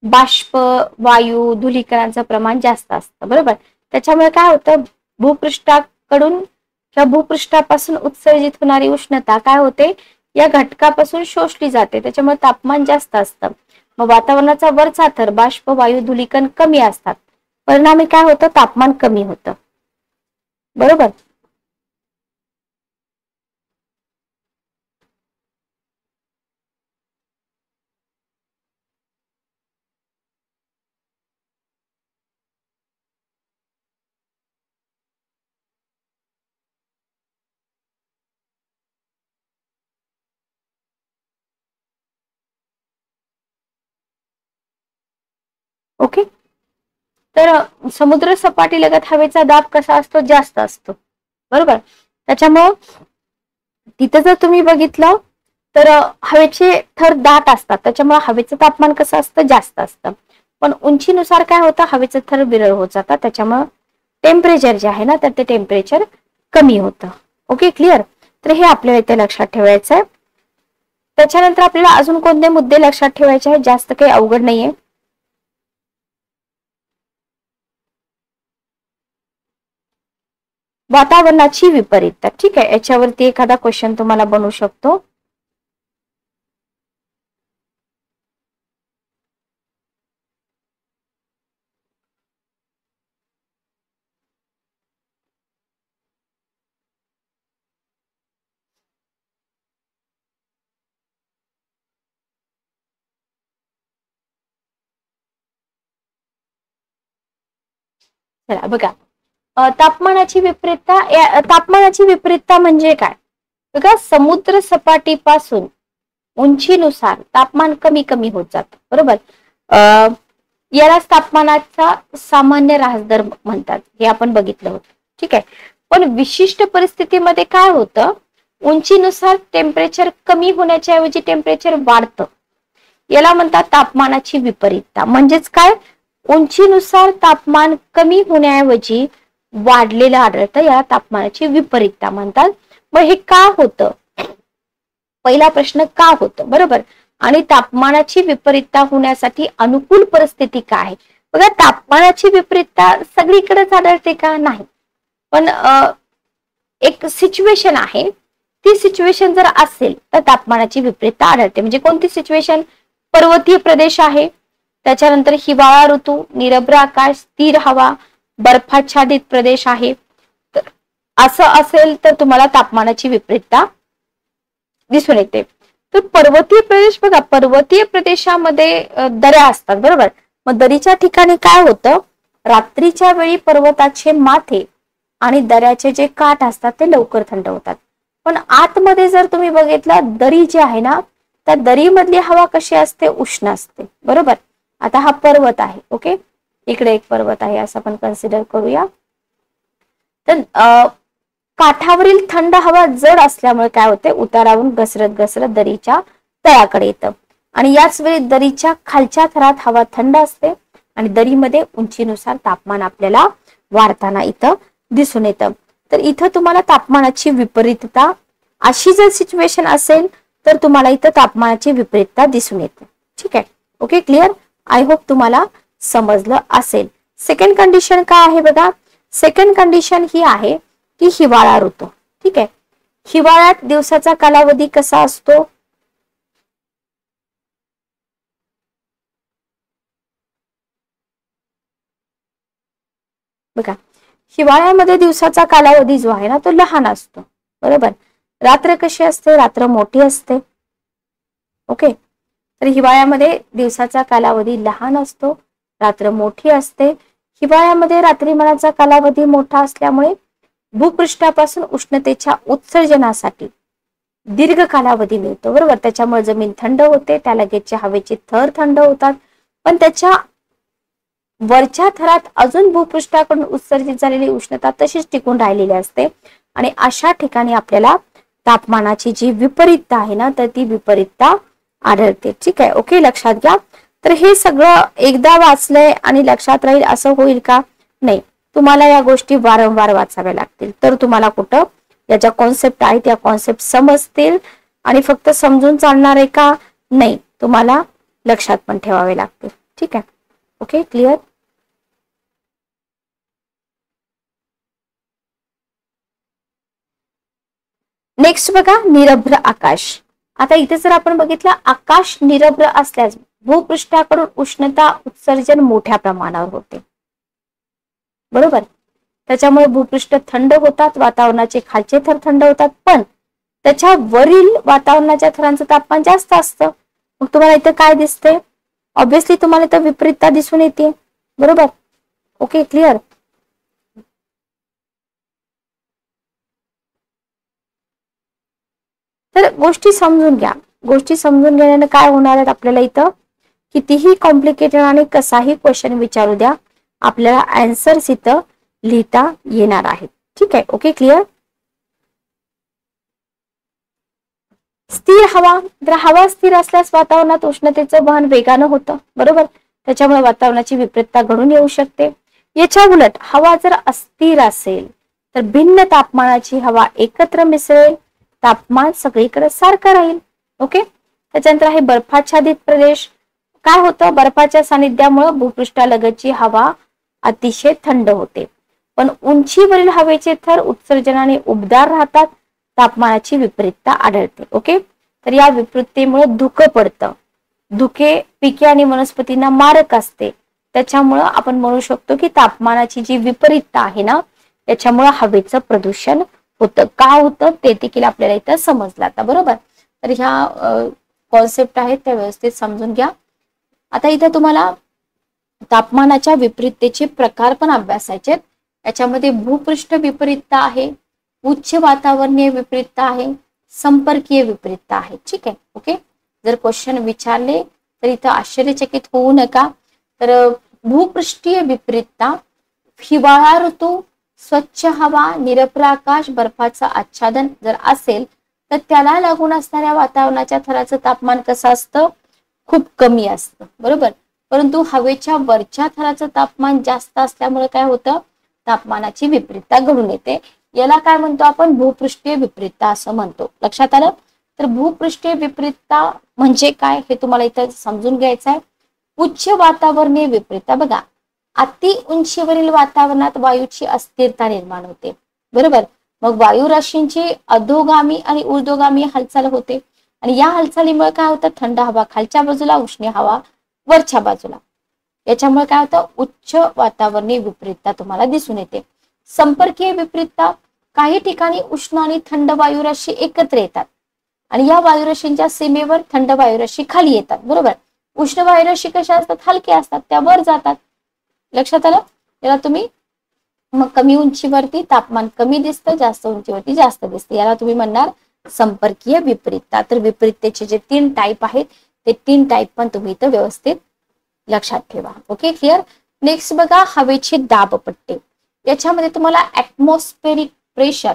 बाष्प, वायू, धुलीकणांचं प्रमाण जास्त असतं, बरोबर. त्याच्यामुळे काय होतं, भूपृष्ठाकडून किंवा भूपृष्ठापासून उत्सर्जित होणारी उष्णता काय होते, या घटकापासून शोषली जाते. त्याच्यामुळे तापमान जास्त असतं. मग वातावरणाचा वरचा थर बाष्प, वायू, धुलीकण कमी असतात, परिणामी काय होतं, तापमान कमी होतं, बरोबर. ओके, तर समुद्र सपाटीलगत हवेचा दाब कसा असतो, जास्त असतो, बरोबर. त्याच्यामुळं तिथं जर तुम्ही बघितलं तर हवेचे थर दाट असतात, त्याच्यामुळे हवेचं तापमान कसं असतं, जास्त असतं. पण उंचीनुसार काय होतं, हवेचं थर विरळ होत जातात, त्याच्यामुळे टेम्परेचर जे आहे ना, तर ते टेम्परेचर कमी होतं. Okay, clear. तर हे आपल्याला इथे लक्षात ठेवायचं आहे. त्याच्यानंतर आपल्याला अजून कोणते मुद्दे लक्षात ठेवायचे आहेत, जास्त काही अवघड नाहीये. वातावरणाची विपरीतता. ठीक आहे, याच्यावरती एखादा क्वेश्चन तुम्हाला बनवू शकतो. चला बघा, तापमानाची विपरीतता म्हणजे काय, बघा, समुद्र सपाटीपासून उंचीनुसार तापमान कमी कमी होत जातं, बरोबर. यालाच तापमानाचा सामान्य ऱ्हास दर म्हणतात, हे आपण बघितलं होतं. ठीक आहे. पण विशिष्ट परिस्थितीमध्ये काय होतं, उंचीनुसार टेम्परेचर कमी होण्याच्या ऐवजी टेम्परेचर वाढतं. याला म्हणतात तापमानाची विपरीतता. म्हणजेच काय, उंचीनुसार तापमान कमी होण्याऐवजी वाढलेलं आढळतं, याला तापमानाची विपरीतता म्हणतात. मग हे का होतं, पहिला प्रश्न का होतं, बरोबर. आणि तापमानाची विपरीतता होण्यासाठी अनुकूल परिस्थिती काय आहे. बघा, तापमानाची विपरीतता सगळीकडेच आढळते का, नाही. पण एक सिच्युएशन आहे, ती सिच्युएशन जर असेल तर तापमानाची विपरीतता आढळते. म्हणजे कोणती सिच्युएशन, पर्वतीय प्रदेश आहे, त्याच्यानंतर हिवाळा ऋतू, निरभ्र आकाश, स्थिर हवा, बर्फाच्छादित प्रदेश आहे, तर असं असेल तर तुम्हाला तापमानाची विपरीतता दिसून येते. तर पर्वतीय प्रदेश, बघा, पर्वतीय प्रदेशामध्ये दऱ्या असतात, बरोबर. मग दरीच्या ठिकाणी काय होतं, रात्रीच्या वेळी पर्वताचे माथे आणि दऱ्याचे जे काठ असतात ते लवकर थंड होतात. पण आतमध्ये जर तुम्ही बघितलं, दरी जी आहे ना, त्या दरीमधली हवा कशी असते, उष्ण असते, बरोबर. आता हा पर्वत आहे, ओके, इकडे एक पर्वत आहे असं आपण कन्सिडर करूया. तर काठावरील थंड हवा जड असल्यामुळे काय होते, उतारावरून घसरत घसरत दरीच्या तळाकडे येतं. आणि याच वेळी दरीच्या खालच्या थरात हवा थंड असते आणि दरीमध्ये उंचीनुसार तापमान आपल्याला वाढताना इथं दिसून येतं. तर इथं तुम्हाला तापमानाची विपरीतता, अशी जर सिच्युएशन असेल तर तुम्हाला इथं तापमानाची विपरीतता दिसून येते. ठीक आहे, ओके, क्लिअर. आय होप तुम्हाला समजलं असेल. सेकंड कंडिशन काय आहे, बघा, सेकंड कंडिशन ही आहे की हिवाळा ऋतू. ठीक आहे, हिवाळ्यात दिवसाचा कालावधी कसा असतो, बघा, हिवाळ्यामध्ये दिवसाचा कालावधी जो आहे ना तो लहान असतो, बरोबर. रात्र कशी असते, रात्र मोठी असते. ओके, तर हिवाळ्यामध्ये दिवसाचा कालावधी लहान असतो, रात्र मोठी असते. हिवाळ्यामध्ये रात्रिमानाचा कालावधी मोठा असल्यामुळे भूपृष्ठापासून उष्णतेच्या उत्सर्जनासाठी दीर्घ कालावधी मिळतो, बरोबर. त्याच्यामुळे जमीन थंड होते, त्या लगेचच्या हवेचे थर थंड होतात, पण त्याच्या वरच्या थरात अजून भूपृष्ठाकडून उत्सर्जित झालेली उष्णता तशीच टिकून राहिलेली असते. आणि अशा ठिकाणी आपल्याला तापमानाची जी विपरीतता आहे ना, तर ती विपरीतता आढळते. ठीक आहे, ओके, लक्षात घ्या. तर हे सगळं एकदा वाचलंय आणि लक्षात राहील असं होईल का, नाही. तुम्हाला या गोष्टी वारंवार वाचाव्या लागतील, तर तुम्हाला कुठं याच्या कॉन्सेप्ट आहेत त्या कॉन्सेप्ट समजतील. आणि फक्त समजून चालणार आहे का, नाही, तुम्हाला लक्षात पण ठेवावे लागतील. ठीक आहे, ओके, क्लिअर. नेक्स्ट बघा, निरभ्र आकाश. आता इथे जर आपण बघितलं, आकाश निरभ्र असल्यास भूपृष्ठाकडून उष्णता उत्सर्जन मोठ्या प्रमाणावर होते, बरोबर. त्याच्यामुळे भूपृष्ठ थंड होतात, वातावरणाचे खालचे थर थंड होतात, पण त्याच्या वरील वातावरणाच्या थरांचं तापमान जास्त असतं. मग तुम्हाला इथं काय दिसते, ऑब्विसली तुम्हाला इथं विपरीतता दिसून येते, बरोबर. Okay, clear. तर गोष्टी समजून घ्या. गोष्टी समजून घेण्याने काय होणार आहे, आपल्याला इथं कितीही कॉम्प्लिकेटेड आणि कसाही क्वेश्चन विचारू द्या, आपल्याला आन्सर्स इथं लिहिता येणार आहेत. ठीक आहे, ओके, क्लिअर. स्थिर हवा, तर हवा स्थिर असल्यास वातावरणात उष्णतेचं वहन वेगानं होतं, बरोबर. त्याच्यामुळे वातावरणाची विपरीतता घडून येऊ शकते. याच्या उलट हवा जर अस्थिर असेल तर भिन्न तापमानाची हवा एकत्र मिसळेल, तापमान सगळीकडे सारखं राहील. ओके, त्याच्यानंतर आहे बर्फाच्छादित प्रदेश. काय होतं, बर्फाच्या सानिध्यामुळे भूपृष्ठालगतची हवा अतिशय थंड होते, पण उंचीवरील हवेचे थर उत्सर्जनाने उबदार राहतात, तापमानाची विपरीतता आढळते. ओके, तर या विपरीततेमुळे धुकं पडतं. धुके पिके आणि वनस्पतींना मारक असते, त्याच्यामुळं आपण म्हणू शकतो की तापमानाची जी विपरीतता आहे ना, त्याच्यामुळे हवेचं प्रदूषण होतं. का होतं ते देखील आपल्याला इथं समजलं आता, बरोबर. तर ह्या कॉन्सेप्ट आहेत त्या व्यवस्थित समजून घ्या. आता इथं तुम्हाला तापमानाच्या विपरीततेचे प्रकार पण अभ्यासायचे. याच्यामध्ये भूपृष्ठ विपरीतता आहे, उच्च वातावरणीय विपरीतता आहे, संपर्कीय विपरीतता आहेत. ठीक आहे, ओके. जर क्वेश्चन विचारले तर इथं आश्चर्यचकित होऊ नका. तर भूपृष्ठीय विपरीतता, हिवाळा ऋतू, स्वच्छ हवा, निरभ्र आकाश, बर्फाचं आच्छादन जर असेल तर त्याला लागून असणाऱ्या वातावरणाच्या थराचं तापमान कसं असतं? खूप कमी असतं, बरोबर. परंतु हवेच्या वरच्या थराचं तापमान जास्त असल्यामुळे काय होतं? तापमानाची विपरीतता घडून येते. याला काय म्हणतो आपण? भूपृष्ठीय विपरीतता असं म्हणतो. लक्षात आलं? तर भूपृष्ठीय विपरीतता म्हणजे काय हे तुम्हाला इथं समजून घ्यायचं आहे. उच्च वातावरणीय विपरीतता बघा, अति उंचीवरील वातावरणात वायूची अस्थिरता निर्माण होते, बरोबर. मग वायू राशींची अधोगामी आणि ऊर्ध्वगामी हालचाल होते आणि या हालचालीमुळे काय होतं? थंड हवा खालच्या बाजूला, उष्ण हवा वरच्या बाजूला. याच्यामुळे काय होतं? उच्च वातावरणीय विपरीतता तुम्हाला दिसून येते. संपर्कीय विपरीतता, काही ठिकाणी उष्ण आणि थंड वायुराशी एकत्र येतात आणि या वायुराशींच्या सीमेवर थंड वायुराशी खाली येतात, बरोबर. उष्ण वायुराशी कशा असतात? हलके असतात, त्या वर जातात. लक्षात आलं? याला तुम्ही मग कमी उंचीवरती तापमान कमी दिसतं, जास्त उंचीवरती जास्त दिसतं, याला तुम्ही म्हणणार संपर्कीय विपरीतता. तर विपरीततेचे जे 3 टाईप आहेत ते 3 टाईप पण तुम्ही इथं व्यवस्थित लक्षात ठेवा. Okay, clear. नेक्स्ट बघा, हवेचे दाबपट्टे. याच्यामध्ये तुम्हाला ऍटमॉस्फेरिक प्रेशर,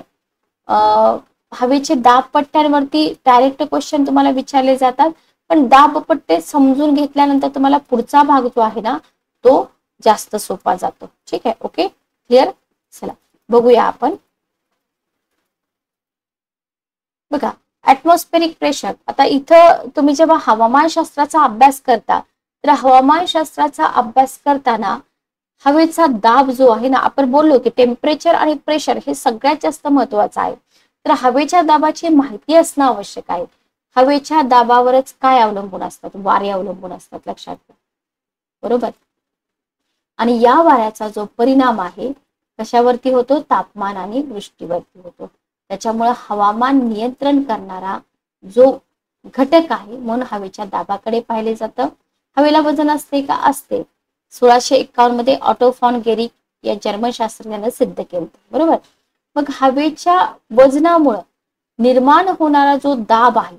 हवेचे दाबपट्ट्यांवरती डायरेक्ट क्वेश्चन तुम्हाला विचारले जातात. पण दाबपट्टे समजून घेतल्यानंतर तुम्हाला पुढचा भाग जो आहे ना तो जास्त सोपा जातो. ठीक आहे, ओके, क्लिअर. चला बघूया आपण. बघा, ऍटमॉस्फेरिक प्रेशर. आता इथं तुम्ही जेव्हा हवामानशास्त्राचा अभ्यास करता तर हवामानशास्त्राचा अभ्यास करताना हवेचा दाब जो आहे ना, आपण बोललो की टेम्परेचर आणि प्रेशर हे सगळ्यात जास्त महत्वाचं आहे. तर हवेच्या दाबाची माहिती असणं आवश्यक आहे. हवेच्या दाबावरच काय अवलंबून असतात? वारे अवलंबून असतात, लक्षात घ्या, बरोबर. आणि या वाऱ्याचा जो परिणाम आहे कशावरती होतो? तापमान आणि वृष्टीवरती होतो. त्याच्यामुळे हवामान नियंत्रण करणारा जो घटक आहे म्हणून हवेच्या दाबाकडे पाहिले जातं. हवेला वजन असते का? असते. 1651 मध्ये ऑटो फॉन गेरिक या जर्मन शास्त्रज्ञाने सिद्ध केलं, बरोबर. मग हवेच्या वजनामुळे निर्माण होणारा जो दाब आहे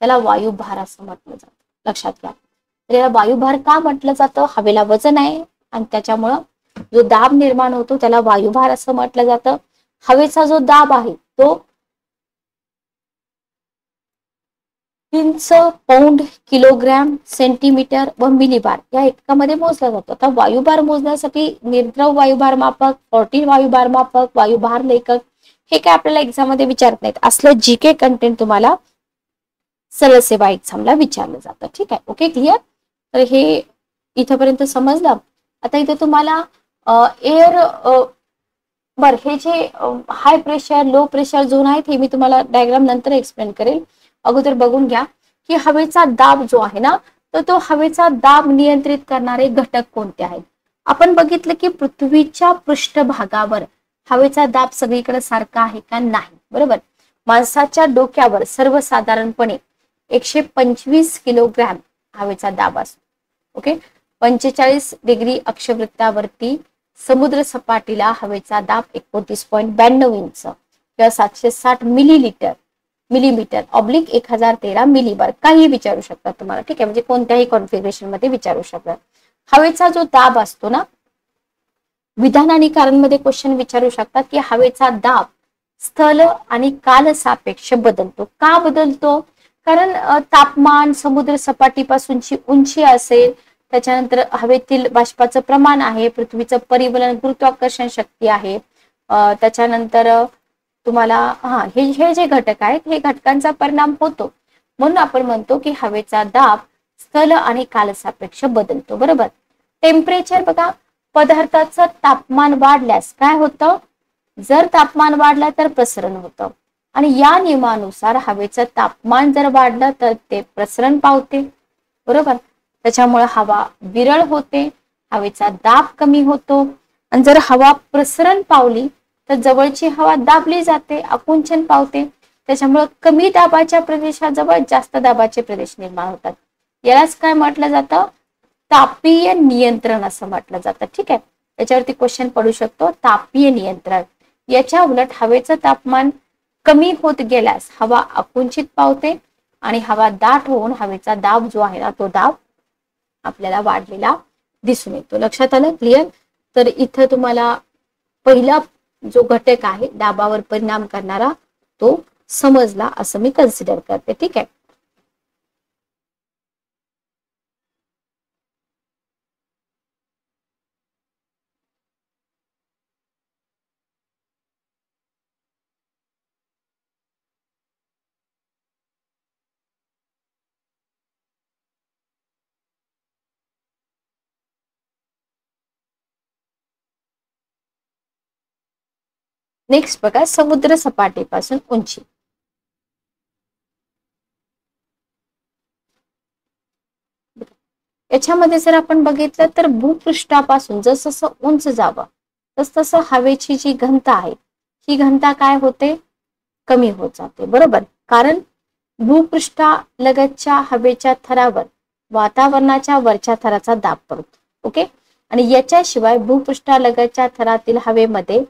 त्याला वायुभार असं म्हटलं जातं, लक्षात घ्या. तर याला वायुभार का म्हटलं जातं? हवेला वजन आहे आणि त्याच्यामुळं जो दाब निर्माण होतो त्याला वायुभार असं म्हटलं जातं. हवेचा जो दाब आहे तो इंच, पौंड, किलोग्रॅम, सेंटीमीटर व मिलीबार या एककामध्ये मोजला जातो. आता वायुभार मोजण्यासाठी निर्द्रव वायुभार मापक, 14 वायुभार मापक, वायुभार लेखक हे काय आपल्याला एक्झाम मध्ये विचारत नाहीत. असलं जीके कंटेंट तुम्हाला सरळ सेवा एक्झामला विचारलं जातं. ठीक आहे, ओके, क्लिअर. तर हे इथपर्यंत समजलं. आता इथे तुम्हाला एअर हे जे high pressure, low pressure zone आहेत हे मी तुम्हाला डायग्राम नंतर एक्सप्लेन करेल. अगोदर बघून घ्या की हवेचा दाब जो आहे ना तर तो हवेचा दाब नियंत्रित करणारे घटक कोणते आहेत. आपण बघितलं की पृथ्वीच्या पृष्ठभागावर हवेचा दाब सगळीकडे सारखा आहे का? नाही, बरोबर. माणसाच्या डोक्यावर सर्वसाधारणपणे 125 किलोग्रॅम हवेचा दाब असतो. ओके, 45 डिग्री अक्षवृत्तावरती समुद्र सपाटीला हवेचा दाब 29.92 इंच किंवा 760 मिलीमीटर ऑब्लिक 1013 मिलीबार काही विचारू शकतात तुम्हाला. ठीक आहे, म्हणजे कोणत्याही कॉन्फिगरेशन मध्ये विचारू शकतात. हवेचा जो दाब असतो ना, विधान आणि कारण मध्ये क्वेश्चन विचारू शकतात की हवेचा दाब स्थल आणि काल सापेक्ष बदलतो. का बदलतो? कारण तापमान, समुद्र सपाटीपासूनची उंची असेल, त्याच्यानंतर हवेतील बाष्पाचं प्रमाण आहे, पृथ्वीचं परिवलन, गुरुत्वाकर्षण शक्ती आहे, त्याच्यानंतर तुम्हाला हे जे घटक आहेत हे घटकांचा परिणाम होतो. म्हणून आपण म्हणतो की हवेचा दाब स्थल आणि कालसापेक्ष बदलतो, बरोबर. टेम्परेचर बघा, पदार्थाचं तापमान वाढल्यास काय होतं? जर तापमान वाढलं तर प्रसरण होतं आणि या नियमानुसार हवेचं तापमान जर वाढलं तर ते प्रसरण पावते, बरोबर. त्याच्यामुळे हवा विरळ होते, हवेचा दाब कमी होतो आणि जर हवा प्रसरण पावली तर जवळची हवा दाबली जाते, आकुंचन पावते. त्याच्यामुळे कमी दाबाच्या प्रदेशाजवळ जास्त दाबाचे प्रदेश निर्माण होतात. यालाच काय म्हटलं जातं? तापीय नियंत्रण असं म्हटलं जातं. ठीक आहे, याच्यावरती क्वेश्चन पडू शकतो, तापीय नियंत्रण. याच्या उलट हवेचं तापमान कमी होत गेल्यास हवा आकुंचित पावते आणि हवा दाट होऊन हवेचा दाब जो आहे ना तो दाब आपल्याला वाढलेला दिसून येतो. लक्षात आलं? क्लिअर? तर इथं तुम्हाला पहिला जो घटक आहे दाबावर परिणाम करणारा तो समजला असं मी कन्सिडर करते. ठीक आहे. नेक्स्ट बघा, समुद्र सपाटीपासून उंची. याच्यामध्ये जर आपण बघितलं तर भूपृष्ठापासून जसं उंच जावं तसं हवेची जी घनता आहे ही घनता काय होते? कमी होत जाते. बरोबर? कारण भूपृष्ठालगतच्या हवेच्या थरावर वातावरणाच्या वरच्या थराचा दाब पडतो. ओके. आणि याच्याशिवाय भूपृष्ठालगतच्या थरातील हवेमध्ये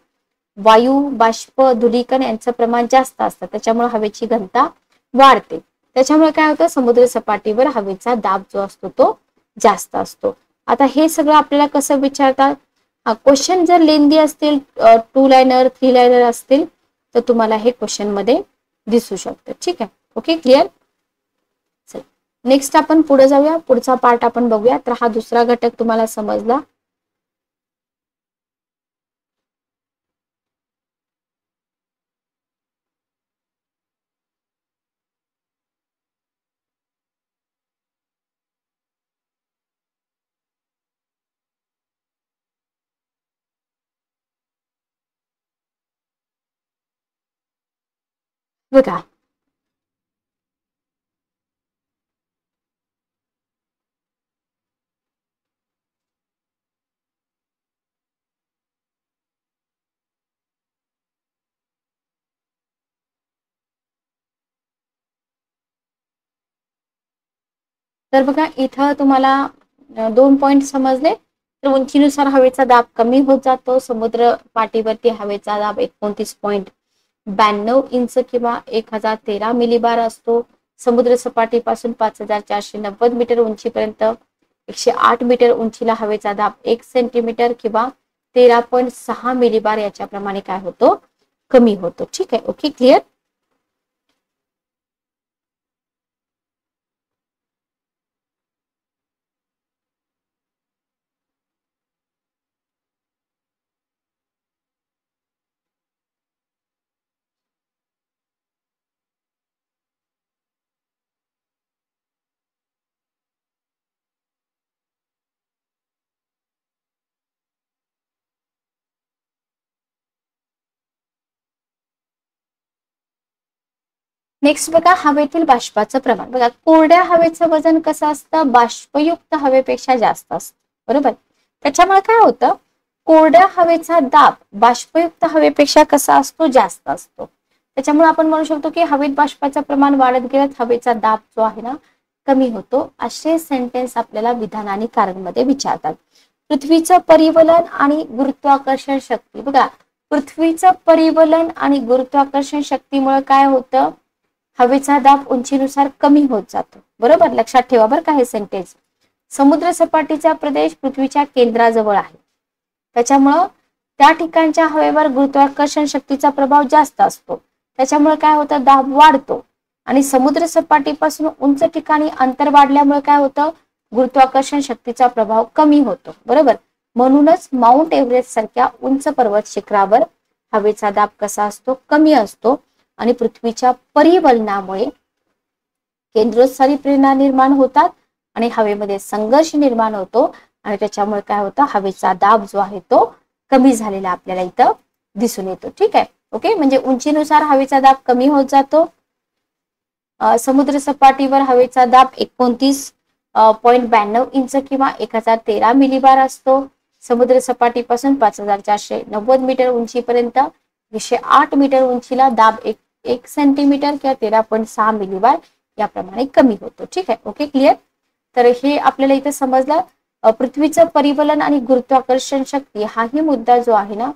वायू, बाष्प, धुलीकण यांचं प्रमाण जास्त असतं. त्याच्यामुळे हवेची घनता वाढते. त्याच्यामुळे काय होतं? समुद्र सपाटीवर हवेचा दाब जो असतो तो जास्त असतो. आता हे सगळं आपल्याला कसं विचारतात? क्वेश्चन जर लेंदी असतील, 2 लाइनर 3 लाइनर असतील तर तुम्हाला हे क्वेश्चन मध्ये दिसू शकतं. ठीक आहे. Okay, clear? चल नेक्स्ट आपण पुढे जाऊया. पुढचा पार्ट आपण बघूया. तर हा दुसरा घटक तुम्हाला समजला. बघा, तर बघा इथं तुम्हाला 2 पॉइंट समजले. तर उंचीनुसार हवेचा दाब कमी होत जातो. समुद्र पाटीवरती हवेचा दाब 29.92 इंच किंवा 1013 मिलीबार असतो. समुद्र सपाटीपासून 5490 मीटर उंचीपर्यंत 108 मीटर उंचीला हवेचा दाब 1 सेंटीमीटर किंवा 13.6 मिलीबार याच्याप्रमाणे काय होतो? कमी होतो. ठीक आहे. Okay, clear? नेक्स्ट बघा, हवेतील बाष्पाचं प्रमाण. बघा, कोरड्या हवेचं वजन कसं असतं? बाष्पयुक्त हवेपेक्षा जास्त असतं. बरोबर? त्याच्यामुळे काय होतं? कोरड्या हवेचा दाब बाष्पयुक्त हवेपेक्षा कसा असतो? जास्त असतो. त्याच्यामुळे आपण म्हणू शकतो की हवेत बाष्पाचं प्रमाण वाढत गेलं हवेचा दाब जो आहे ना कमी होतो. असे सेंटेन्स आपल्याला विधान आणि कारण मध्ये विचारतात. पृथ्वीचं परिवलन आणि गुरुत्वाकर्षण शक्ती. बघा, पृथ्वीचं परिवलन आणि गुरुत्वाकर्षण शक्तीमुळे काय होतं? हवेचा दाब उंचीनुसार कमी होत जातो. बरोबर? लक्षात ठेवा बरं का हे सेंटेन्स. समुद्र सपाटीचा प्रदेश पृथ्वीच्या केंद्राजवळ आहे. त्याच्यामुळं त्या ठिकाणच्या हवेवर गुरुत्वाकर्षण शक्तीचा प्रभाव जास्त असतो. त्याच्यामुळे काय होतं? दाब वाढतो. आणि समुद्र सपाटीपासून उंच ठिकाणी अंतर वाढल्यामुळे काय होतं? गुरुत्वाकर्षण शक्तीचा प्रभाव कमी होतो. बरोबर? म्हणूनच माउंट एव्हरेस्ट सारख्या उंच पर्वत शिखरावर हवेचा दाब कसा असतो? कमी असतो. आणि पृथ्वीच्या परिवलनामुळे केंद्रोत्सारी प्रेरणा निर्माण होतात आणि हवेमध्ये संघर्ष निर्माण होतो आणि त्याच्यामुळे काय होतं? हवेचा दाब जो आहे तो कमी झालेला आपल्याला इथं दिसून येतो. ठीक आहे. ओके, म्हणजे उंचीनुसार हवेचा दाब कमी होत जातो. समुद्र सपाटीवर हवेचा दाब 29.92 इंच किंवा 1013 मिलीबार असतो. समुद्र सपाटीपासून 5490 मीटर उंचीपर्यंत 208 मीटर उंचीला दाब 1 सेंटीमीटर किंवा 13.6 मिलीबार याप्रमाणे कमी होतो. ठीक आहे. Okay, clear? तर हे आपल्याला इथे समजलं. पृथ्वीचं परिवलन आणि गुरुत्वाकर्षण शक्ती हाही मुद्दा जो आहे ना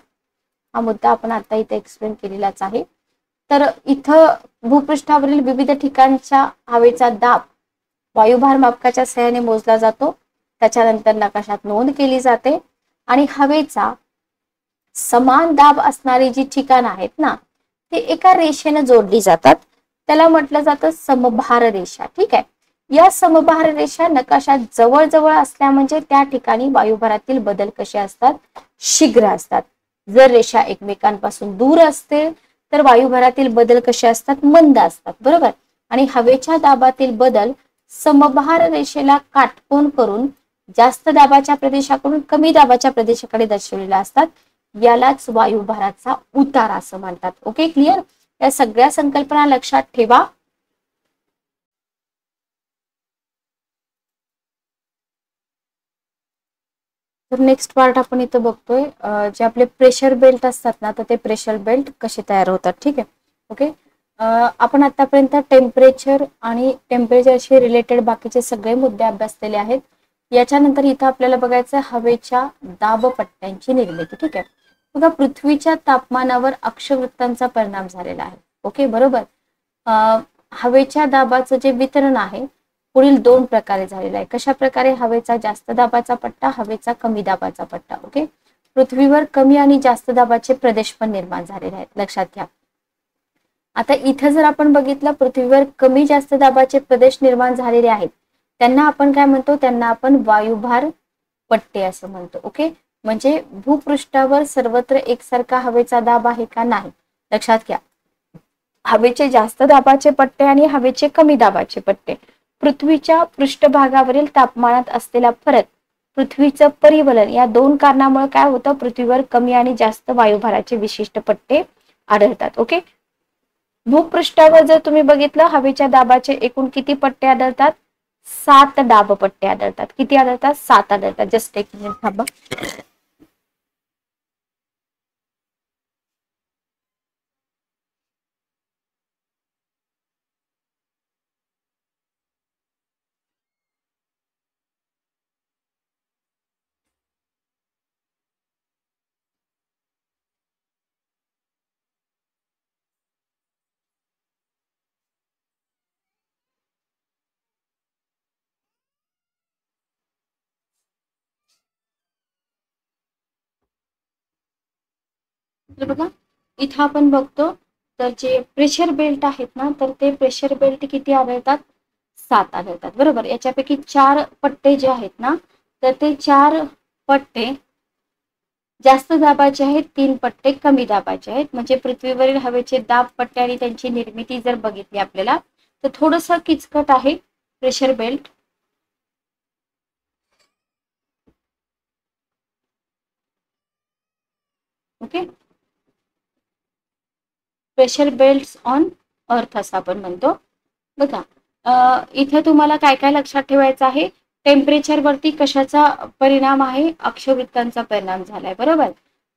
हा मुद्दा आपण आता इथे एक्सप्लेन केलेलाच आहे. तर इथं भूपृष्ठावरील विविध ठिकाणच्या हवेचा दाब वायुभार मापकाच्या सहाय्याने मोजला जातो. त्याच्यानंतर नकाशात नोंद केली जाते आणि हवेचा समान दाब असणारी जी ठिकाण आहेत ना, ते एका रेषेने जोडली जातात. त्याला म्हटलं जातं समभार रेषा. ठीक आहे. या समभार रेषा नकाशात जवळ असल्या म्हणजे त्या ठिकाणी वायुभारातील बदल कसे असतात, शीघ्र असतात. जर रेषा एकमेकांपासून दूर असते तर वायुभारातील बदल कसे असतात, मंद असतात. बरोबर. आणि हवेच्या दाबातील बदल समभार रेषेला काटकोन करून जास्त दाबाच्या प्रदेशाकडून कमी दाबाच्या प्रदेशाकडे दर्शवलेला असतात. यालाच वायुभाराचा उतार असं म्हणतात. Okay, clear. या सगळ्या संकल्पना लक्षात ठेवा. तर नेक्स्ट पार्ट आपण इथं बघतोय, जे आपले प्रेशर बेल्ट असतात ना, तर ते प्रेशर बेल्ट कसे तयार होतात. ठीक आहे. ओके. आपण आतापर्यंत टेम्परेचर आणि टेम्परेचरशी रिलेटेड बाकीचे सगळे मुद्दे अभ्यासलेले आहेत. याच्यानंतर इथं आपल्याला बघायचं हवेच्या दाबपट्ट्यांची निर्मिती. ठीक आहे. बघा, पृथ्वीच्या तापमानावर अक्षवृत्तांचा परिणाम झालेला आहे. ओके, बरोबर. हवेच्या दाबाचं जे वितरण आहे पुढील दोन प्रकारे झालेला आहे. कशा प्रकारे? हवेचा जास्त दाबाचा पट्टा, हवेचा कमी दाबाचा पट्टा. ओके. पृथ्वीवर कमी आणि जास्त दाबाचे प्रदेश पण निर्माण झालेले आहेत, लक्षात घ्या. आता इथं जर आपण बघितलं, पृथ्वीवर कमी जास्त दाबाचे प्रदेश निर्माण झालेले आहेत, त्यांना आपण काय म्हणतो? त्यांना आपण वायुभार पट्टे असं म्हणतो. ओके. म्हणजे भूपृष्ठावर सर्वत्र एकसारखा हवेचा दाब आहे का? नाही. लक्षात घ्या, हवेचे जास्त दाबाचे पट्टे आणि हवेचे कमी दाबाचे पट्टे, पृथ्वीच्या पृष्ठभागावरील तापमानात असलेला फरक, पृथ्वीचं परिवलन, या दोन कारणामुळे काय होतं? पृथ्वीवर कमी आणि जास्त वायुभाराचे विशिष्ट पट्टे आढळतात. ओके. भूपृष्ठावर जर तुम्ही बघितलं, हवेच्या दाबाचे एकूण किती पट्टे आढळतात? 7 दाब पट्टे आढळतात. किती आढळतात? 7 आढळतात. जस्ट एक मिनिट थांबा. तर बघा, इथं आपण बघतो, तर जे प्रेशर बेल्ट आहेत ना, तर ते प्रेशर बेल्ट किती आढळतात? 7 आढळतात. बरोबर. याच्यापैकी 4 पट्टे जे आहेत ना, तर ते 4 पट्टे जास्त दाबाचे आहेत, 3 पट्टे कमी दाबाचे आहेत. म्हणजे पृथ्वीवरील हवेचे दाब पट्टे आणि त्यांची निर्मिती जर बघितली आपल्याला, तर थोडस किचकट आहे pressure belt. Okay. Pressure belt on earth असं आपण म्हणतो. बघा, इथे तुम्हाला काय काय लक्षात ठेवायचं आहे? टेम्परेचर वरती कशाचा परिणाम आहे? अक्षवृत्तांचा परिणाम झालाय. बरोबर.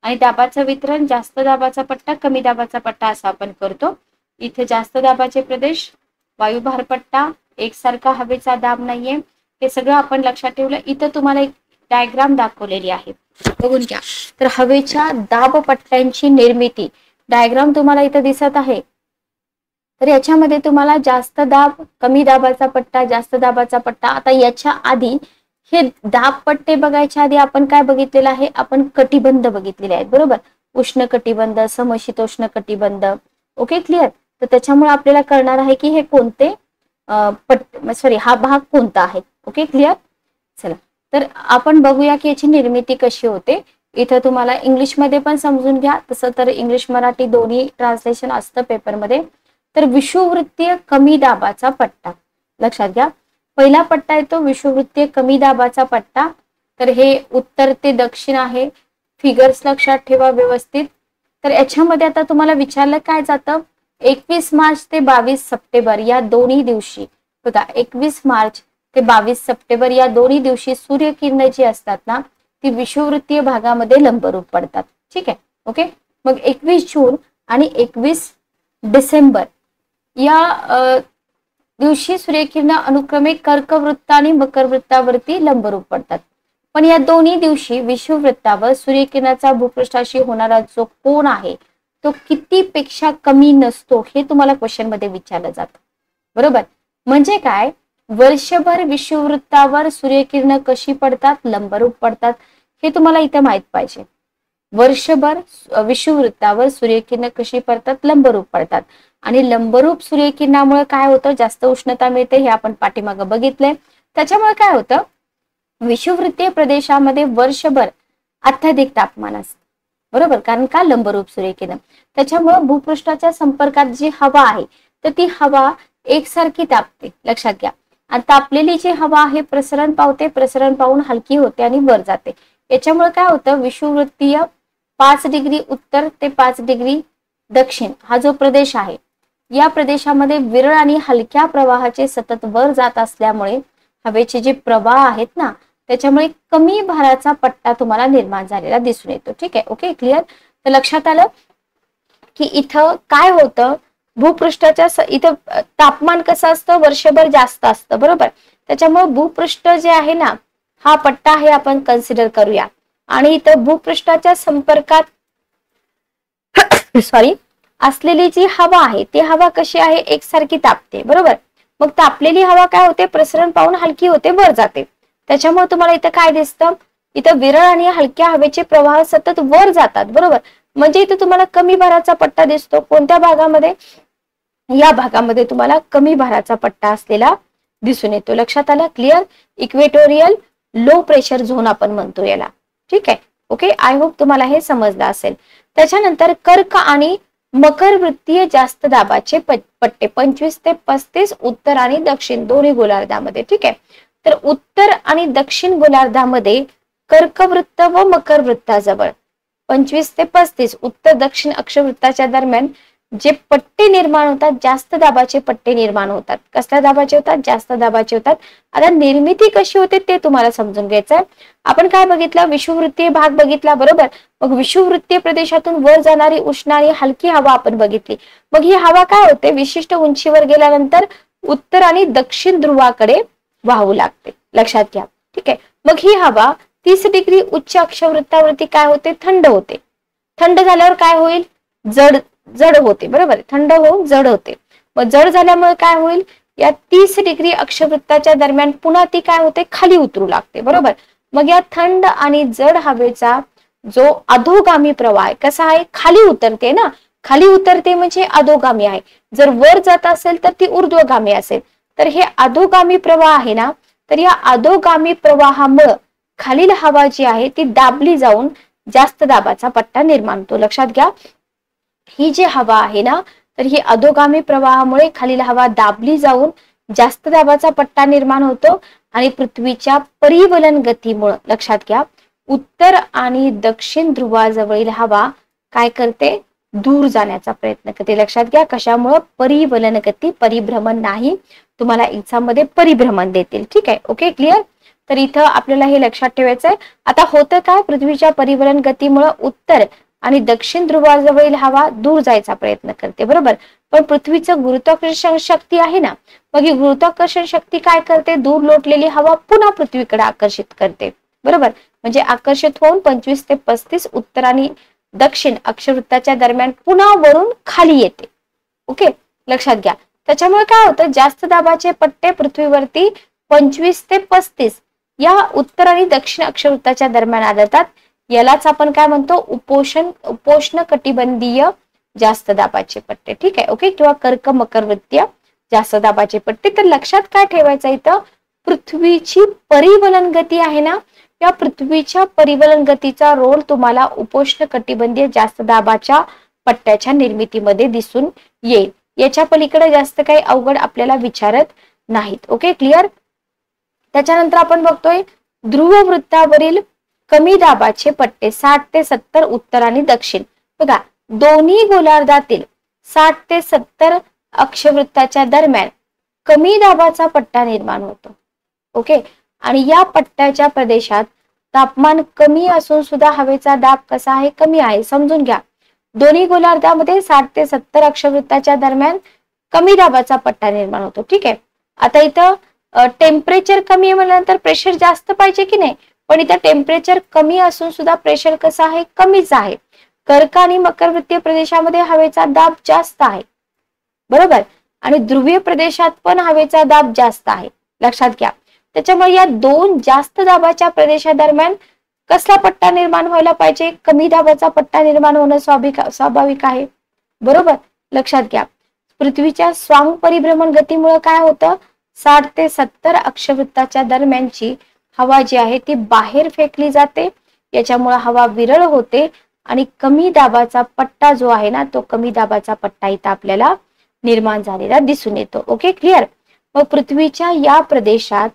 आणि दाबाचं वितरण, जास्त दाबाचा पट्टा, कमी दाबाचा पट्टा असं आपण करतो. इथे जास्त दाबाचे प्रदेश, वायुभार पट्टा, एकसारखा हवेचा दाब नाहीये, हे सगळं आपण लक्षात ठेवलं. इथं तुम्हाला एक डायग्राम दाखवलेली आहे, बघून घ्या. तर हवेच्या दाब पट्ट्यांची निर्मिती डायग्राम तुम्हाला इथं दिसत आहे. तर याच्यामध्ये तुम्हाला जास्त दाब, कमी दाबाचा पट्टा, जास्त दाबाचा पट्टा. आता याच्या आधी हे दाब पट्टे बघायच्या आधी आपण काय बघितलेलं आहे? आपण कटिबंध बघितलेले आहेत. बरोबर. उष्ण कटिबंध, समशीतोष्ण कटिबंध. Okay, clear. तर त्याच्यामुळे आपल्याला कळणार आहे की हे कोणते हा भाग कोणता आहे. Okay, clear. चला, तर आपण बघूया की याची निर्मिती कशी होते. इथं तुम्हाला इंग्लिशमध्ये पण समजून घ्या, तसं तर इंग्लिश मराठी दोन्ही ट्रान्सलेशन असतं पेपरमध्ये. तर विषुववृत्तीय कमी दाबाचा पट्टा, लक्षात घ्या. पहिला पट्टा येतो विषुववृत्तीय कमी दाबाचा पट्टा. तर हे उत्तर ते दक्षिण आहे. फिगर्स लक्षात ठेवा व्यवस्थित. तर याच्यामध्ये आता तुम्हाला विचारलं काय जातं? 21 मार्च ते 22 सप्टेंबर या दोन्ही दिवशी, बघा, 21 मार्च ते 22 सप्टेंबर या दोन्ही दिवशी सूर्यकिरण जी असतात ना, ती विषुववृत्तीय भागामध्ये लंबरूप पडतात. ठीक आहे. ओके. मग 21 जून आणि 21 डिसेंबर या दिवशी सूर्यकिरण अनुक्रमे कर्कवृत्त आणि मकरवृत्तावरती लंबरूप पडतात. पण या दोन्ही दिवशी विषुववृत्तावर सूर्यकिरणाचा भूपृष्ठाशी होणारा जो कोन आहे तो कितीपेक्षा कमी नसतो हे तुम्हाला क्वेश्चन मध्ये विचारलं जातं. बरोबर, म्हणजे काय, वर्षभर विषुववृत्तावर सूर्यकिरण कशी पडतात, लंबरूप पडतात, हे तुम्हाला इथे माहित पाहिजे. वर्षभर विषुववृत्तावर सूर्यकिरण कशी पडतात, लंबरूप पडतात. आणि लंबरूप सूर्यकिरणामुळे काय होतं, जास्त उष्णता मिळते, हे आपण पाठीमागं बघितलंय. त्याच्यामुळे काय होतं, विषुववृत्तीय प्रदेशामध्ये वर्षभर अत्याधिक तापमान असतं. बरोबर, कारण का, लंबरूप सूर्यकिरण. त्याच्यामुळे भूपृष्ठाच्या संपर्कात जी हवा आहे तर ती हवा एकसारखी तापते, लक्षात घ्या. आणि तापलेली जी हवा आहे प्रसरण पावते, प्रसरण पावून हलकी होते आणि वर जाते. याच्यामुळे काय होतं, विषुववृत्तीय 5 डिग्री उत्तर ते 5 डिग्री दक्षिण हा जो प्रदेश आहे, या प्रदेशामध्ये विरळ आणि हलक्या प्रवाहाचे सतत वर जात असल्यामुळे हवेचे जे प्रवाह आहेत ना, त्याच्यामुळे कमी भाराचा पट्टा तुम्हाला निर्माण झालेला दिसून येतो. ठीक आहे, ओके, क्लिअर. तर लक्षात आलं की इथं काय होतं, भूपृष्ठाच्या इथं तापमान कसं असतं, वर्षभर जास्त असतं. बरोबर, त्याच्यामुळे भूपृष्ठ जे आहे ना, हा पट्टा हे आपण कन्सिडर करूया. आणि इथं भूपृष्ठाच्या संपर्कात सॉरी असलेली जी हवा आहे ती हवा कशी आहे, एकसारखी तापते. बरोबर, मग तापलेली हवा काय होते, प्रसरण पावून हलकी होते, वर जाते. त्याच्यामुळे तुम्हाला इथं काय दिसतं, इथं विरळ आणि हलक्या हवेचे प्रवाह सतत वर जातात. बरोबर, म्हणजे इथं तुम्हाला कमी भाराचा पट्टा दिसतो. कोणत्या भागामध्ये, या भागामध्ये तुम्हाला कमी भाराचा पट्टा असलेला दिसून येतो. लक्षात आलं, clear. Equatorial low pressure zone आपण म्हणतो याला. ठीक आहे, ओके, आय होप तुम्हाला हे समजलं असेल. त्याच्यानंतर कर्क आणि मकर वृत्तीय जास्त दाबाचे पट्टे 25 ते 35 उत्तर आणि दक्षिण दोन्ही गोलार्धामध्ये. ठीक आहे, तर उत्तर आणि दक्षिण गोलार्धामध्ये कर्कवृत्त व मकर वृत्ताजवळ 25 ते 35 उत्तर दक्षिण अक्षवृत्ताच्या दरम्यान जे पट्टे निर्माण होतात, जास्त दाबाचे पट्टे निर्माण होतात. कसल्या दाबाचे होतात, जास्त दाबाचे होतात. आता निर्मिती कशी होते ते तुम्हाला समजून घ्यायचंय. आपण काय बघितलं, विषुववृत्तीय भाग बघितला. बरोबर, मग विषुववृत्तीय प्रदेशातून वर जाणारी उष्ण आणि हलकी हवा आपण बघितली. मग ही हवा काय होते, विशिष्ट उंचीवर गेल्यानंतर उत्तर आणि दक्षिण ध्रुवाकडे वाहू लागते. लक्षात घ्या. ठीक आहे, मग ही हवा 30 डिग्री उच्च अक्षवृत्तावरती काय होते, थंड होते. थंड झाल्यावर काय होईल, जड होते. बरोबर, थंड होऊन जड होते. मग जड झाल्यामुळे काय होईल, या 30 डिग्री अक्षवृत्ताच्या दरम्यान पुन्हा ती काय होते, खाली उतरू लागते. बरोबर, मग या थंड आणि जड हवेचा जो अधोगामी प्रवाह आहे, कसा आहे, खाली उतरते ना, खाली उतरते म्हणजे अधोगामी आहे. जर वर जात असेल तर ती ऊर्ध्वगामी असेल. तर हे अधोगामी प्रवाह आहे ना, तर या अधोगामी प्रवाहामुळे खालील हवा जी आहे ती दाबली जाऊन जास्त दाबाचा पट्टा निर्माण होतो. लक्षात घ्या, ही जी हवा आहे ना, तर ही अधोगामी प्रवाहामुळे खालील हवा दाबली जाऊन जास्त दाबाचा पट्टा निर्माण होतो आणि पृथ्वीच्या परिवलन गतीमुळे, लक्षात घ्या, उत्तर आणि दक्षिण ध्रुवाजवळील हवा काय करते, दूर जाण्याचा प्रयत्न करते. लक्षात घ्या, कशामुळे, परिवलन गती, परिभ्रमण नाही. तुम्हाला एक्झाम मध्ये परिभ्रमण देतील. ठीक आहे, ओके, क्लिअर. तर इथं आपल्याला हे लक्षात ठेवायचंय. आता होतं काय, पृथ्वीच्या परिवलन गतीमुळे उत्तर आणि दक्षिण ध्रुवाजवळील हवा दूर जायचा प्रयत्न करते. बरोबर, पण पृथ्वीचं गुरुत्वाकर्षण शक्ती आहे ना, मग ही गुरुत्वाकर्षण शक्ती काय करते, दूर लोटलेली हवा पुन्हा पृथ्वीकडे आकर्षित करते. बरोबर, म्हणजे आकर्षित होऊन 25 ते 35 उत्तर आणि दक्षिण अक्षवृत्ताच्या दरम्यान पुन्हा वरून खाली येते. ओके, लक्षात घ्या. त्याच्यामुळे काय होतं, जास्त दाबाचे पट्टे पृथ्वीवरती 25 ते 35 या उत्तर आणि दक्षिण अक्षवृत्ताच्या दरम्यान आढळतात. यालाच आपण काय म्हणतो, उपोष्ण कटिबंधीय जास्त दाबाचे पट्टे. ठीक आहे, ओके, किंवा कर्क मकर वृत्तीय जास्त दाबाचे पट्टे. तर लक्षात काय ठेवायचं, इथं पृथ्वीची परिवलन गती आहे ना, या पृथ्वीच्या परिवलन गतीचा रोल तुम्हाला उपोष्ण कटिबंधीय जास्त दाबाच्या पट्ट्याच्या निर्मितीमध्ये दिसून येईल. याच्या पलीकडे जास्त काही अवघड आपल्याला विचारत नाहीत. Okay, clear. त्याच्यानंतर आपण बघतोय ध्रुव वृत्तावरील कमी दाबाचे पट्टे 60 ते 70 उत्तर आणि दक्षिण. बघा, दोन्ही गोलार्धातील 60 ते 70 अक्षवृत्ताच्या दरम्यान कमी दाबाचा पट्टा निर्माण होतो. ओके, आणि या पट्ट्याच्या प्रदेशात तापमान कमी असून सुद्धा हवेचा दाब कसा आहे, कमी आहे. समजून घ्या, दोन्ही गोलार्धामध्ये 60 ते 70 अक्षवृत्ताच्या दरम्यान कमी दाबाचा पट्टा निर्माण होतो. ठीक आहे, आता इथं टेम्परेचर कमी आहे म्हटल्यानंतर प्रेशर जास्त पाहिजे की नाही, पण इथं टेम्परेचर कमी असून सुद्धा प्रेशर कसं आहे, कमीच आहे. कर्क आणि मकर वृत्तीय प्रदेशामध्ये हवेचा दाब जास्त आहे, बरोबर, आणि ध्रुवीय प्रदेशात पण हवेचा दाब जास्त आहे, लक्षात घ्या. त्याच्यामुळे या दोन जास्त दाबाच्या प्रदेशादरम्यान कसला पट्टा निर्माण व्हायला पाहिजे, कमी दाबाचा पट्टा निर्माण होणं स्वाभाविक आहे, बरोबर, लक्षात घ्या. पृथ्वीच्या स्वांग परिभ्रमण गतीमुळे काय होतं, 60 ते 70 अक्षवृत्ताच्या दरम्यानची हवा जी आहे ती बाहेर फेकली जाते. याच्यामुळे हवा विरळ होते आणि कमी दाबाचा पट्टा जो आहे ना, तो कमी दाबाचा पट्टा इथं आपल्याला निर्माण झालेला दिसून येतो. Okay, clear. मग पृथ्वीच्या या प्रदेशात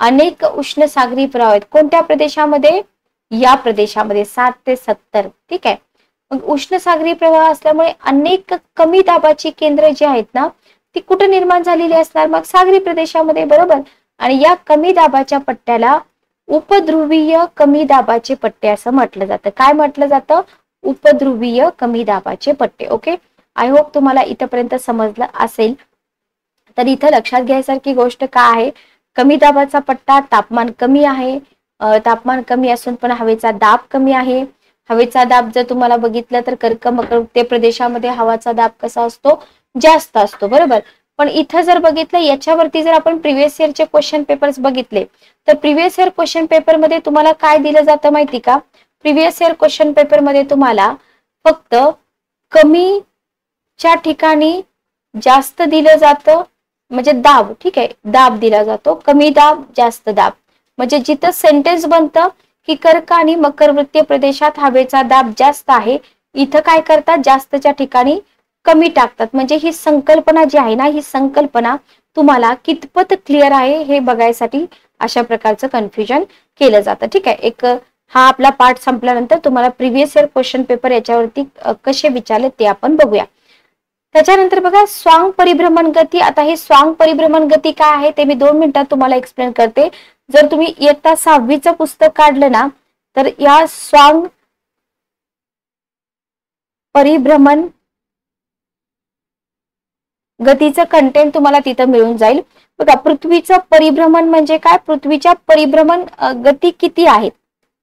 अनेक उष्ण सागरी प्रवाह आहेत. कोणत्या प्रदेशामध्ये, या प्रदेशामध्ये 60 ते 70. ठीक आहे. मग उष्ण सागरी प्रवाह असल्यामुळे अनेक कमी दाबाची केंद्र जी आहेत ना, ती कुठे निर्माण झालेली असणार, मग सागरी प्रदेशामध्ये, बरोबर. आणि या कमी दाबाच्या पट्ट्याला उपध्रुवीय कमी दाबाचे पट्टे असं म्हटलं जातं. काय म्हटलं जातं, उपध्रुवीय कमी दाबाचे पट्टे. ओके, आय होप तुम्हाला इथपर्यंत समजलं असेल. तर इथं लक्षात घ्यायसारखी गोष्ट काय आहे, कमी दाबाचा पट्टा, तापमान कमी आहे, तापमान कमी असून पण हवेचा दाब कमी आहे. हवेचा दाब जर तुम्हाला बघितलं तर कर्क मकर वृत्तीय प्रदेशामध्ये हवाचा दाब कसा असतो, जास्त असतो, बरोबर. पण इथं जर बघितलं, याच्यावरती जर आपण प्रिव्हियस इयरचे क्वेश्चन पेपर्स बघितले तर प्रिव्हियस इयर क्वेश्चन पेपर मध्ये तुम्हाला काय दिलं जातं माहिती का, प्रिव्हियस इयर क्वेश्चन पेपर मध्ये तुम्हाला फक्त कमीच्या ठिकाणी जास्त दिलं जातं, म्हणजे दाब, ठीक आहे, दाब दिला जातो, कमी दाब जास्त दाब. म्हणजे जिथं सेंटेन्स बनतं की कर्क आणि मकर वृत्तीय प्रदेशात हवेचा दाब जास्त आहे, इथं काय करतात, जास्तच्या ठिकाणी कमी टाकतात. म्हणजे ही संकल्पना जी आहे ना, ही संकल्पना तुम्हाला कितपत क्लिअर आहे हे बघायसाठी अशा प्रकारचं कन्फ्युजन केलं जातं. ठीक आहे. एक हा आपला पार्ट संपल्यानंतर तुम्हाला प्रिव्हियस इयर क्वेश्चन पेपर याच्यावरती कसे विचारले ते आपण बघूया. त्याच्यानंतर बघा स्वांग परिभ्रमण गती. आता हे स्वांग परिभ्रमण गती काय आहे ते मी 2 मिनिटात तुम्हाला एक्सप्लेन करते. जर तुम्ही इयत्ता 6वीचं पुस्तक काढलं ना, तर या स्वांग परिभ्रमण गतीचं कंटेंट तुम्हाला तिथं मिळून जाईल. बघा, पृथ्वीचं परिभ्रमण म्हणजे काय, पृथ्वीच्या परिभ्रमण गती किती आहेत,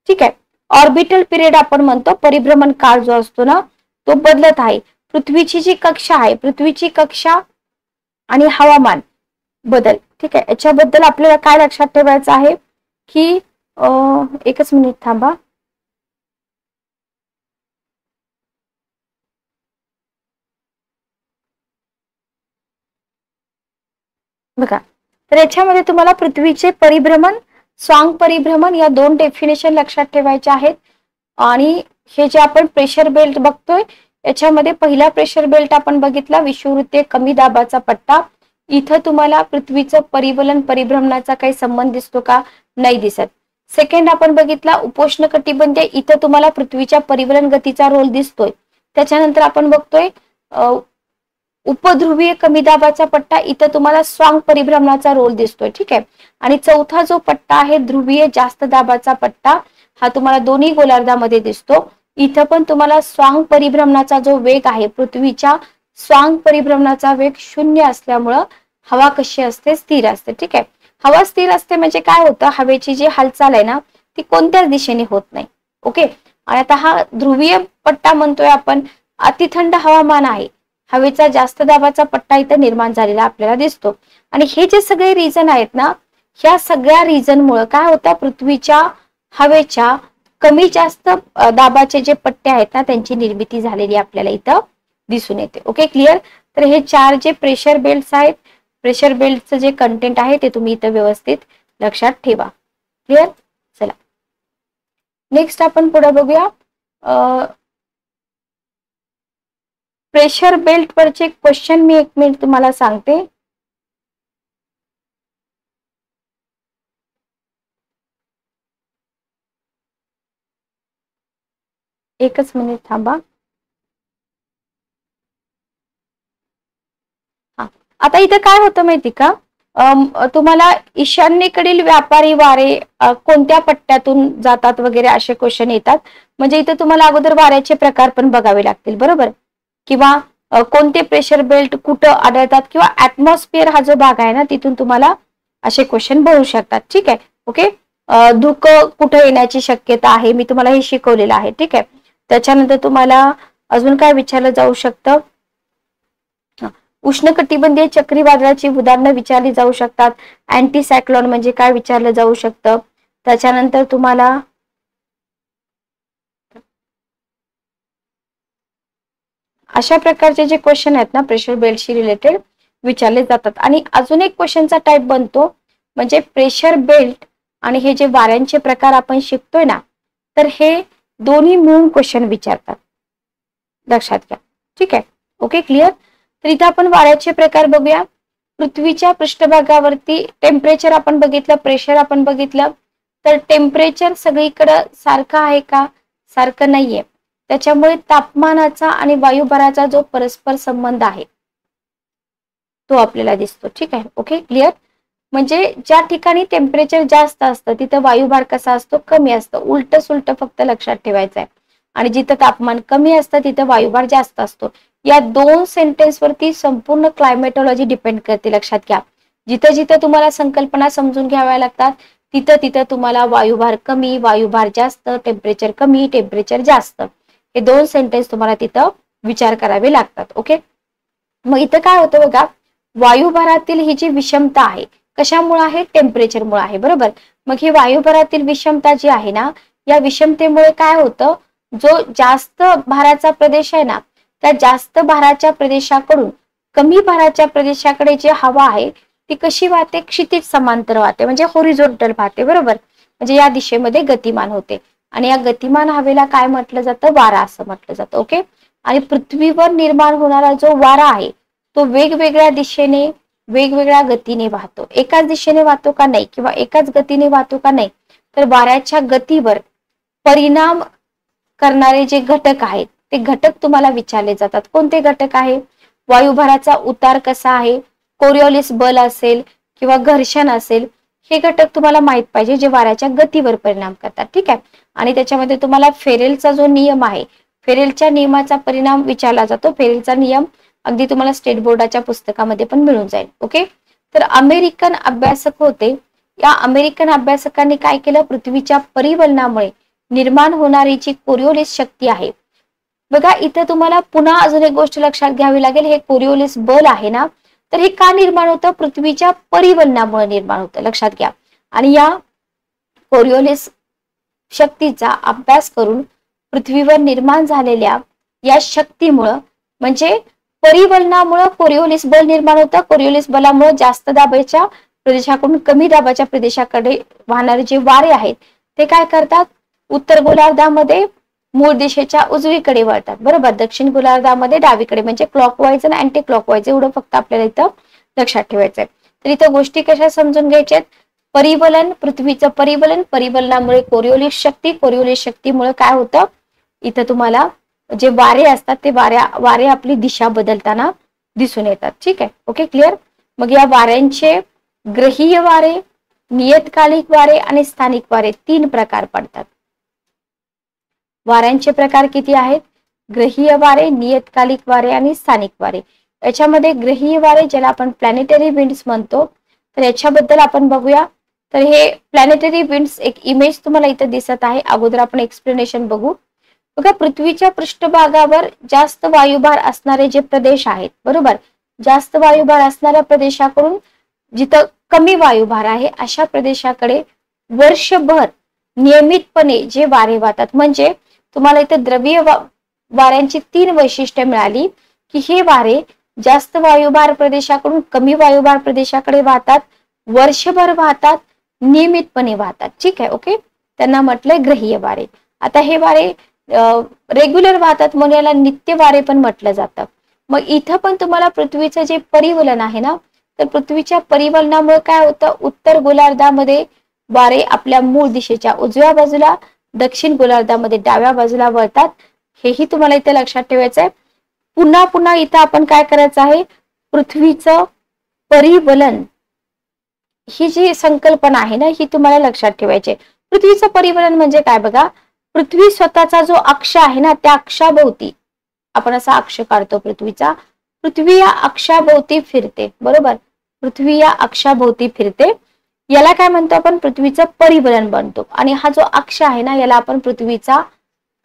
ठीक आहे. ऑर्बिटल पिरियड आपण म्हणतो, परिभ्रमण काळ जो असतो ना तो बदलत आहे. पृथ्वीची जी कक्षा आहे, पृथ्वीची कक्षा आणि हवामान बदल, ठीक आहे, याच्याबद्दल आपल्याला काय लक्षात ठेवायचं आहे की एकच मिनिट थांबा. बघा, तर याच्यामध्ये तुम्हाला पृथ्वीचे परिभ्रमण, स्वांग परिभ्रमण या 2 डेफिनेशन लक्षात ठेवायचे आहेत. आणि हे जे आपण प्रेशर बेल्ट बघतोय याच्यामध्ये पहिला प्रेशर बेल्ट आपण बघितला, विषुववृत्तीय कमी दाबाचा पट्टा. इथं तुम्हाला पृथ्वीचं परिवलन परिभ्रमणाचा काही संबंध दिसतो का, नाही दिसत. सेकंड आपण बघितला उपोष्ण कटिबंधीय, इथं तुम्हाला पृथ्वीच्या परिवलन गतीचा रोल दिसतोय. त्याच्यानंतर आपण बघतोय उपध्रुवीय कमी दाबाचा पट्टा, इथं तुम्हाला स्वांग परिभ्रमणाचा रोल दिसतोय, ठीक आहे. आणि चौथा जो पट्टा आहे ध्रुवीय जास्त दाबाचा पट्टा, हा तुम्हाला दोन्ही गोलार्धामध्ये दिसतो. इथं पण तुम्हाला स्वांग परिभ्रमणाचा जो वेग आहे, पृथ्वीच्या स्वांग परिभ्रमणाचा वेग 0 असल्यामुळं हवा कशी असते, स्थिर असते, ठीक आहे. हवा स्थिर असते म्हणजे काय होतं, हवेची जी हालचाल आहे ना ती कोणत्याच दिशेने होत नाही. ओके. आणि आता हा ध्रुवीय पट्टा म्हणतोय आपण, अतिथंड हवामान आहे, हवेचा जास्त दाबाचा पट्टा इथं निर्माण झालेला आपल्याला दिसतो. आणि हे जे सगळे रिझन आहेत ना, ह्या सगळ्या रिझनमुळे काय होतं, पृथ्वीच्या हवेच्या कमी जास्त दाबाचे जे पट्टे आहेत ना त्यांची निर्मिती झालेली आपल्याला इथं दिसून येते. Okay, clear. तर हे 4 जे प्रेशर बेल्ट्स आहेत, प्रेशर बेल्टचं जे कंटेंट आहे ते तुम्ही इथं व्यवस्थित लक्षात ठेवा. क्लिअर. चला नेक्स्ट आपण पुढे बघूया. प्रेशर बेल्ट वरचे क्वेश्चन मी 1 मिनिट तुम्हाला सांगते. एकच मिनिट थांबा. आता इथे काय होतं माहिती का, तुम्हाला ईशान्येकडील व्यापारी वारे कोणत्या पट्ट्यातून जातात वगैरे असे क्वेश्चन येतात. म्हणजे इथे तुम्हाला अगोदर वाऱ्याचे प्रकार पण बघावे लागतील, बरोबर. किंवा कोणते प्रेशर बेल्ट कुठं आढळतात, किंवा ऍटमॉस्फिअर हा जो भाग आहे ना तिथून तुम्हाला असे क्वेश्चन बनवू शकतात, ठीक आहे. ओके. धुकं कुठं येण्याची शक्यता आहे, मी तुम्हाला हे शिकवलेलं आहे, ठीक आहे. त्याच्यानंतर तुम्हाला अजून काय विचारलं जाऊ शकतं, उष्णकटिबंधीय चक्रीवादळाची उदाहरणं विचारली जाऊ शकतात. अँटी सायक्लोन म्हणजे काय विचारलं जाऊ शकतं. त्याच्यानंतर तुम्हाला अशा प्रकारचे जे क्वेश्चन आहेत ना प्रेशर बेल्टशी रिलेटेड विचारले जातात. आणि अजून एक क्वेश्चनचा टाइप बनतो म्हणजे प्रेशर बेल्ट आणि हे जे वाऱ्यांचे प्रकार आपण शिकतोय ना, तर हे दोन्ही मिळून क्वेश्चन विचारतात, लक्षात घ्या. ठीक आहे, ओके, क्लिअर. तर इथे आपण वाऱ्याचे प्रकार बघूया. पृथ्वीच्या पृष्ठभागावरती टेम्परेचर आपण बघितलं, प्रेशर आपण बघितलं. तर टेम्परेचर सगळीकडे सारखं आहे का? सारखं नाहीये. त्याच्यामुळे तापमानाचा आणि वायुभाराचा जो परस्पर संबंध आहे तो आपल्याला दिसतो. ठीक आहे, ओके, क्लिअर. म्हणजे ज्या ठिकाणी टेम्परेचर जास्त असतं तिथं वायुभार कसा असतो? कमी असतो. उलट सुलट फक्त लक्षात ठेवायचं आहे. आणि जिथं तापमान कमी असतं तिथं वायुभार जास्त असतो. या दोन सेंटेन्स वरती संपूर्ण क्लायमेटॉलॉजी डिपेंड करते, लक्षात घ्या. जिथं जिथं तुम्हाला संकल्पना समजून घ्याव्या लागतात तिथं तिथं तुम्हाला वायुभार कमी, वायुभार जास्त, टेम्परेचर कमी, टेम्परेचर जास्त, हे दोन सेंटेन्स तुम्हाला तिथं विचार करावे लागतात. ओके, मग इथं काय होतं बघा, वायुभारातील ही जी विषमता आहे कशामुळे आहे? टेम्परेचरमुळे आहे, बरोबर. मग ही वायुभारातील विषमता जी आहे ना, या विषमतेमुळे काय होतं, जो जास्त भाराचा प्रदेश आहे ना, त्या जास्त भाराच्या प्रदेशाकडून कमी भाराच्या प्रदेशाकडे जी हवा आहे ती कशी वाहते? क्षितिज समांतर वाहते, म्हणजे होरिझोंटल वाहते, बरोबर. म्हणजे या दिशेमध्ये गतिमान होते. आणि या गतिमान हवेला काय म्हटलं जातं? वारा असं म्हटलं जातं. ओके, आणि पृथ्वीवर निर्माण होणारा जो वारा आहे तो वेगवेगळ्या दिशेने वेगवेगळ्या गतीने वाहतो. एकाच दिशेने वाहतो का? नाही. किंवा एकाच गतीने वाहतो का? नाही. तर वाऱ्याच्या गतीवर परिणाम करणारे जे घटक आहेत ते घटक तुम्हाला विचारले जातात. कोणते घटक आहे? वायुभाराचा उतार कसा आहे, कोरिओलिस बल असेल किंवा घर्षण असेल, हे घटक तुम्हाला माहित पाहिजे जे वाऱ्याच्या गतीवर परिणाम करतात. ठीक आहे, आणि त्याच्यामध्ये तुम्हाला फेरेलचा जो नियम आहे, फेरेलच्या नियमाचा परिणाम विचारला जातो. फेरेलचा नियम अगदी तुम्हाला स्टेट बोर्डाच्या पुस्तकामध्ये पण मिळून जाईल. ओके, तर अमेरिकन अभ्यासक होते. या अमेरिकन अभ्यासकांनी काय केलं? पृथ्वीच्या परिवलनामुळे निर्माण होणारी जी कोरिओलिस शक्ती आहे बघा, इथं तुम्हाला पुन्हा अजून एक गोष्ट लक्षात घ्यावी लागेल. हे कोरिओलिस बल आहे ना, तर हे का निर्माण होतं? पृथ्वीच्या परिवलनामुळे निर्माण होतं, लक्षात घ्या. आणि या कोरिओलिस शक्तीचा अभ्यास करून पृथ्वीवर निर्माण झालेल्या या शक्तीमुळं म्हणजे परिवलनामुळे कोरिओलिस बल निर्माण होतं. कोरिओलिस बलामुळे जास्त दाबाच्या प्रदेशाकडून कमी दाबाच्या प्रदेशाकडे वाहणारे जे वारे आहेत ते काय करतात? उत्तर गोलार्धामध्ये मूळ दिशेच्या उजवीकडे वळतात, बरोबर. दक्षिण गोलार्धामध्ये डावीकडे, म्हणजे क्लॉकवाईज आणि अँटी क्लॉकवाईज, एवढं फक्त आपल्याला इथं लक्षात ठेवायचंय. तर इथं गोष्टी कशा समजून घ्यायच्यात? परिवलन, पृथ्वीचं परिवलन, परिवलनामुळे कोरिओलिस शक्ती, कोरिओलिस शक्तीमुळे काय होतं? इथं तुम्हाला जे वारे असतात ते वारे आपली दिशा बदलताना दिसून येतात. ठीक आहे, ओके, क्लिअर. मग या वाऱ्यांचे ग्रहीय वारे, नियतकालिक वारे आणि स्थानिक वारे तीन प्रकार पडतात. वाऱ्यांचे प्रकार किती आहेत? ग्रहीय वारे, नियतकालिक वारे आणि स्थानिक वारे. याच्यामध्ये ग्रहीय वारे ज्याला आपण प्लॅनेटरी विंड्स म्हणतो, तर याच्याबद्दल आपण बघूया. तर हे प्लॅनेटरी विंड्स एक इमेज तुम्हाला इथं दिसत आहे. अगोदर आपण एक्सप्लेनेशन बघू. बघा, पृथ्वीच्या पृष्ठभागावर जास्त वायुभार असणारे जे प्रदेश आहेत, बरोबर, जास्त वायुभार असणाऱ्या प्रदेशाकडून जिथं कमी वायुभार आहे अशा प्रदेशाकडे वर्षभर नियमितपणे जे वारे वाहतात, म्हणजे तुम्हाला इथे द्रवीय वाऱ्यांची तीन वैशिष्ट्ये मिळाली की हे वारे जास्त वायुभार प्रदेशाकडून कमी वायुभार प्रदेशाकडे वाहतात, वर्षभर वाहतात, नियमितपणे वाहतात. ठीक आहे, ओके, त्यांना म्हटलंय ग्रहीय वारे. आता हे वारे रेग्युलर वाहतात म्हणून याला नित्य वारे पण म्हटलं जातं. मग इथं पण तुम्हाला पृथ्वीचं जे परिवलन आहे ना, तर पृथ्वीच्या परिवलनामुळे काय होतं? उत्तर गोलार्धामध्ये वारे आपल्या मूळ दिशेच्या उजव्या बाजूला, दक्षिण गोलार्धामध्ये डाव्या बाजूला वळतात. हेही तुम्हाला इथे लक्षात ठेवायचं आहे. पुन्हा पुन्हा इथं आपण काय करायचं आहे? पृथ्वीचं परिवलन ही जी संकल्पना आहे ना, ही तुम्हाला लक्षात ठेवायची. पृथ्वीचं परिवलन म्हणजे काय बघा, पृथ्वी स्वतःचा जो अक्ष आहे ना, त्या अक्षाभोवती आपण असा अक्ष काढतो पृथ्वीचा, पृथ्वी या अक्षाभोवती फिरते, बरोबर. पृथ्वी या अक्षाभोवती फिरते, याला काय म्हणतो आपण? पृथ्वीचं परिवलन बनतो. आणि हा जो अक्ष आहे ना, याला आपण पृथ्वीचा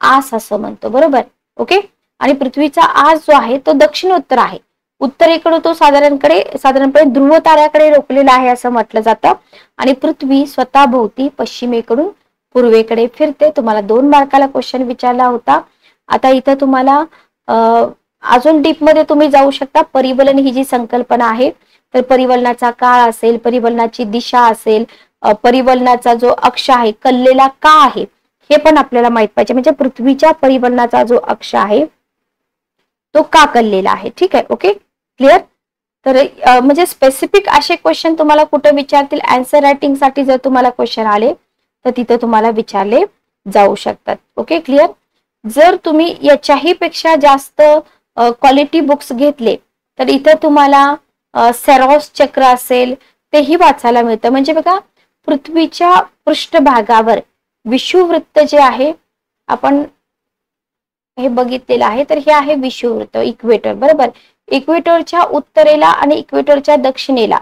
आस असं म्हणतो, बरोबर. ओके. आणि पृथ्वीचा आस जो आहे तो दक्षिणोत्तर आहे. उत्तरेकडे तो साधारणपणे ध्रुव ताऱ्याकडे रोखलेला आहे असं म्हटलं जातं. आणि पृथ्वी स्वतःभोवती पश्चिमेकडून पूर्वेकडे फिरते. तुम्हाला 2 मार्काला क्वेश्चन विचारला होता. आता इथं तुम्हाला अजून डीप मध्ये तुम्ही जाऊ शकता. परिवलन ही जी संकल्पना आहे, तर परिवलनाचा काळ असेल, परिवलनाची दिशा असेल, परिवलनाचा जो अक्ष आहे कललेला का आहे हे पण आपल्याला माहित पाहिजे. म्हणजे पृथ्वीच्या परिवलनाचा जो अक्ष आहे तो का कललेला आहे. ठीक आहे. Okay, clear. तर म्हणजे स्पेसिफिक असे क्वेश्चन तुम्हाला कुठे विचारतील, आन्सर रायटिंग साठी जर तुम्हाला क्वेश्चन आले तर तिथे तुम्हाला विचारले जाऊ शकतात. Okay, clear. जर तुम्ही याच्याही पेक्षा जास्त क्वालिटी बुक्स घेतले तर इथं तुम्हाला सेरॉस चक्र असेल तेही वाचायला मिळतं. म्हणजे बघा, पृथ्वीच्या पृष्ठभागावर विषुववृत्त जे आहे आपण हे बघितलेलं आहे, तर हे आहे विषुववृत्त, इक्वेटर, बरोबर. इक्वेटरच्या उत्तरेला आणि इक्वेटरच्या दक्षिणेला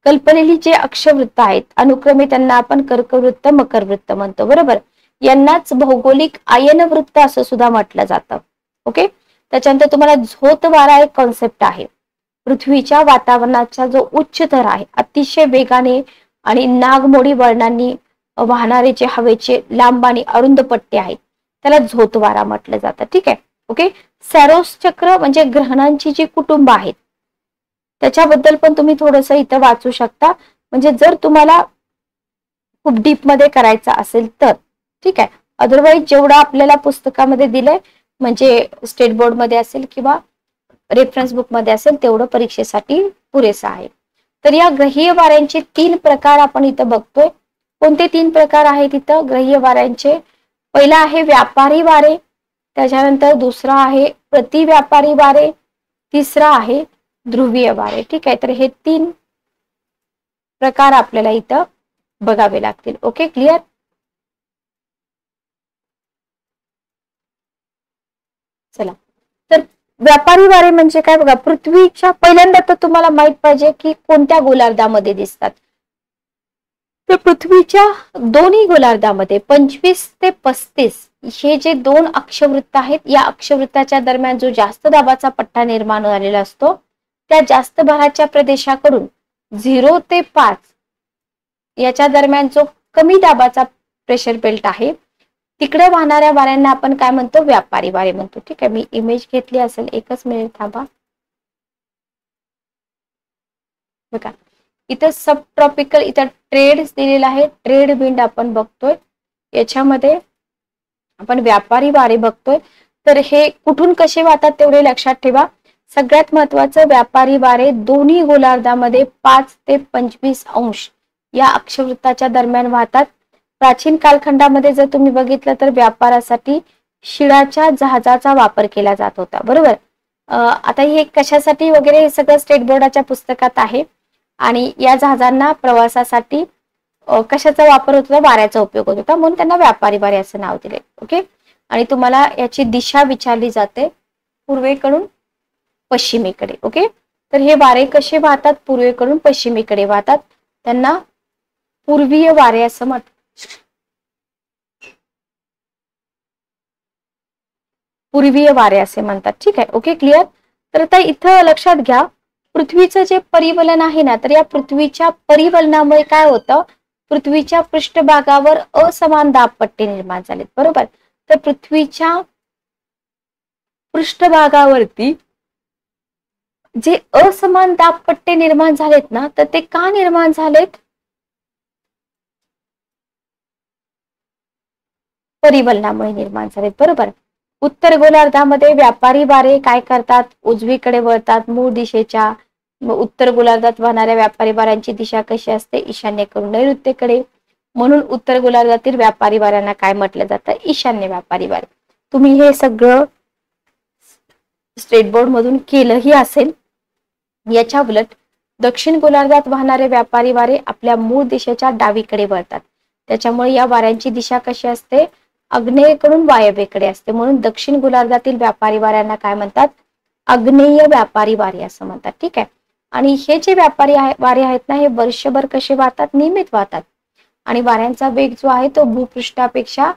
कल्पलेली जे अक्षवृत्त आहेत अनुक्रमे त्यांना आपण कर्कवृत्त, मकरवृत्त म्हणतो, बरोबर. यांनाच भौगोलिक आयनवृत्त असं सुद्धा म्हटलं जातं. ओके. त्याच्यानंतर तुम्हाला झोत वारा एक कॉन्सेप्ट आहे. पृथ्वीच्या वातावरणाचा जो उच्च थर आहे, अतिशय वेगाने आणि नागमोडी वळणांनी वाहणारे जे हवेचे लांब आणि अरुंद पट्टे आहेत त्याला झोत वारा म्हटलं जातं. ठीक आहे. ओके. सॅरोस चक्र म्हणजे ग्रहणांची जी कुटुंब आहेत त्याच्याबद्दल पण तुम्ही थोडंसं इथं वाचू शकता. म्हणजे जर तुम्हाला खूप डीप मध्ये करायचं असेल तर. ठीक आहे. अदरवाईज जेवढा आपल्याला पुस्तकामध्ये दिलंय, म्हणजे स्टेट बोर्ड मध्ये असेल किंवा रेफरन्स बुक मध्ये असेल, तेवढं परीक्षेसाठी पुरेसं आहे. तर या ग्रहीय वाऱ्यांचे 3 प्रकार आपण इथं बघतोय. कोणते 3 प्रकार आहेत इथं ग्रहीय वाऱ्यांचे? पहिला आहे व्यापारी वारे, त्याच्यानंतर दुसरा आहे प्रतिव्यापारी वारे, तिसरा आहे ध्रुवीय वारे. ठीक आहे. तर हे 3 प्रकार आपल्याला इथं बघावे लागतील. Okay, clear. चला, तर व्यापारी वारे म्हणजे काय बघा, पृथ्वीच्या पहिल्यांदा तर तुम्हाला माहित पाहिजे की कोणत्या गोलार्धामध्ये दिसतात. तर पृथ्वीच्या दोन्ही गोलार्धामध्ये 25 ते 35 हे जे 2 अक्षवृत्त आहेत, या अक्षवृत्ताच्या दरम्यान जो जास्त दाबाचा पट्टा निर्माण झालेला असतो त्या जास्त भाराच्या प्रदेशाकडून 0 ते 5 याच्या दरम्यान जो कमी दाबाचा प्रेशर बेल्ट आहे तिकडे वाहणाऱ्या वाऱ्यांना आपण काय म्हणतो? व्यापारी वारे म्हणतो. ठीक आहे. मी इमेज घेतली असेल, एकच मिनिट थांबा. बघा, इथं सब ट्रॉपिकल, इथं ट्रेड दिलेला आहे, ट्रेड विंड आपण बघतोय. याच्यामध्ये आपण व्यापारी वारे बघतोय. तर हे कुठून कसे वाहतात तेवढे लक्षात ठेवा. सगळ्यात महत्वाचं, व्यापारी वारे दोन्ही गोलार्धामध्ये 5 ते 25 अंश या अक्षवृत्ताच्या दरम्यान वाहतात. प्राचीन कालखंडामध्ये जर तुम्ही बघितलं तर व्यापारासाठी शिळाच्या जहाजाचा वापर केला जात होता, बरोबर. आता हे कशासाठी वगैरे हे सगळं स्टेट बोर्डाच्या पुस्तकात आहे. आणि या जहाजांना प्रवासासाठी कशाचा वापर होत होता? वाऱ्याचा उपयोग होत होता, म्हणून त्यांना व्यापारी वारे असं नाव दिले. ओके. आणि तुम्हाला याची दिशा विचारली जाते पूर्वेकडून पश्चिमेकडे. ओके. तर हे वारे कसे वाहतात? पूर्वेकडून पश्चिमेकडे वाहतात. त्यांना पूर्वीय वारे असं म्हणतात. पूर्वीय वारे असे म्हणतात. ठीक आहे. Okay, clear. तर आता इथं लक्षात घ्या, पृथ्वीचं जे परिवलन आहे ना, तर या पृथ्वीच्या परिवलनामुळे काय होतं? पृथ्वीच्या पृष्ठभागावर असमान दाबपट्टे निर्माण झालेत, बरोबर. तर पृथ्वीच्या पृष्ठभागावरती जे असमान दाबपट्टे निर्माण झालेत ना, तर ते का निर्माण झालेत? परिवलनामुळे निर्माण झालेत, बरोबर. उत्तर गोलार्धामध्ये व्यापारी वारे काय करतात? उजवीकडे वळतात मूळ दिशेच्या. उत्तर गोलार्धात वाहणाऱ्या व्यापारी वाऱ्यांची दिशा कशी असते? ईशान्येकडून नैऋत्येकडे. म्हणून उत्तर गोलार्धातील व्यापारी वाऱ्यांना काय म्हटलं जातं? ईशान्य व्यापारी वारे. तुम्ही हे सगळं स्टेट बोर्ड मधून केलंही असेल. याच्या उलट दक्षिण गोलार्धात वाहणारे व्यापारी वारे आपल्या मूळ दिशेच्या डावीकडे वळतात. त्याच्यामुळे या वाऱ्यांची दिशा कशी असते? आग्नेयेकडून वायव्येकडे असते. म्हणून दक्षिण गोलार्धातील व्यापारी वाऱ्यांना काय म्हणतात? आग्नेय व्यापारी वारे असं म्हणतात. ठीक आहे. आणि हे जे व्यापारी वारे आहेत ना, हे वर्षभर कसे वाहतात? नियमित वाहतात. आणि वाऱ्यांचा वेग जो आहे तो भूपृष्ठापेक्षा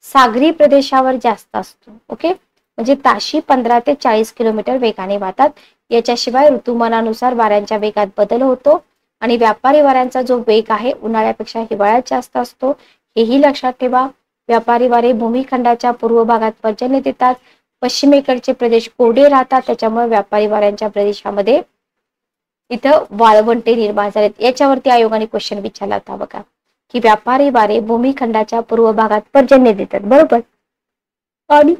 सागरी प्रदेशावर जास्त असतो. ओके, म्हणजे ताशी 15 ते 40 किलोमीटर वेगाने वाहतात. याच्याशिवाय ऋतुमानानुसार वाऱ्यांच्या वेगात बदल होतो आणि व्यापारी वाऱ्यांचा जो वेग आहे उन्हाळ्यापेक्षा हिवाळ्यात जास्त असतो, हेही लक्षात ठेवा. व्यापारी वारे भूमिखंडाच्या पूर्व भागात पर्जन्य देतात. पश्चिमेकडचे प्रदेश कोरडे राहतात, त्याच्यामुळे व्यापारी वाऱ्यांच्या प्रदेशामध्ये इथं वाळवंटे निर्माण झालेत. याच्यावरती आयोगाने क्वेश्चन विचारला होता बघा, की व्यापारी वारे भूमिखंडाच्या पूर्व भागात पर्जन्य देतात, बरोबर. आणि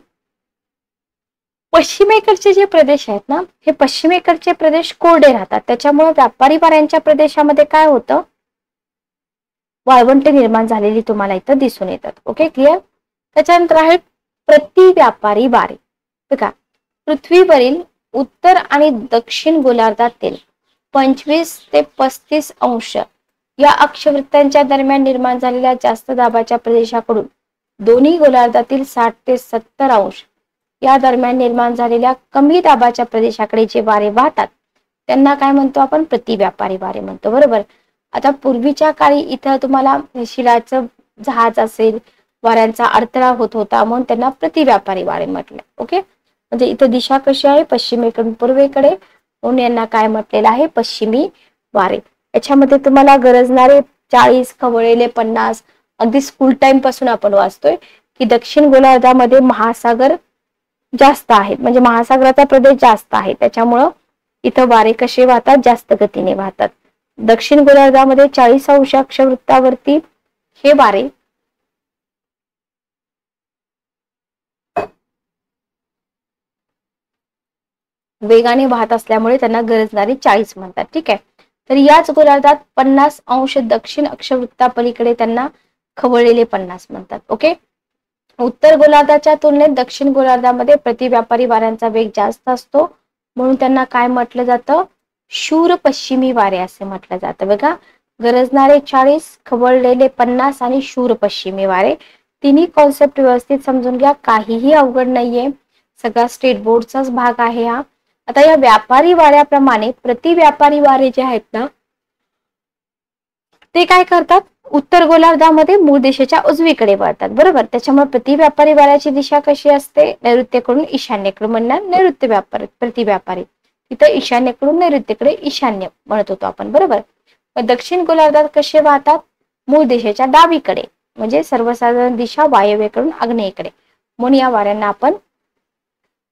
पश्चिमेकडचे जे प्रदेश आहेत ना, हे पश्चिमेकडचे प्रदेश कोरडे राहतात, त्याच्यामुळे व्यापारी वाऱ्यांच्या प्रदेशामध्ये काय होतं, वाळवंटे निर्माण झालेली तुम्हाला इथं दिसून येतात. Okay, clear. त्याच्यानंतर आहे प्रति व्यापारी वारे. बघा, पृथ्वीवरील उत्तर आणि दक्षिण गोलार्धातील 25 ते 35 अंश या अक्षवृत्तांच्या दरम्यान निर्माण झालेल्या जास्त दाबाच्या प्रदेशाकडून दोन्ही गोलार्धातील 60 ते 70 अंश या दरम्यान निर्माण झालेल्या कमी दाबाच्या प्रदेशाकडे जे वारे वाहतात त्यांना काय म्हणतो आपण, प्रतिव्यापारी वारे म्हणतो, बरोबर. आता पूर्वीच्या काळी इथं तुम्हाला शिलाचं जहाज असेल, वाऱ्यांचा अडथळा होत होता, म्हणून त्यांना प्रतिव्यापारी वारे म्हटले. ओके, म्हणजे इथं दिशा कशी आहे, पश्चिमेकडून पूर्वेकडे, म्हणून यांना काय म्हटलेलं आहे, पश्चिमी वारे. याच्यामध्ये तुम्हाला गरजणारे 40 खवळलेले 50, अगदी स्कूल टाइम पासून आपण वाचतोय की दक्षिण गोलार्धामध्ये महासागर जास्त आहेत, म्हणजे महासागराचा प्रदेश जास्त आहे, त्याच्यामुळं इथं वारे कसे वाहतात, जास्त गतीने वाहतात. दक्षिण गोलार्धामध्ये 40 अंश अक्षवृत्तावरती हे वारे वेगाने वाहत असल्यामुळे त्यांना गरजणारी 40 म्हणतात. ठीक आहे, तर याच गोलार्धात 50 अंश दक्षिण अक्षवृत्तापलीकडे त्यांना खवळलेले 50 म्हणतात. ओके, उत्तर गोलार्धाच्या तुलनेत दक्षिण गोलार्धामध्ये प्रतिव्यापारी वाऱ्यांचा वेग जास्त असतो, म्हणून त्यांना काय म्हटलं जातं, शूर पश्चिमी वारे असे म्हटलं जातं. बघा, गरजणारे 40, खवळलेले 50 आणि शूर पश्चिमी वारे, तिन्ही कॉन्सेप्ट व्यवस्थित समजून घ्या, काहीही अवघड नाहीये, सगळा स्टेट बोर्डचाच भाग आहे हा. आता या व्यापारी वाऱ्याप्रमाणे प्रतिव्यापारी वारे जे आहेत ना, ते काय करतात, उत्तर गोलार्धामध्ये मूळ दिशेच्या उजवीकडे वळतात, बरोबर. त्याच्यामुळे प्रतिव्यापारी वाऱ्याची दिशा कशी असते, नैऋत्येकडून ईशान्येकडे म्हणणार नैऋत्य व्यापारी प्रतिव्यापारी, तिथं ईशान्येकडून नैऋत्येकडे ईशान्य म्हणत होतो आपण, बरोबर. मग दक्षिण गोलार्धात कसे वाहतात, मूळ दिशेच्या डावीकडे, म्हणजे सर्वसाधारण दिशा वायव्येकडून आग्नेयेकडे, म्हणून या वाऱ्यांना आपण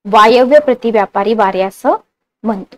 वायव्य प्रतिव्यापारी वारे असं म्हणतो.